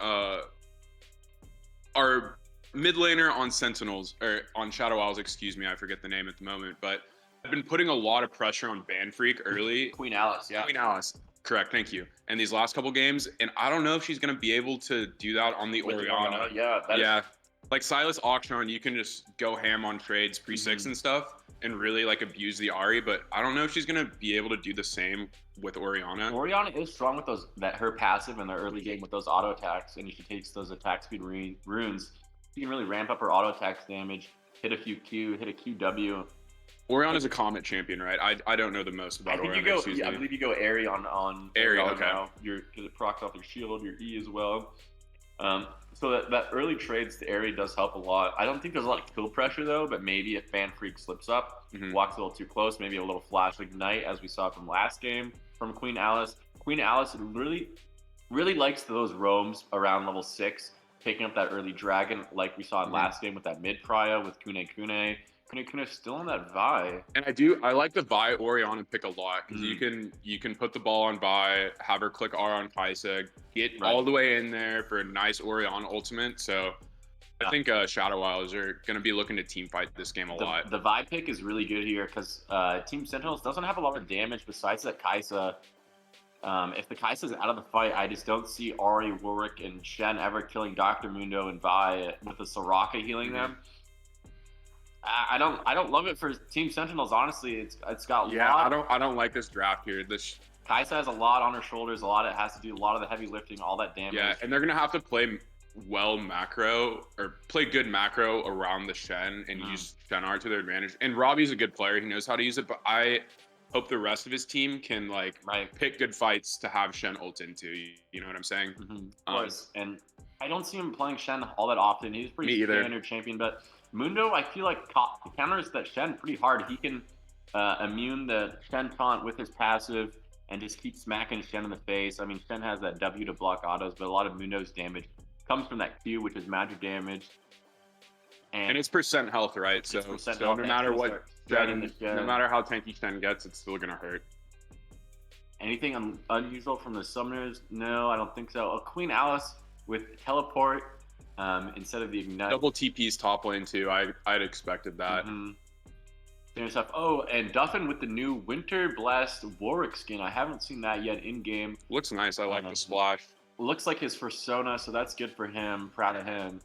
our mid laner on Sentinels, or on Shadow Isles, excuse me, I forget the name at the moment, but I've been putting a lot of pressure on Ban Freak early. Queen Alice, yeah. Queen Alice, correct, thank you. And these last couple games, and I don't know if she's going to be able to do that on the With Orianna. Yeah, Like Silas Auction, you can just go ham on trades pre-6 and stuff and really like abuse the Ahri, but I don't know if she's going to be able to do the same with Orianna. Orianna is strong with those, her passive in the early game with those auto attacks, and if she takes those attack speed runes, she can really ramp up her auto attacks damage, hit a few Q, hit a QW. Orianna's a Comet champion, right? I don't know the most about Orianna. I believe you go Airy on Airy, Orianna okay. now. Because it procs off your shield, your E as well. So that early trades to Airy does help a lot. I don't think there's a lot of kill pressure though, but maybe if Fan Freak slips up, walks a little too close, maybe a little flash ignite as we saw from last game from Queen Alice. Queen Alice really likes those roams around level 6, picking up that early dragon like we saw in last game with that mid prio with Kune Kune. Kune Kune's still on that Vi. And I like the Vi Orianna pick a lot because you can put the ball on Vi, have her click R on Kaisa, get all the way in there for a nice Orianna ultimate. So I think Shadow Isles are going to be looking to team fight this game a lot. The Vi pick is really good here because Team Sentinels doesn't have a lot of damage besides that Kaisa. If the Kaisa's out of the fight, I just don't see Ahri, Warwick, and Shen ever killing Dr. Mundo and Vi with the Soraka healing them. I don't love it for Team Sentinels. Honestly, it's got I don't like this draft here. Kaisa has a lot on her shoulders. A lot it has to do a lot of the heavy lifting, all that damage. Yeah, and they're gonna have to play well macro or play good macro around the Shen and use Shen R to their advantage. And Robbie's a good player; he knows how to use it. But I hope the rest of his team can pick good fights to have Shen ult into. You know what I'm saying? Of course. And I don't see him playing Shen all that often. He's a pretty standard champion, but Mundo, I feel like counters that Shen pretty hard. He can immune the Shen taunt with his passive and just keep smacking Shen in the face. I mean, Shen has that W to block autos, but a lot of Mundo's damage comes from that Q, which is magic damage. And it's percent health, right? So no matter what, no matter how tanky Shen gets, it's still gonna hurt. Anything unusual from the summoners? No, I don't think so. A Queen Alice with teleport. Instead of the ignite, double TP's top lane too. I'd expected that. Stuff. Oh, and Duffin with the new Winter Blast Warwick skin. I haven't seen that yet in game. Looks nice. I like the splash. Looks like his persona, so that's good for him. Proud of him.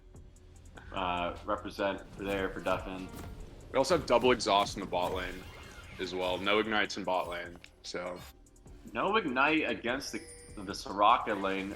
Represent for Duffin. We also have double exhaust in the bot lane as well. No ignites in bot lane. So no ignite against the Soraka lane.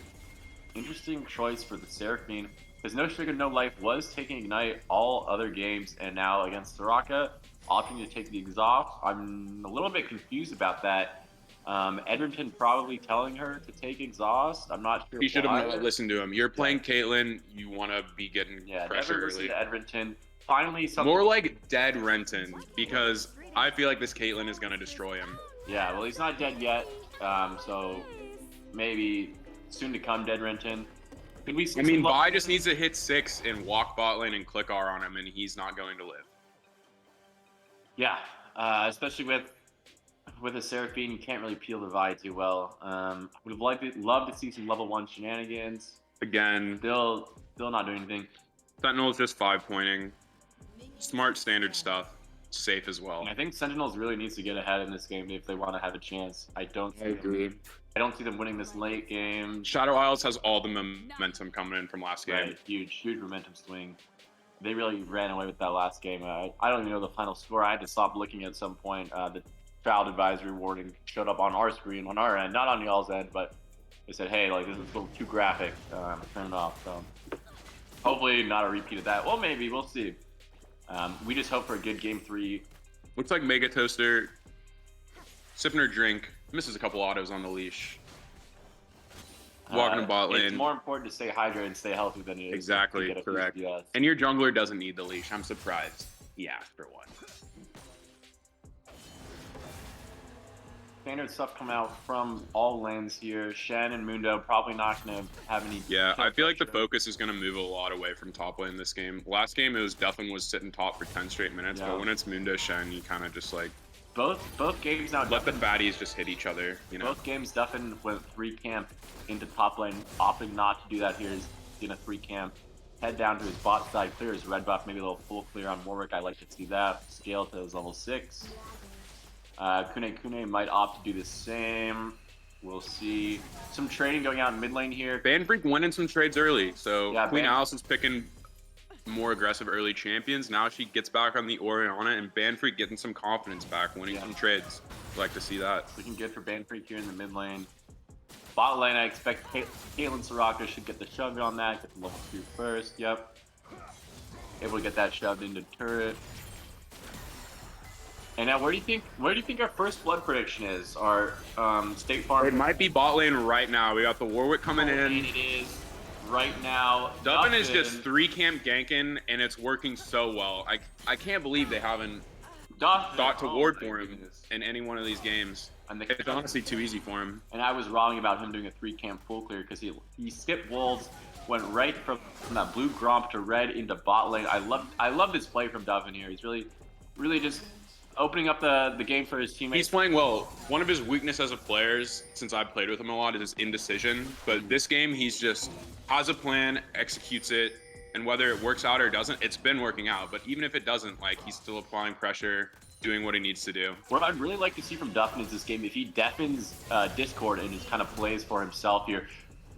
Interesting choice for the Seraphine. Because No Sugar, No Life was taking Ignite all other games, and now against Soraka, opting to take the exhaust. I'm a little bit confused about that. Edrington probably telling her to take exhaust. I'm not sure. You should have not listened to him. You're playing Caitlyn. You want to be getting pressure early. Edrington. Finally, something more like dead Renton, because I feel like this Caitlyn is going to destroy him. Yeah, well, he's not dead yet, so maybe soon to come, dead Renton. Vi just needs to hit 6 and walk bot lane and click R on him, and he's not going to live. Yeah, especially with a Seraphine, you can't really peel the Vi too well. Would have loved to see some level 1 shenanigans. Again, still not doing anything. Sentinel's just 5-pointing. Smart standard stuff. Safe as well. I think Sentinels really needs to get ahead in this game if they want to have a chance. I agree. I don't see them winning this late game. Shadow Isles has all the momentum coming in from last game. Right, huge momentum swing. They really ran away with that last game. I don't even know the final score. I had to stop looking at some point. The child advisory warning showed up on our screen, on our end, not on y'all's end, but they said, hey, like, this is a little too graphic. Turn it off. So hopefully not a repeat of that. Well, maybe. We'll see. We just hope for a good game 3. Looks like Mega Toaster sipping her drink. Misses a couple autos on the leash. Walking to bot lane. It's more important to stay hydrated and stay healthy than it is Exactly, to get a correct. PS. And your jungler doesn't need the leash. I'm surprised he asked for one. Standard stuff come out from all lanes here. Shen and Mundo probably not going to have any. Yeah, I feel like the pressure. focus is going to move a lot away from top lane this game. Last game, it was Duffin was sitting top for 10 straight minutes, Yeah. but when it's Mundo Shen, you kind of just like Both games now. let the fatties just hit each other, you know? Both games, Duffin went 3 camp into top lane, opting not to do that here. He's in a 3 camp. Head down to his bot side, clear his red buff, maybe a little full clear on Warwick. I like to see that. Scale to his level 6. Kune might opt to do the same. We'll see. Some trading going out in mid lane here. Banfreak went in some trades early, so Yeah, Queen Alice is picking more aggressive early champions. Now she gets back on the Oriana, and Banfreak getting some confidence back, winning some trades. Like to see that. Looking good for Banfreak here in the mid lane. Bot lane, I expect Caitlyn Soraka should get the shove on that. Get the level 2 first. Yep. Able to get that shoved into turret. And now, where do you think our first blood prediction is? Our State Farm. It might be bot lane right now. We got the Warwick coming in. It is right now. Duffin is just 3 camp ganking, and it's working so well. I can't believe they haven't thought to ward for him in any one of these games. And It's honestly too easy for him. And I was wrong about him doing a 3 camp full clear because he skipped wolves, went right from that blue Gromp to red into bot lane. I love this play from Duffin here. He's really just opening up the game for his teammates. He's playing well. One of his weaknesses as a player, since I've played with him a lot, is his indecision. But this game, he's just has a plan, executes it, and whether it works out or doesn't, it's been working out. But even if it doesn't, like, he's still applying pressure, doing what he needs to do. What I'd really like to see from Duffin is this game, if he deafens Discord and just kind of plays for himself here.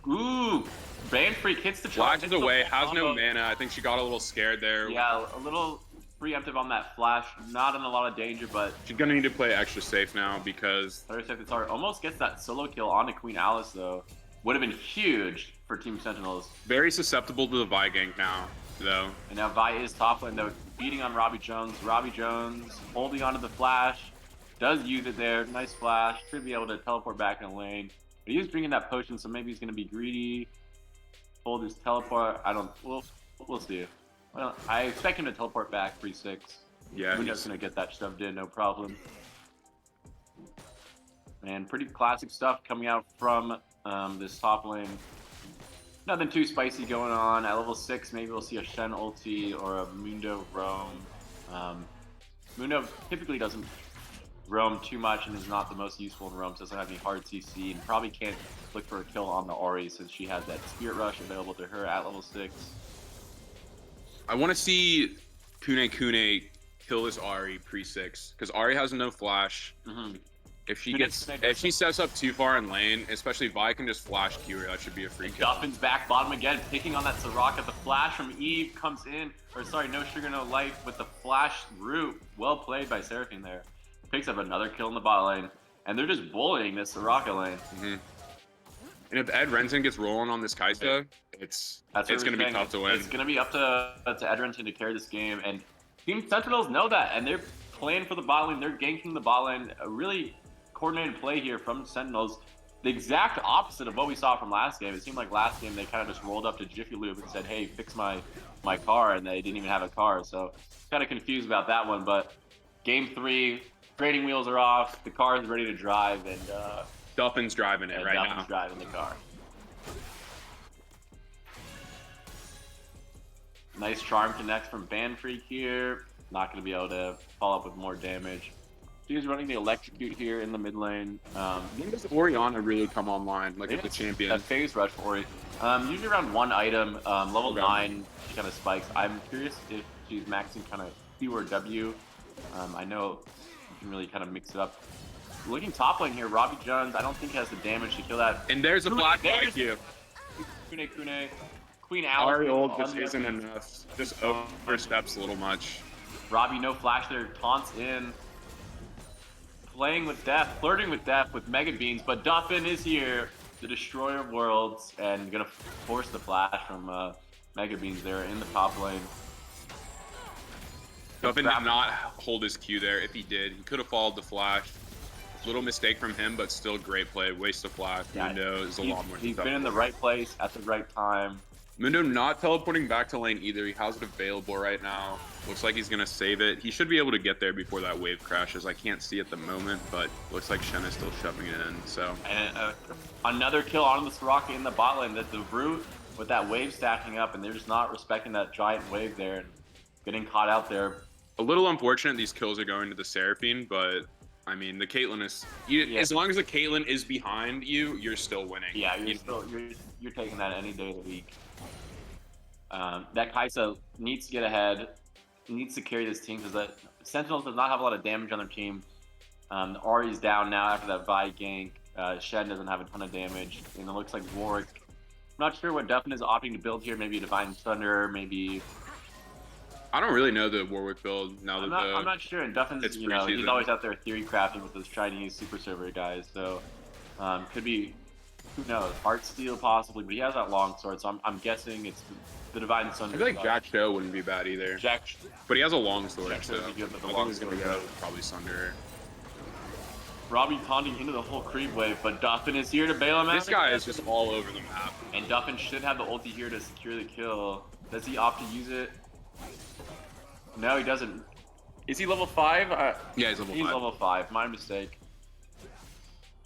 Ooh, Banfreak hits the charge. Flashes away, has no mana. I think she got a little scared there. Yeah, a little preemptive on that flash. Not in a lot of danger, but She's gonna need to play extra safe now because Thunder Second almost gets that solo kill onto Queen Alice though. Would have been huge for Team Sentinels. very susceptible to the Vi gank now, though. And now Vi is top lane though, beating on Robbie Jones. Robbie Jones holding onto the flash. Does use it there. Nice flash. Should be able to teleport back in the lane. But he is drinking that potion, so maybe he's going to be greedy. Hold his teleport. We'll see. Well, I expect him to teleport back 3-6. Yeah, We're just going to get that shoved in, no problem. And pretty classic stuff coming out from this top lane. Nothing too spicy going on. At level 6, maybe we'll see a Shen ulti or a Mundo roam. Mundo typically doesn't roam too much and is not the most useful in roams. Doesn't have any hard CC and probably can't look for a kill on the Ori since she has that Spirit Rush available to her at level 6. I want to see Kune kill this Ahri pre-6 because Ahri has no flash. If she steps up too far in lane, especially Vi can just flash Q her, that should be a free kill. Duffin's back bottom again, picking on that Soraka. The flash from Eve comes in, or sorry, no sugar, no life with the flash root. Well played by Seraphine there. Picks up another kill in the bot lane, and they're just bullying this Soraka lane. And if Ed Renton gets rolling on this Kai'Sa, it's going to be tough to win. It's going to be up to Ed Renton to carry this game, and Team Sentinels know that, and they're playing for the bot lane. They're ganking the bot lane. A really coordinated play here from Sentinels. The exact opposite of what we saw from last game. It seemed like last game they kind of just rolled up to Jiffy Lube and said, hey, fix my car, and they didn't even have a car. So kind of confused about that one, but game 3, grading wheels are off, the car is ready to drive, and Duffin's driving it right now. Duffin's driving the car. Nice charm connect from Banfreak here. Not going to be able to follow up with more damage. He's running the electrocute here in the mid lane. When does Oriana really come online, like as the champion? A phase rush for Ori. Usually around 1 item, level 9, she kind of spikes. I'm curious if she's maxing kind of Q or W. I know you can really kind of mix it up. Looking top lane here, Robbie Jones, I don't think has the damage to kill that. And there's a black there's- IQ. Kune, Queen Alice. Ahri ult just isn't enough. Just oversteps a little much. Robbie, no flash there, taunts in. Playing with death, flirting with death with Mega Beans, but Duffin is here, the destroyer of worlds, and gonna force the flash from Mega Beans there in the top lane. Duffin did not hold his Q there. If he did, he could have followed the flash. Little mistake from him, but still great play. Waste of flash. Yeah, Mundo is a lot more He's susceptible. been in the right place at the right time. Mundo not teleporting back to lane either. He has it available right now. Looks like he's going to save it. He should be able to get there before that wave crashes. I can't see at the moment, but looks like Shen is still shoving it in. So And another kill on the Soraka in the bot lane. That the root with that wave stacking up, and they're just not respecting that giant wave there and getting caught out there. a little unfortunate these kills are going to the Seraphine, but I mean, the Caitlyn is... As long as the Caitlyn is behind you, you're still winning. Yeah, you're taking that any day of the week. That Kai'Sa needs to get ahead, needs to carry this team because the Sentinels does not have a lot of damage on their team. The Ahri's down now after that Vi gank. Shen doesn't have a ton of damage, and it looks like Warwick. I'm not sure what Duffin is opting to build here. Maybe a Divine Thunder, maybe. I don't really know the Warwick build now that I'm not sure. And Duffin's, it's he's preseason. always out there theory crafting with those Chinese super server guys. So could be, who knows, Heartsteel possibly, but he has that long sword. So I'm guessing it's the Divine Thunder. I feel like Jack Show wouldn't be bad either. Jack, But he has a long sword, Jack Show so would be good, but the I long think he's going to sword, go probably Sunder. Robbie taunting into the whole creep wave, but Duffin is here to bail him out. This guy is just all over the map. And Duffin should have the ulti here to secure the kill. Does he opt to use it? No, he doesn't. Is he level 5? Yeah, he's level 5. He's level 5. My mistake.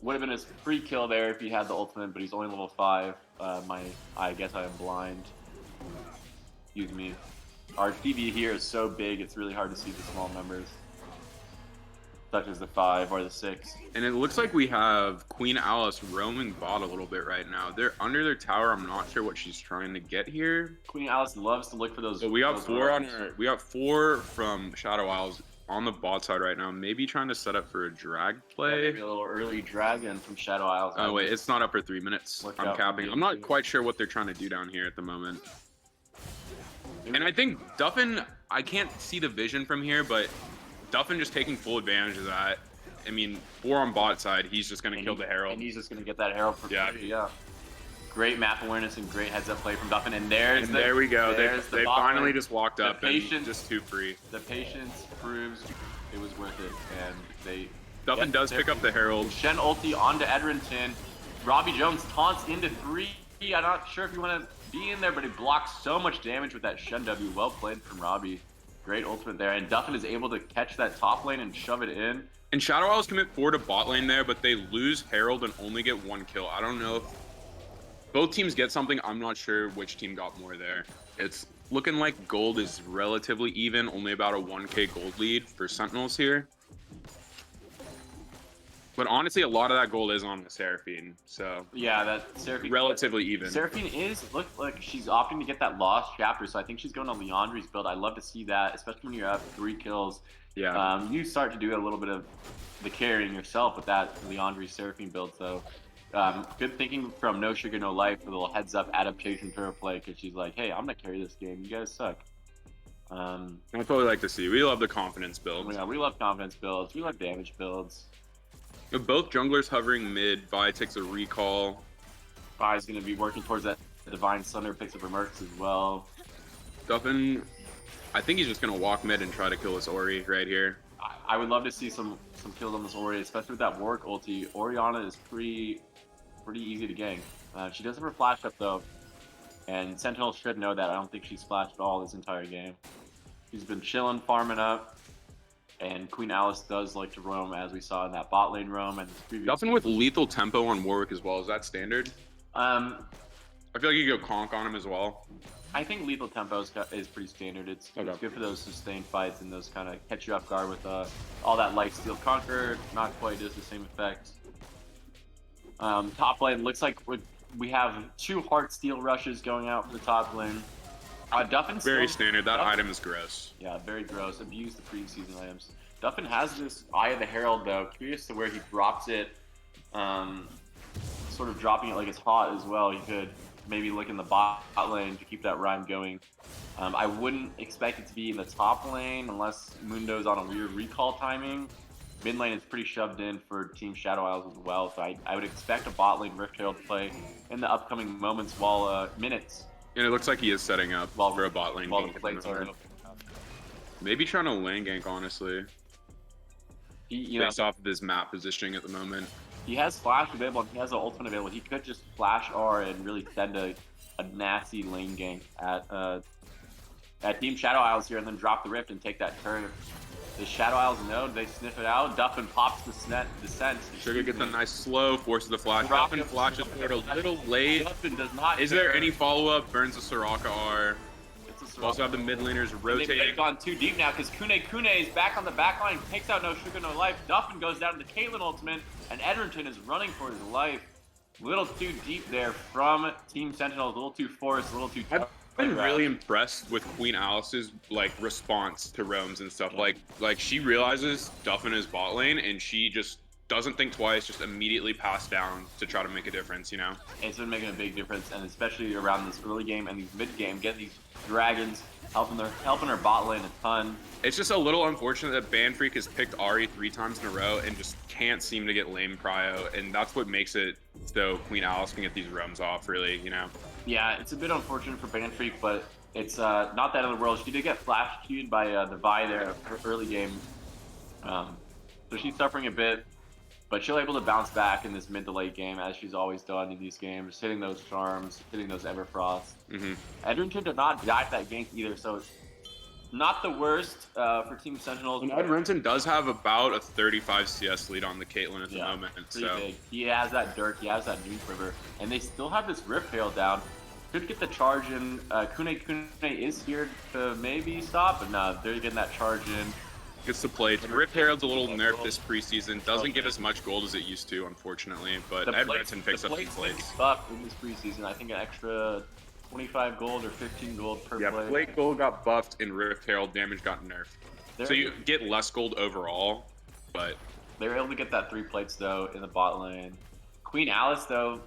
Would have been his free kill there if he had the ultimate, but he's only level 5. I guess I am blind. Excuse me. Our TV here is so big, it's really hard to see the small numbers. Such as the 5 or the 6. And it looks like we have Queen Alice roaming bot a little bit right now. They're under their tower. I'm not sure what she's trying to get here. Queen Alice loves to look for those. So we got those 4 on roams. her. We got 4 from Shadow Isles on the bot side right now. Maybe trying to set up for a drag play. Maybe a little early dragon from Shadow Isles. Oh wait, it's not up for 3 minutes. Look I'm out. capping. I'm not quite sure what they're trying to do down here at the moment. And I think Duffin, I can't see the vision from here, but Duffin just taking full advantage of that. I mean, 4 on bot side, he's just going to kill the Herald. And he's just going to get that Herald for Yeah. free, yeah. Great map awareness and great heads-up play from Duffin. And there's And there we go. They bot finally lane. just walked up The and patience- just too free. The patience proves it was worth it. And they... Duffin does pick up the Herald. Shen ulti onto Edrington. Robbie Jones taunts into 3. I'm not sure if you want to be in there, but he blocks so much damage with that Shen W. Well played from Robbie. Great ultimate there. And Duffin is able to catch that top lane and shove it in. And Shadow Isles commit 4 to bot lane there, but they lose Herald and only get 1 kill. I don't know if both teams get something. I'm not sure which team got more there. It's looking like gold is relatively even, only about a 1k gold lead for Sentinels here. But honestly, a lot of that gold is on the Seraphine, so Yeah, that Seraphine... relatively even. Seraphine look like she's opting to get that lost chapter, so I think she's going to Leandri's build. I love to see that, especially when you have 3 kills. Yeah. You start to do a little bit of the carrying yourself with that Leandri Seraphine build. So good thinking from No Sugar No Life with a little heads up adaptation to her play, because she's like, hey, I'm gonna carry this game. You guys suck. I totally like to see. We love the confidence builds. Yeah, we love confidence builds. We love damage builds. With both junglers hovering mid, Vi takes a recall. Vi's gonna be working towards that Divine Thunder, picks up her Mercs as well. Duffin, I think he's just gonna walk mid and try to kill this Ori right here. I would love to see some kills on this Ori, especially with that Warwick ulti. Orianna is pretty easy to gank. She does have her flash up though, and Sentinel should know that. I don't think she's splashed at all this entire game. She's been chilling, farming up, and Queen Alice does like to roam, as we saw in that bot lane roam. And Duffin with lethal tempo on Warwick as well. Is that standard? I feel like you go conk on him as well. I think lethal tempo is pretty standard. It's good for those sustained fights and those kind of catch you off guard with all that light steel conquer. Not quite does the same effect. Top lane looks like we have 2 heart steel rushes going out for the top lane. Duffin's Very standard. That item is gross. Yeah, very gross. Abuse the preseason items. Duffin has this Eye of the Herald though. Curious to where he drops it. Sort of dropping it like it's hot as well. He could maybe look in the bot lane to keep that rhyme going. I wouldn't expect it to be in the top lane unless Mundo's on a weird recall timing. Mid lane is pretty shoved in for Team Shadow Isles as well, so I would expect a bot lane Rift Herald play in the upcoming moments while minutes. And it looks like he is setting up for a bot lane. While the plates are open. Maybe trying to lane gank, honestly. based off of his map positioning at the moment. He has flash available, and he has an ultimate available. He could just flash R and really send a nasty lane gank at Team Shadow Isles here, and then drop the Rift and take that turn. The Shadow Isles know, they sniff it out. Duffin pops the scent. Sugar gets a nice slow, forces the flash. Duffin flashes for it a little late. Duffin does not. Is there any follow-up? Burns the Soraka R. Also have the mid laners rotating. They've gone too deep now because Kune is back on the back line, takes out No Sugar, No Life. Duffin goes down to the Caitlyn ultimate, and Edrington is running for his life. A little too deep there from Team Sentinels, a little too forced, a little too tough. I've been really impressed with Queen Alice's response to roams and stuff. Yeah. Like she realizes Duffin is bot lane and she just doesn't think twice, just immediately pass down to try to make a difference, you know? It's been making a big difference, and especially around this early game and these mid game, getting these dragons, helping her bot lane a ton. It's just a little unfortunate that Ban Freak has picked Ahri 3 times in a row and just can't seem to get lane prio, and that's what makes it so Queen Alice can get these roams off, really, you know? Yeah, it's a bit unfortunate for Ban Freak, but it's not that in the world. She did get flash queued by the Vi there early game, so she's suffering a bit, but she'll able to bounce back in this mid to late game as she's always done in these games, hitting those charms, hitting those Everfrost. Edrington did not die that gank either, so it's not the worst for Team Sentinels. And Edrington does have about a 35 CS lead on the Caitlyn at the moment, so big. He has that Dirk, he has that Nuke River, and they still have this Rift Herald down. Could get the charge in. Kune is here to maybe stop, but no, they're getting that charge in. gets to play. Rift Herald's a little nerfed this preseason. Doesn't get as much gold as it used to, unfortunately. But Edrington picks up some plates. Buffed in this preseason. I think an extra 25 gold or 15 gold per play. Yeah, plate gold got buffed and Rift Herald damage got nerfed. So you get less gold overall, but they were able to get that 3 plates though in the bot lane. Queen Alice though,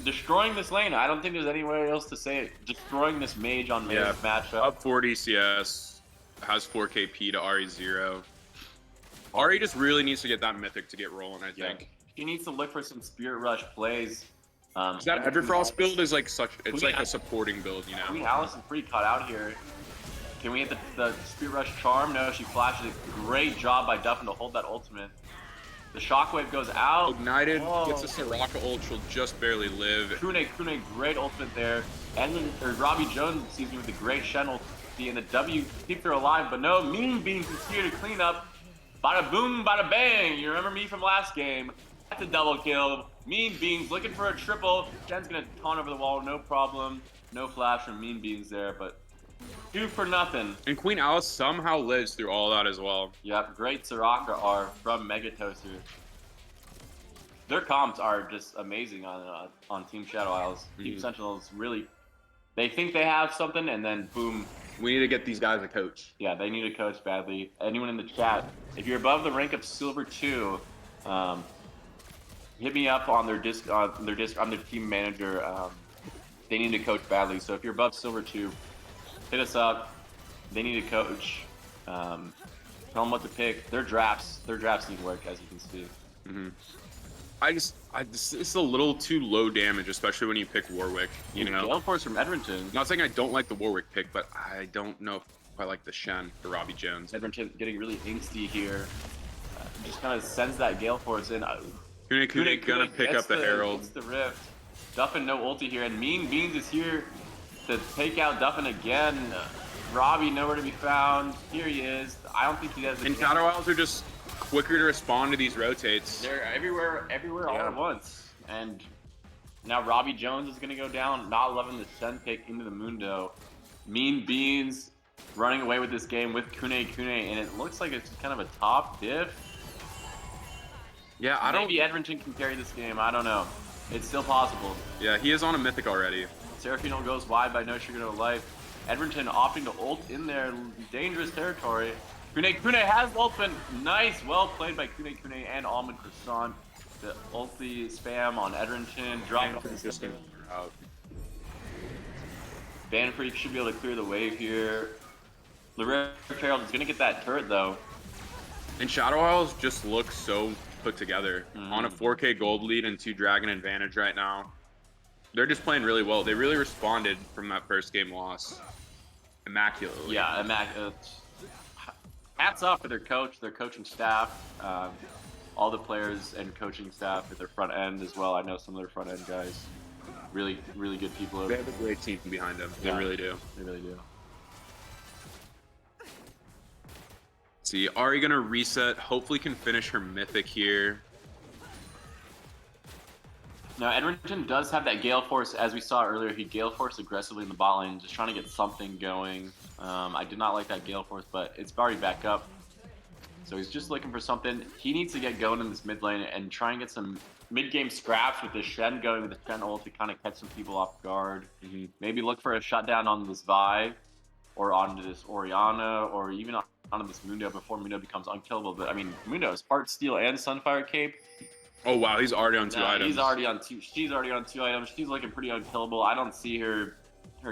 destroying this lane. I don't think there's anywhere else to say it. Destroying this mage on mage matchup. Up 40 CS. Has 4 KP to Ahri 0. Ahri just really needs to get that mythic to get rolling, I think. He needs to look for some Spirit Rush plays. That Everfrost build is like it's like a supporting build, you know? Queen Alice is pretty caught out here. Can we get the Spirit Rush charm? No, she flashes it. Great job by Duffin to hold that ultimate. The shockwave goes out. Ignited, gets a Soraka ult, she'll just barely live. Kune, great ultimate there. And then Robbie Jones sees me with a great Shen ult. And the W keeps her alive, but no, Mean Beans is here to clean up. Bada boom, bada bang. You remember me from last game. That's a double kill. Mean Beans looking for a triple. Shen's gonna taunt over the wall, no problem. No flash from Mean Beans there, but 2 for nothing. And Queen Alice somehow lives through all that as well. Yep, great Soraka are from Megatoaster. Their comps are just amazing on Team Shadow Isles. Team Sentinels really, they think they have something, and then boom. We need to get these guys a coach. Yeah, they need a coach badly. Anyone in the chat, if you're above the rank of Silver 2, hit me up on their team manager. They need a coach badly. So if you're above Silver 2, hit us up. They need a coach. Tell them what to pick. Their drafts need work, as you can see. It's a little too low damage, especially when you pick Warwick, you know? Gale Force from Edrington. Not saying I don't like the Warwick pick, but I don't know if I like the Shen for Robbie Jones. Edrington getting really angsty here. Just kind of sends that Gale Force in. Kune gonna pick up the Herald. Gets the Rift. Duffin no ulti here, and Mean Beans is here to take out Duffin again. Robbie nowhere to be found. Here he is. I don't think he has. And Shadow Isles are just quicker to respond to these rotates. They're everywhere all at once. And now Robbie Jones is gonna go down, not loving the Shen pick into the Mundo. Mean Beans running away with this game with Kune, and it looks like it's kind of a top diff. Yeah, Maybe Edrington can carry this game, I don't know. It's still possible. Yeah, he is on a mythic already. Seraphino goes wide by No Sugar No Life. Edrington opting to ult in their dangerous territory. Kune has ultimate. Nice, well played by Kune and Almond Croissant. The ulti spam on Edrington. Drop consistent. Ban Freak should be able to clear the wave here. The Rift Herald is gonna get that turret though. And Shadow Isles just look so put together. On a 4K gold lead and 2 dragon advantage right now. They're just playing really well. They really responded from that first game loss. Immaculately. Yeah, immaculate. hats off to their coach, their coaching staff, all the players and coaching staff at their front end as well. I know some of their front end guys, really, really good people over They have a great team behind them. They really do. They really do. See, Ari gonna reset. Hopefully can finish her mythic here. Now, Edrington does have that Gale Force, as we saw earlier. He Gale Force aggressively in the bot lane, just trying to get something going. I did not like that Gale Force, but it's already back up. So he's just looking for something. He needs to get going in this mid lane and try and get some mid-game scraps with the Shen going with the Shen ult to kind of catch some people off guard. Maybe look for a shutdown on this Vi, or onto this Orianna, or even onto this Mundo before Mundo becomes unkillable. But I mean, Mundo is part Steel and Sunfire Cape. Oh wow, he's already on two items. He's already on two. She's already on 2 items. She's looking pretty unkillable. I don't see her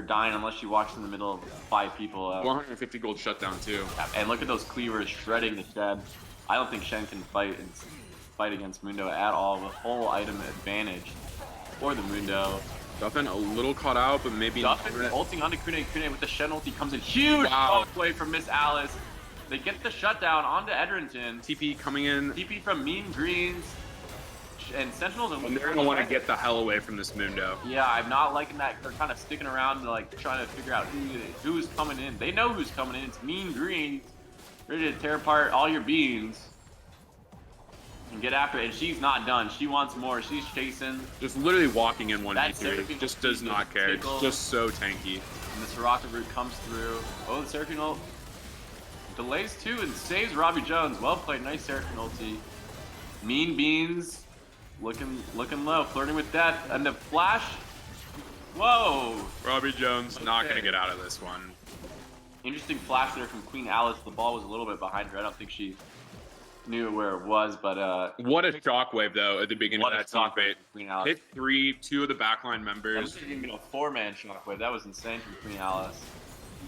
dying unless she walks in the middle of 5 people. 150 gold shutdown too. And look at those cleavers shredding the Shen. I don't think Shen can fight against Mundo at all with full item advantage for the Mundo. Duffin a little caught out, but maybe. Duffin ulting onto Kune. Kune with the Shen ulti comes in huge play from Miss Alice. They get the shutdown onto Edrington. TP coming in. TP from Mean Greens. And Sentinels, and they're gonna want to get the hell away from this Mundo. Yeah, I'm not liking that. They're kind of sticking around, like trying to figure out who's coming in. They know who's coming in. It's Mean Green, ready to tear apart all your beans and get after it. And she's not done. She wants more. She's chasing. Just literally walking in 1v3. Seraphine Just does not care. It's just so tanky. And the Soraka route comes through. Oh, the Seraphine ult delays too and saves Robbie Jones. Well played. Nice Seraphine ulti. Mean Beans. Looking low, flirting with death, and the flash. Whoa! Robbie Jones not gonna get out of this one. Interesting flash there from Queen Alice. The ball was a little bit behind her. I don't think she knew where it was, but what a shockwave though at the beginning of that team fight. Queen Alice hit 2 of the backline members. That was even a 4-man shockwave. That was insane from Queen Alice.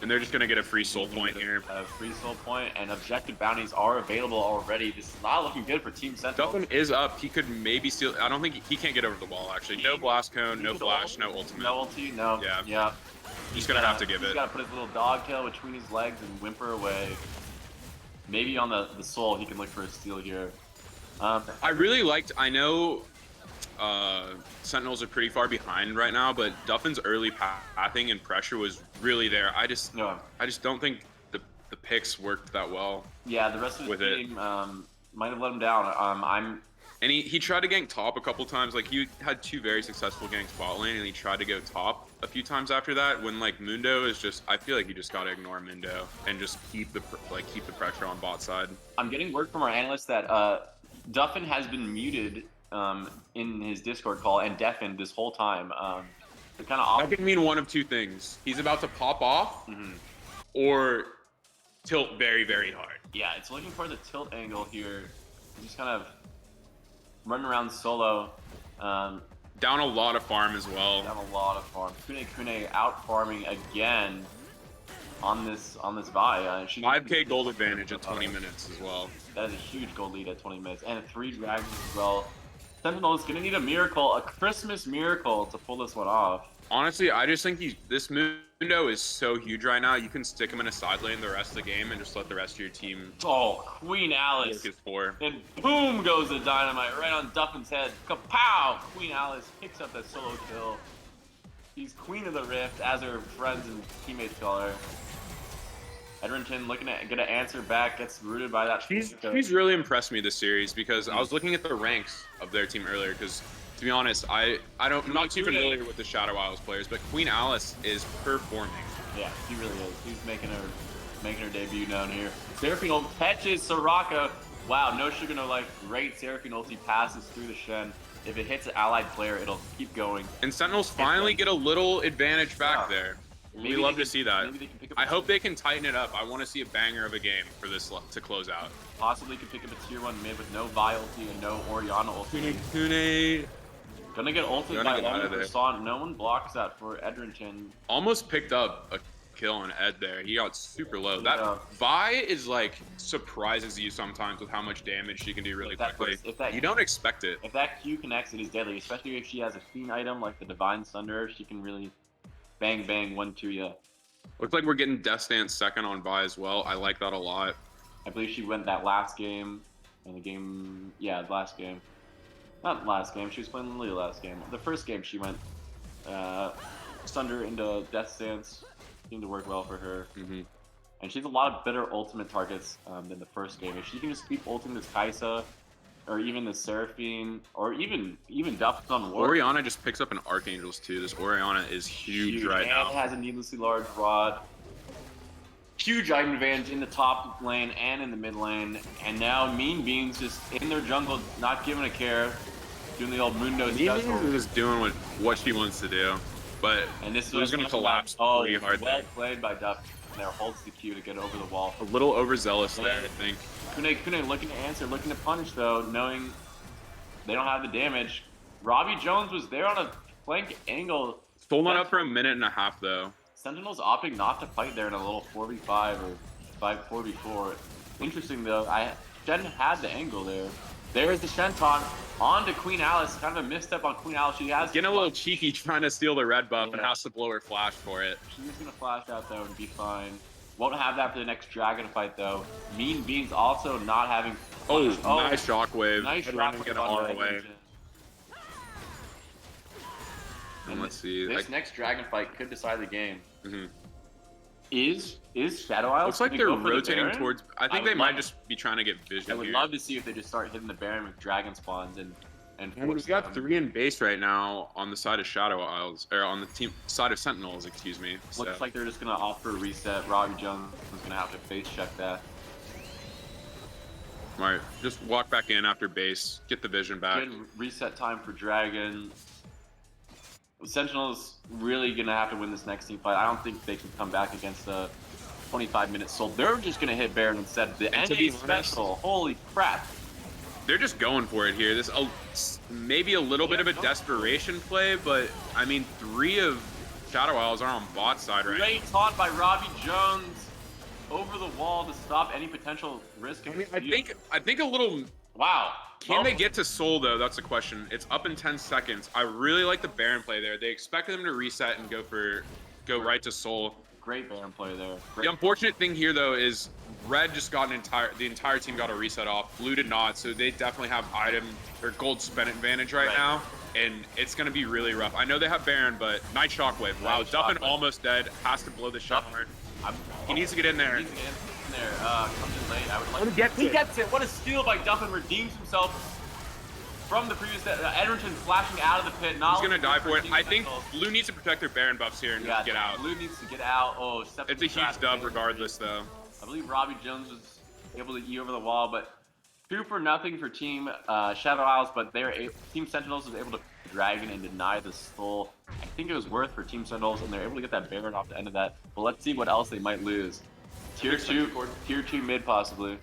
And they're just gonna get a free soul point here. A free soul point, and objective bounties are available already. This is not looking good for Team Sentinel. Duffin is up. He could maybe steal. I don't think he can't get over the wall actually. No blast cone, no flash, no ultimate. No ulti, no. Yeah. He's gonna have to give it. He's gotta put his little dog tail between his legs and whimper away. Maybe on the soul he can look for a steal here. I really liked. I know Sentinels are pretty far behind right now, but Duffin's early pathing and pressure was really there. I just don't think the picks worked that well. Yeah, the rest of the team might have let him down. And he tried to gank top a couple times. Like he had 2 very successful ganks bot lane, and he tried to go top a few times after that. When like Mundo is just, I feel like you just gotta ignore Mundo and just keep the pressure on bot side. I'm getting word from our analyst that Duffin has been muted in his Discord call and deafened this whole time. That can mean one of 2 things. He's about to pop off, or tilt very, very hard. Yeah, it's looking for the tilt angle here. He's just kind of running around solo. Down a lot of farm as well. Down a lot of farm. Kune out farming again on this Vi. 5k gold advantage at 20 minutes as well. That is a huge gold lead at 20 minutes. And 3 dragons as well. Sentinel is going to need a miracle, a Christmas miracle to pull this one off. Honestly, I just think this Mundo is so huge right now. You can stick him in a side lane the rest of the game and just let the rest of your team. Oh, Queen Alice. And boom goes the dynamite right on Duffin's head. Kapow! Queen Alice picks up that solo kill. She's Queen of the Rift, as her friends and teammates call her. Edrington looking at gonna answer back, gets rooted by that. She's really impressed me this series because I was looking at the ranks of their team earlier because, to be honest, I'm not too familiar with the Shadow Isles players, but Queen Alice is performing. Yeah, she really is. She's making her debut down here. Seraphine ult catches Soraka. Wow, no sugar, no life. Great Seraphine ulti passes through the Shen. If it hits an allied player, it'll keep going. And Sentinels finally get a little advantage back there. We love to see that. I hope they can tighten it up. I want to see a banger of a game for this to close out. Possibly could pick up a tier 1 mid with no Vi ulti and no Orianna ulti. Kune. Gonna get ulted by Long Croissant. No one blocks that for Edrington. Almost picked up a kill on Ed there. He got super low. That Vi is like surprises you sometimes with how much damage she can do really quickly. You don't expect it. If that Q connects, it is deadly. Especially if she has a Fiend item like the Divine Sunder, she can really bang bang 1-2 ya. Looks like we're getting Death Stance second on Vi as well. I like that a lot. I believe she went that last game, and the last game. Not last game, she was playing Lily last game. The first game she went Sunder into Death Stance, seemed to work well for her. Mm-hmm. And she has a lot of better ultimate targets than the first game. If she can just keep ulting this Kaisa, or even the Seraphine, or even Duff on War. Orianna just picks up an Archangels too. This Orianna is huge right now. And has a needlessly large rod. Huge item advantage in the top lane and in the mid lane. And now Mean Beans just in their jungle, not giving a care. Doing the old Mundo special. Is doing what she wants to do. But and this is going to collapse pretty hard. Well played by Duff. There holds the Q to get over the wall. A little overzealous there, I think. Kune looking to answer, looking to punish though, knowing they don't have the damage. Robbie Jones was there on a flank angle. Soul not up for a minute and a half though. Sentinel's opting not to fight there in a little 4v5 or 4v4. Interesting though, Shen had the angle there. There's the Shen taunt onto Queen Alice. Kind of a misstep on Queen Alice. She has getting a little cheeky trying to steal the red buff and has to blow her flash for it. She's gonna flash out though and be fine. Won't have that for the next dragon fight though. Mean Beans also not having. Nice shockwave. Nice shockwave. Get on an away. And let's see. This next dragon fight could decide the game. Mm-hmm. Is Shadow Isles? Looks like they're rotating towards. I think they might just be trying to get vision. I would love to see if they just start hitting the Baron with dragon spawns and we've got 3 in base right now on the side of Shadow Isles, or on the team side of Sentinels, excuse me. Looks like they're just gonna opt for a reset. Robbie Jones is gonna have to face check that. Alright, just walk back in after base, get the vision back. Good reset time for Dragon. Sentinel's really gonna have to win this next team fight. I don't think they can come back against a 25-minute Soul. They're just gonna hit Baron instead. The NA special, holy crap. They're just going for it here. This maybe a little bit of a desperation play, but I mean, 3 of Shadow Isles are on bot side right now. Great taunt by Robbie Jones over the wall to stop any potential risk. I think a little. Wow. Can they get to Soul though? That's the question. It's up in 10 seconds. I really like the Baron play there. They expected them to reset and go right to Soul. Great Baron play there. The unfortunate thing here though is Red just got the entire team got a reset off. Blue did not, so they definitely have item or gold spend advantage right now, and it's gonna be really rough. I know they have Baron, but nice shockwave. Wow, Duffin almost dead. Has to blow the shot. He needs to get in there. He needs to get in there. Comes in late. I would like. He gets it. What a steal by Duffin. Redeems himself from the previous. Edgerton flashing out of the pit. He's gonna die for it. I think Blue needs to protect their Baron buffs here and get out. Blue needs to get out. Oh, it's a huge dub regardless, though. I believe Robbie Jones was able to E over the wall, but 2-0 for Team Shadow Isles. But Team Sentinels was able to Dragon and deny the Soul. I think it was worth for Team Sentinels, and they're able to get that Baron off the end of that. But let's see what else they might lose. Tier 2 mid possibly.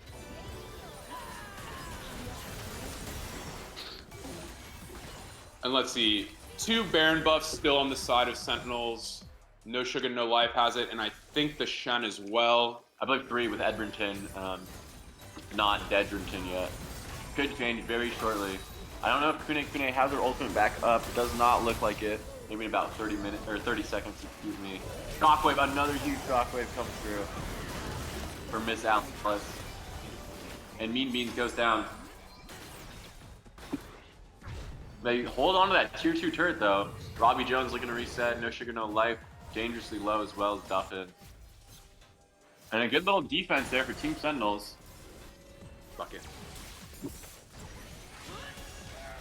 And let's see, 2 Baron buffs still on the side of Sentinels. No Sugar, No Life has it, and I think the Shen as well. I believe 3 with Edgerton, not Dedgerton yet. Could change very shortly. I don't know if Kune has their ultimate back up. It does not look like it. Maybe in about 30 seconds, excuse me. Shockwave, another huge shockwave comes through for Miss Alice. And Mean Beans goes down. They hold on to that tier 2 turret though. Robbie Jones looking to reset, No Sugar, No Life. Dangerously low as well as Duffin. And a good little defense there for Team Sentinels. Fuck it.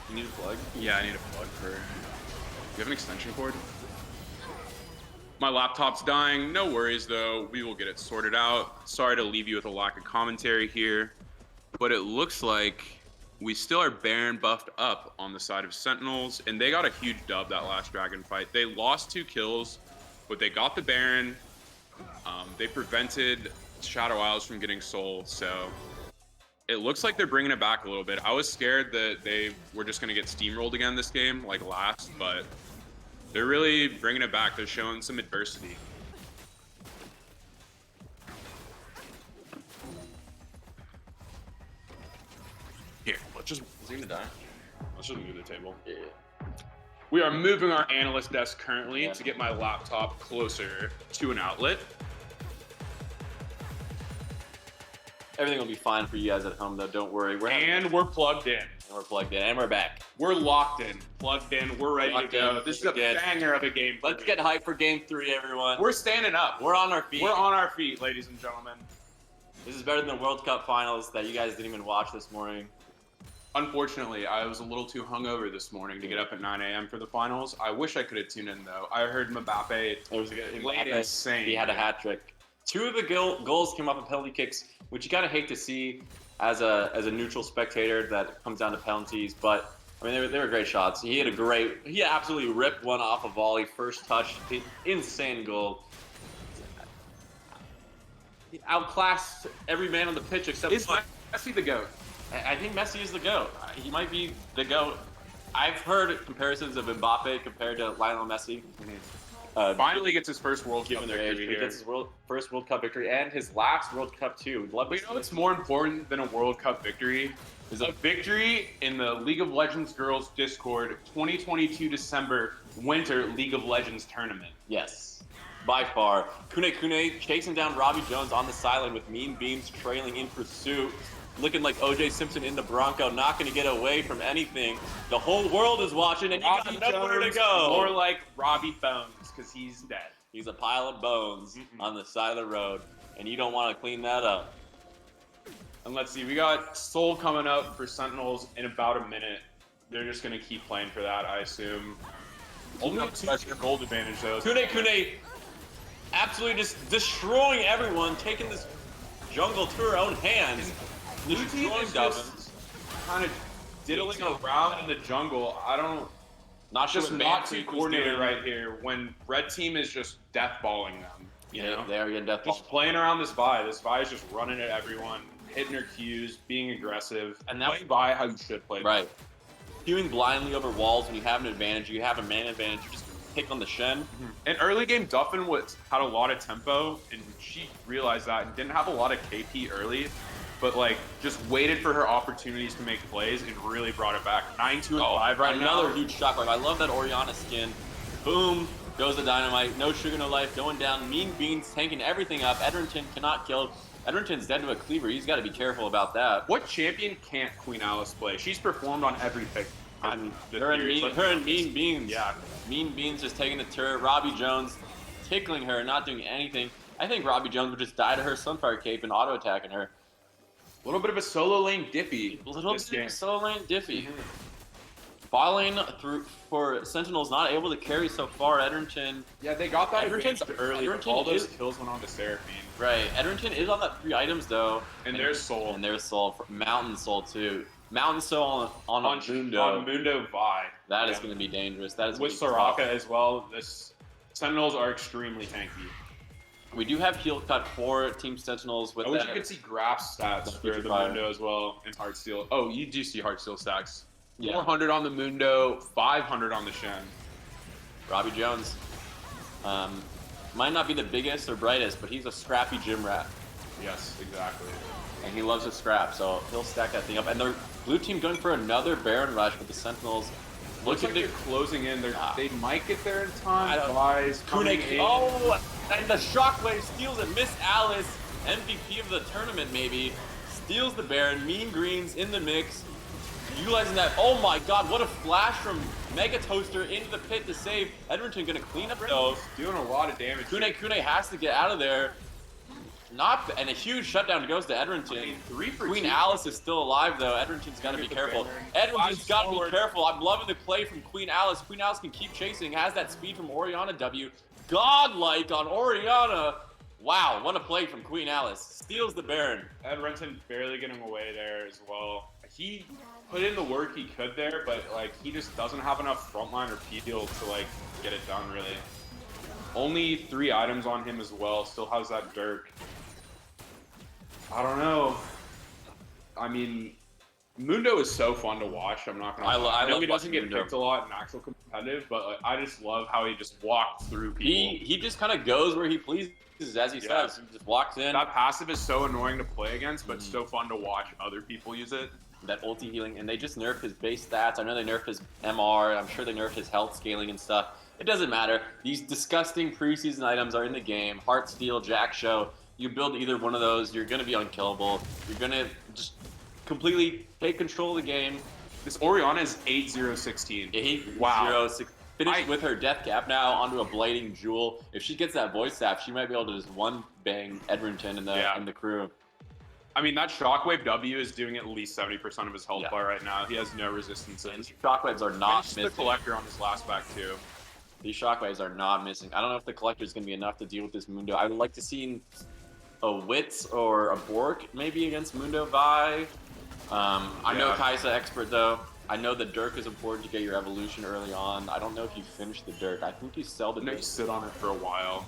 You need a plug? Yeah, I need a plug for... Do you have an extension cord? My laptop's dying. No worries though. We will get it sorted out. Sorry to leave you with a lack of commentary here. But it looks like we still are Baron buffed up on the side of Sentinels. And they got a huge dub that last Dragon fight. They lost 2 kills, but they got the Baron. They prevented Shadow Isles from getting Soul, so it looks like they're bringing it back a little bit. I was scared that they were just going to get steamrolled again this game, like last, but they're really bringing it back. They're showing some adversity. Here, let's just... Is he gonna die? Let's just move the table. Yeah. We are moving our analyst desk currently to get my laptop closer to an outlet. Everything will be fine for you guys at home, though. Don't worry. We're plugged in. We're plugged in, and we're back. We're locked in, plugged in. We're ready Locked to go. in. This is a Good. banger of a game. Let's get hyped for Game 3, everyone. We're standing up. We're on our feet. We're on our feet, ladies and gentlemen. This is better than the World Cup finals that you guys didn't even watch this morning. Unfortunately, I was a little too hungover this morning to get up at 9 a.m. for the finals. I wish I could have tuned in, though. I heard Mbappe It was good. played insane. He had a hat trick. 2 of the goals came off of penalty kicks, which you kind of hate to see as a neutral spectator that comes down to penalties. But I mean, they were great shots. He absolutely ripped one off a volley, first touch, insane goal. He outclassed every man on the pitch except. Is Messi the GOAT? I think Messi is the GOAT. He might be the GOAT. I've heard comparisons of Mbappe compared to Lionel Messi. Finally gets his first World Cup Given their age, victory he here. gets his first World Cup victory and his last World Cup too. But you know what's more important than a World Cup victory? Is a victory in the League of Legends Girls Discord 2022 December Winter League of Legends Tournament. Yes, by far. Kune chasing down Robbie Jones on the sideline with Mean Beans trailing in pursuit. Looking like O.J. Simpson in the Bronco, not going to get away from anything. The whole world is watching, and you got nowhere to go. More like Robbie Bones, because he's dead. He's a pile of bones on the side of the road, and you don't want to clean that up. And let's see, we got Soul coming up for Sentinels in about a minute. They're just going to keep playing for that, I assume. Only a 2-2 gold advantage, though. Kune absolutely just destroying everyone, taking this jungle to her own hands. Blue team is just kind of diddling around in the jungle. Not sure just what not Band too Creek was coordinated doing. right here when red team is just death balling them. You know, They are getting death just playing around this Vi. This Vi is just running at everyone, hitting her cues, being aggressive, And that- playing Vi how you should play. Right. Queuing blindly over walls when you have an advantage, you have a man advantage, you just pick on the Shen. In early game, Duffin had a lot of tempo, and she realized that and didn't have a lot of KP early, but like just waited for her opportunities to make plays and really brought it back. 9-2-5 right now. Another huge shockwave. I love that Orianna skin. Boom, goes the dynamite. No sugar, no life, going down. Mean Beans tanking everything up. Edrington cannot kill. Edrington's dead to a cleaver. He's got to be careful about that. What champion can't Queen Alice play? She's performed on every pick. Her and Mean Beans. Yeah. Mean Beans just taking the turret. Robbie Jones tickling her, not doing anything. I think Robbie Jones would just die to her Sunfire Cape and auto-attacking her. A little bit of a solo lane Diffie. A little this bit game. of solo lane Diffie. Bot lane through for Sentinels not able to carry so far. Edrington. Yeah, they got that Edrington's- advantage early. But Edrington all those is- kills went on to Seraphine. Right. Edrington is on that 3 items though. And there's Soul. And there's Soul. Mountain Soul too. Mountain Soul on Mundo. On Mundo Vi. That is Yeah. going to be dangerous. That is With gonna be Soraka tough. as well. This Sentinels are extremely tanky. We do have heal cut for Team Sentinels with I wish that. you could see Graf's stats for the Fire. Mundo as well in Heartsteel. Oh, you do see Heartsteel stacks. Yeah. 400 on the Mundo, 500 on the Shen. Robbie Jones. Might not be the biggest or brightest, but he's a scrappy gym rat. Yes, exactly. And he loves to scrap, so he'll stack that thing up. And their blue team going for another Baron rush with the Sentinels. Looks like Looking they're closing in. They might get there in time. I don't- Vi's coming Kune, in. oh, and the Shockwave steals it. Miss Alice, MVP of the tournament maybe, steals the Baron. Mean Greens in the mix, utilizing that. Oh my God, what a flash from Mega Toaster into the pit to save. Edrington gonna clean up those. Doing a lot of damage. Kune has to get out of there. And a huge shutdown goes to Edrington. I mean, 3 for Queen 2. Alice is still alive though. Edrington's got to be Get the careful. banner. Edrington's got to be Forward. careful. I'm loving the play from Queen Alice. Queen Alice can keep chasing. Has that speed from Orianna W. Godlike on Orianna. Wow, what a play from Queen Alice. Steals the Baron. Edrington barely getting away there as well. He put in the work he could there, but like he just doesn't have enough frontline or peel to like get it done really. Only 3 items on him as well. Still has that Dirk. I don't know. I mean, Mundo is so fun to watch. I'm not gonna. I know love he doesn't watching get Mundo. picked a lot in actual competitive, but like, I just love how he just walked through people. He just kind of goes where he pleases, as he Yeah. says. He just walks in. That passive is so annoying to play against, but Mhm. so fun to watch other people use it. That ulti healing, and they just nerfed his base stats. I know they nerfed his MR. I'm sure they nerfed his health scaling and stuff. It doesn't matter. These disgusting preseason items are in the game. Heartsteel, Jack Show. You build either one of those, you're going to be unkillable. You're going to just completely take control of the game. This Orianna is 8-0-16. 8-0-6. Finish with her death cap now onto a blading jewel. If she gets that voice staff, she might be able to just one bang Edrington and the crew. I mean, that Shockwave W is doing at least 70% of his health bar right now. He has no resistances. And Shockwaves are not missing. The Collector on his last back too. These Shockwaves are not missing. I don't know if the Collector is going to be enough to deal with this Mundo. I would like to see a Witz or a Bork maybe against Mundo Vi. I know Kaisa expert though. I know the Dirk is important to get your evolution early on. I don't know if you finish the Dirk. I think you sell the Dirk. You sit on it for a while.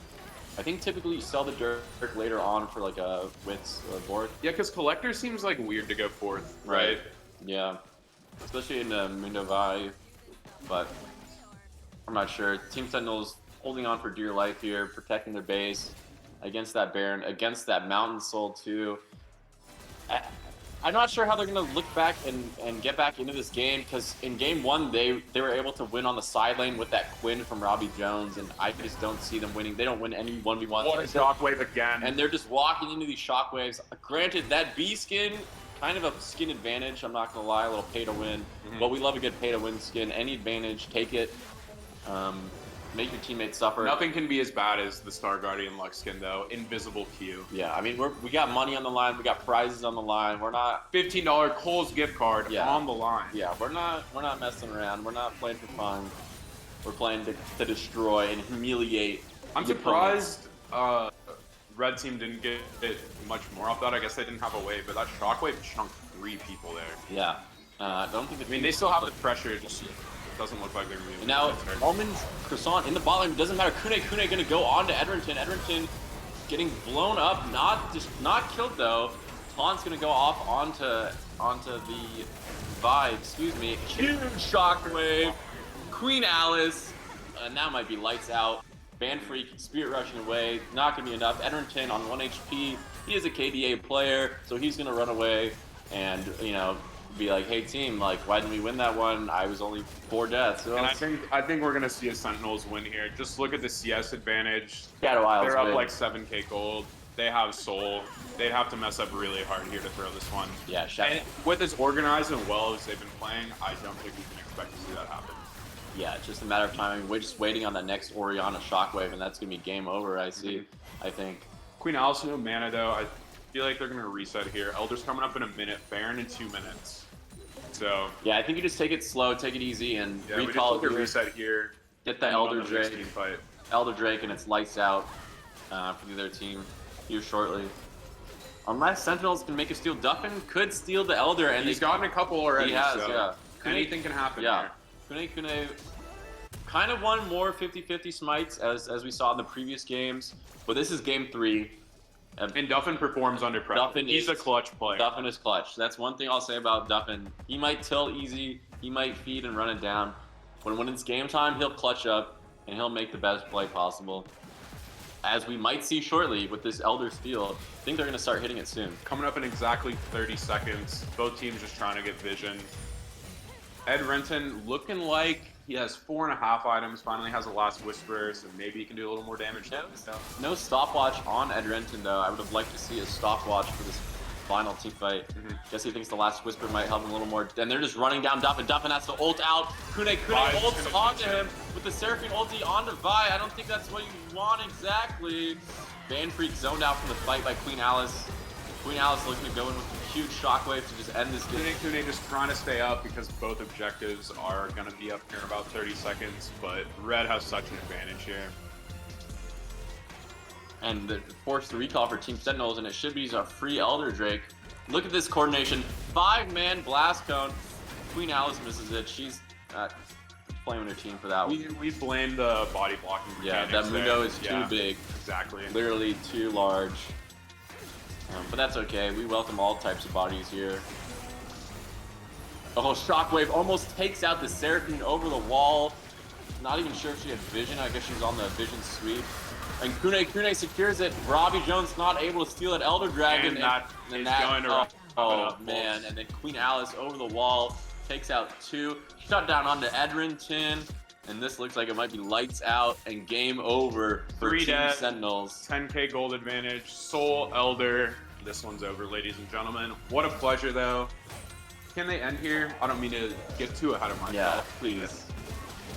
I think typically you sell the Dirk later on for like a Witz or a Bork. Yeah, because Collector seems like weird to go fourth, right? Yeah, especially in Mundo Vi, but I'm not sure. Team Sentinels holding on for dear life here, protecting their base against that Baron, against that Mountain Soul too. I'm not sure how they're going to look back and get back into this game, because in game 1 they were able to win on the side lane with that Quinn from Robbie Jones, and I just don't see them winning. They don't win any 1v1s. What a Shockwave again. And they're just walking into these Shockwaves. Granted, that B skin, kind of a skin advantage, I'm not going to lie, a little pay to win. But we love a good pay to win skin. Any advantage, take it. Make your teammates suffer. Nothing can be as bad as the Star Guardian Lux skin, though. Invisible Q. Yeah, I mean, we got money on the line. We got prizes on the line. We're not $15 Kohl's gift card on the line. Yeah, we're not messing around. We're not playing for fun. We're playing to destroy and humiliate. I'm surprised Red Team didn't get it much more off that. I guess they didn't have a wave, but that Shockwave chunked 3 people there. Yeah, I don't think. I mean, they still have the pressure. Just doesn't look like they're going to be now, Almond's Croissant in the bot lane. Doesn't matter. Kune going to go on to Edrington. Edrington getting blown up. Not killed, though. Taunt's going to go off onto the Vi. Excuse me. Huge Shockwave. Queen Alice. And that might be lights out. Ban Freak, Spirit rushing away. Not going to be enough. Edrington on 1 HP. He is a KDA player, so he's going to run away and, you know, be like, hey team, like, why didn't we win that one? I was only 4 deaths. So and I think we're gonna see a Sentinels win here. Just look at the CS advantage. Shadow Isles They're up win. like 7k gold. They have soul. They'd have to mess up really hard here to throw this one. Yeah, and with as organized and well as they've been playing, I don't think we can expect to see that happen. Yeah, it's just a matter of timing. We're just waiting on the next Orianna Shockwave, and that's gonna be game over. I think. Queen Alice, no mana though. I feel like they're gonna reset here. Elder's coming up in a minute. Baron in 2 minutes. So yeah, I think you just take it slow, take it easy, and recall a reset here. Get the Elder Drake, and it's lights out for the other team here shortly. Unless Sentinels can make a steal, Duffin could steal the Elder, and he's gotten a couple already. He has, so yeah. Anything can happen. Yeah, Kune kind of won more 50-50 smites as we saw in the previous games, but this is game 3. And Duffin performs under pressure. He's a clutch player. Duffin is clutch. That's one thing I'll say about Duffin. He might tilt easy, he might feed and run it down. When it's game time, he'll clutch up, and he'll make the best play possible. As we might see shortly with this Elder Steal, I think they're going to start hitting it soon. Coming up in exactly 30 seconds. Both teams just trying to get vision. Edrington looking like he has 4.5 items, finally has a Last Whisper, so maybe he can do a little more damage. No stopwatch on Edrington, though. I would have liked to see a stopwatch for this final team fight. Guess he thinks the Last Whisper might help him a little more. And they're just running down Duffin. Duffin has to ult out. Kune ults onto him with the Seraphine ulti onto Vi. I don't think that's what you want exactly. Ban Freak zoned out from the fight by Queen Alice. Queen Alice looking to go in with a huge shockwave to just end this game. Kune just trying to stay up because both objectives are going to be up here in about 30 seconds, but Red has such an advantage here. And they're forced to recall for Team Sentinels, and it should be a free Elder Drake. Look at this coordination. 5-man blast cone. Queen Alice misses it. She's blaming her team for that one. We blame the body blocking. Yeah, that Mundo is too big. Exactly. Literally too large. But that's okay. We welcome all types of bodies here. Oh, Shockwave almost takes out the Seraphine over the wall. Not even sure if she had vision. I guess she's on the vision sweep. And Kune secures it. Robbie Jones not able to steal that Elder Dragon. And that going to oh man. And then Queen Alice over the wall takes out 2. Shut down onto Edrington. And this looks like it might be lights out and game over for 3 Team dead. Sentinels. 10k gold advantage. Soul Elder. This one's over, ladies and gentlemen. What a pleasure, though. Can they end here? I don't mean to get too ahead of myself. Yeah, please.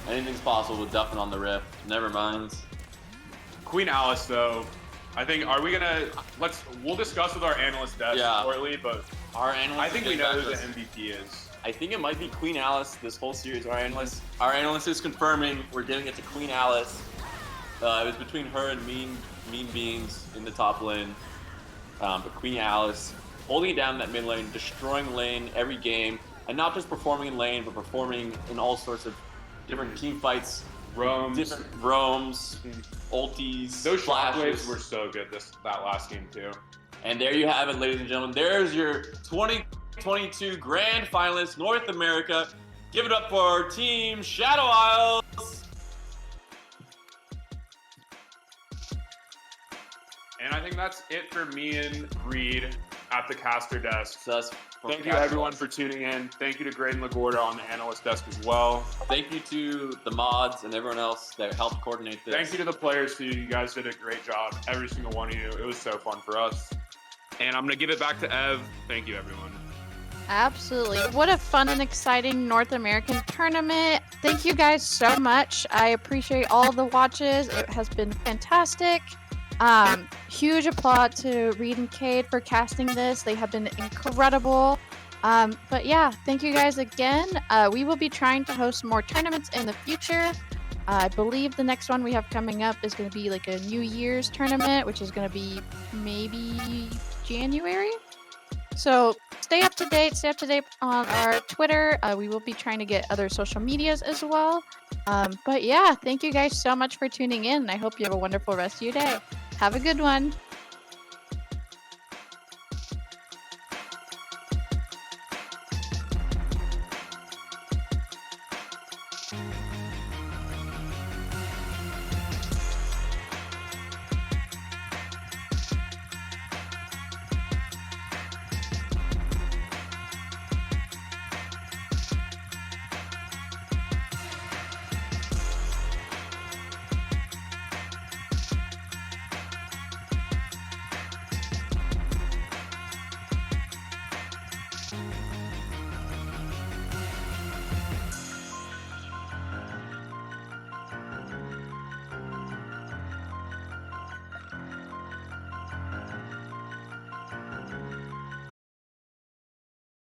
Anything's possible with Duffin on the Rift. Never mind. Queen Alice, though. I think, are we gonna, we'll discuss with our analyst desk shortly, but Our analyst I think we know who the this. MVP is. I think it might be Queen Alice this whole series. Our analyst is confirming we're giving it to Queen Alice. It was between her and Mean Beans in the top lane. But Queen Alice holding it down in that mid lane, destroying lane every game, and not just performing in lane, but performing in all sorts of different team fights, different roams, ultis, Those flashes. shockwaves were so good that last game, too. And there you have it, ladies and gentlemen. There's your 2022 Grand Finalist, North America. Give it up for Team Shadow Isles. And I think that's it for me and Reed at the caster desk. Thank you, Caster everyone, Desk. for tuning in. Thank you to Graydon Lagorda on the analyst desk as well. Thank you to the mods and everyone else that helped coordinate this. Thank you to the players, too. You guys did a great job, every single one of you. It was so fun for us. And I'm going to give it back to Ev. Thank you, everyone. Absolutely. What a fun and exciting North American tournament. Thank you guys so much. I appreciate all the watches. It has been fantastic. Huge applaud to Reed and Cade for casting this. They have been incredible. But yeah, thank you guys again. We will be trying to host more tournaments in the future. I believe the next one we have coming up is going to be like a New Year's tournament, which is going to be maybe January. So stay up to date on our Twitter. We will be trying to get other social medias as well. But yeah, thank you guys so much for tuning in. I hope you have a wonderful rest of your day. Have a good one.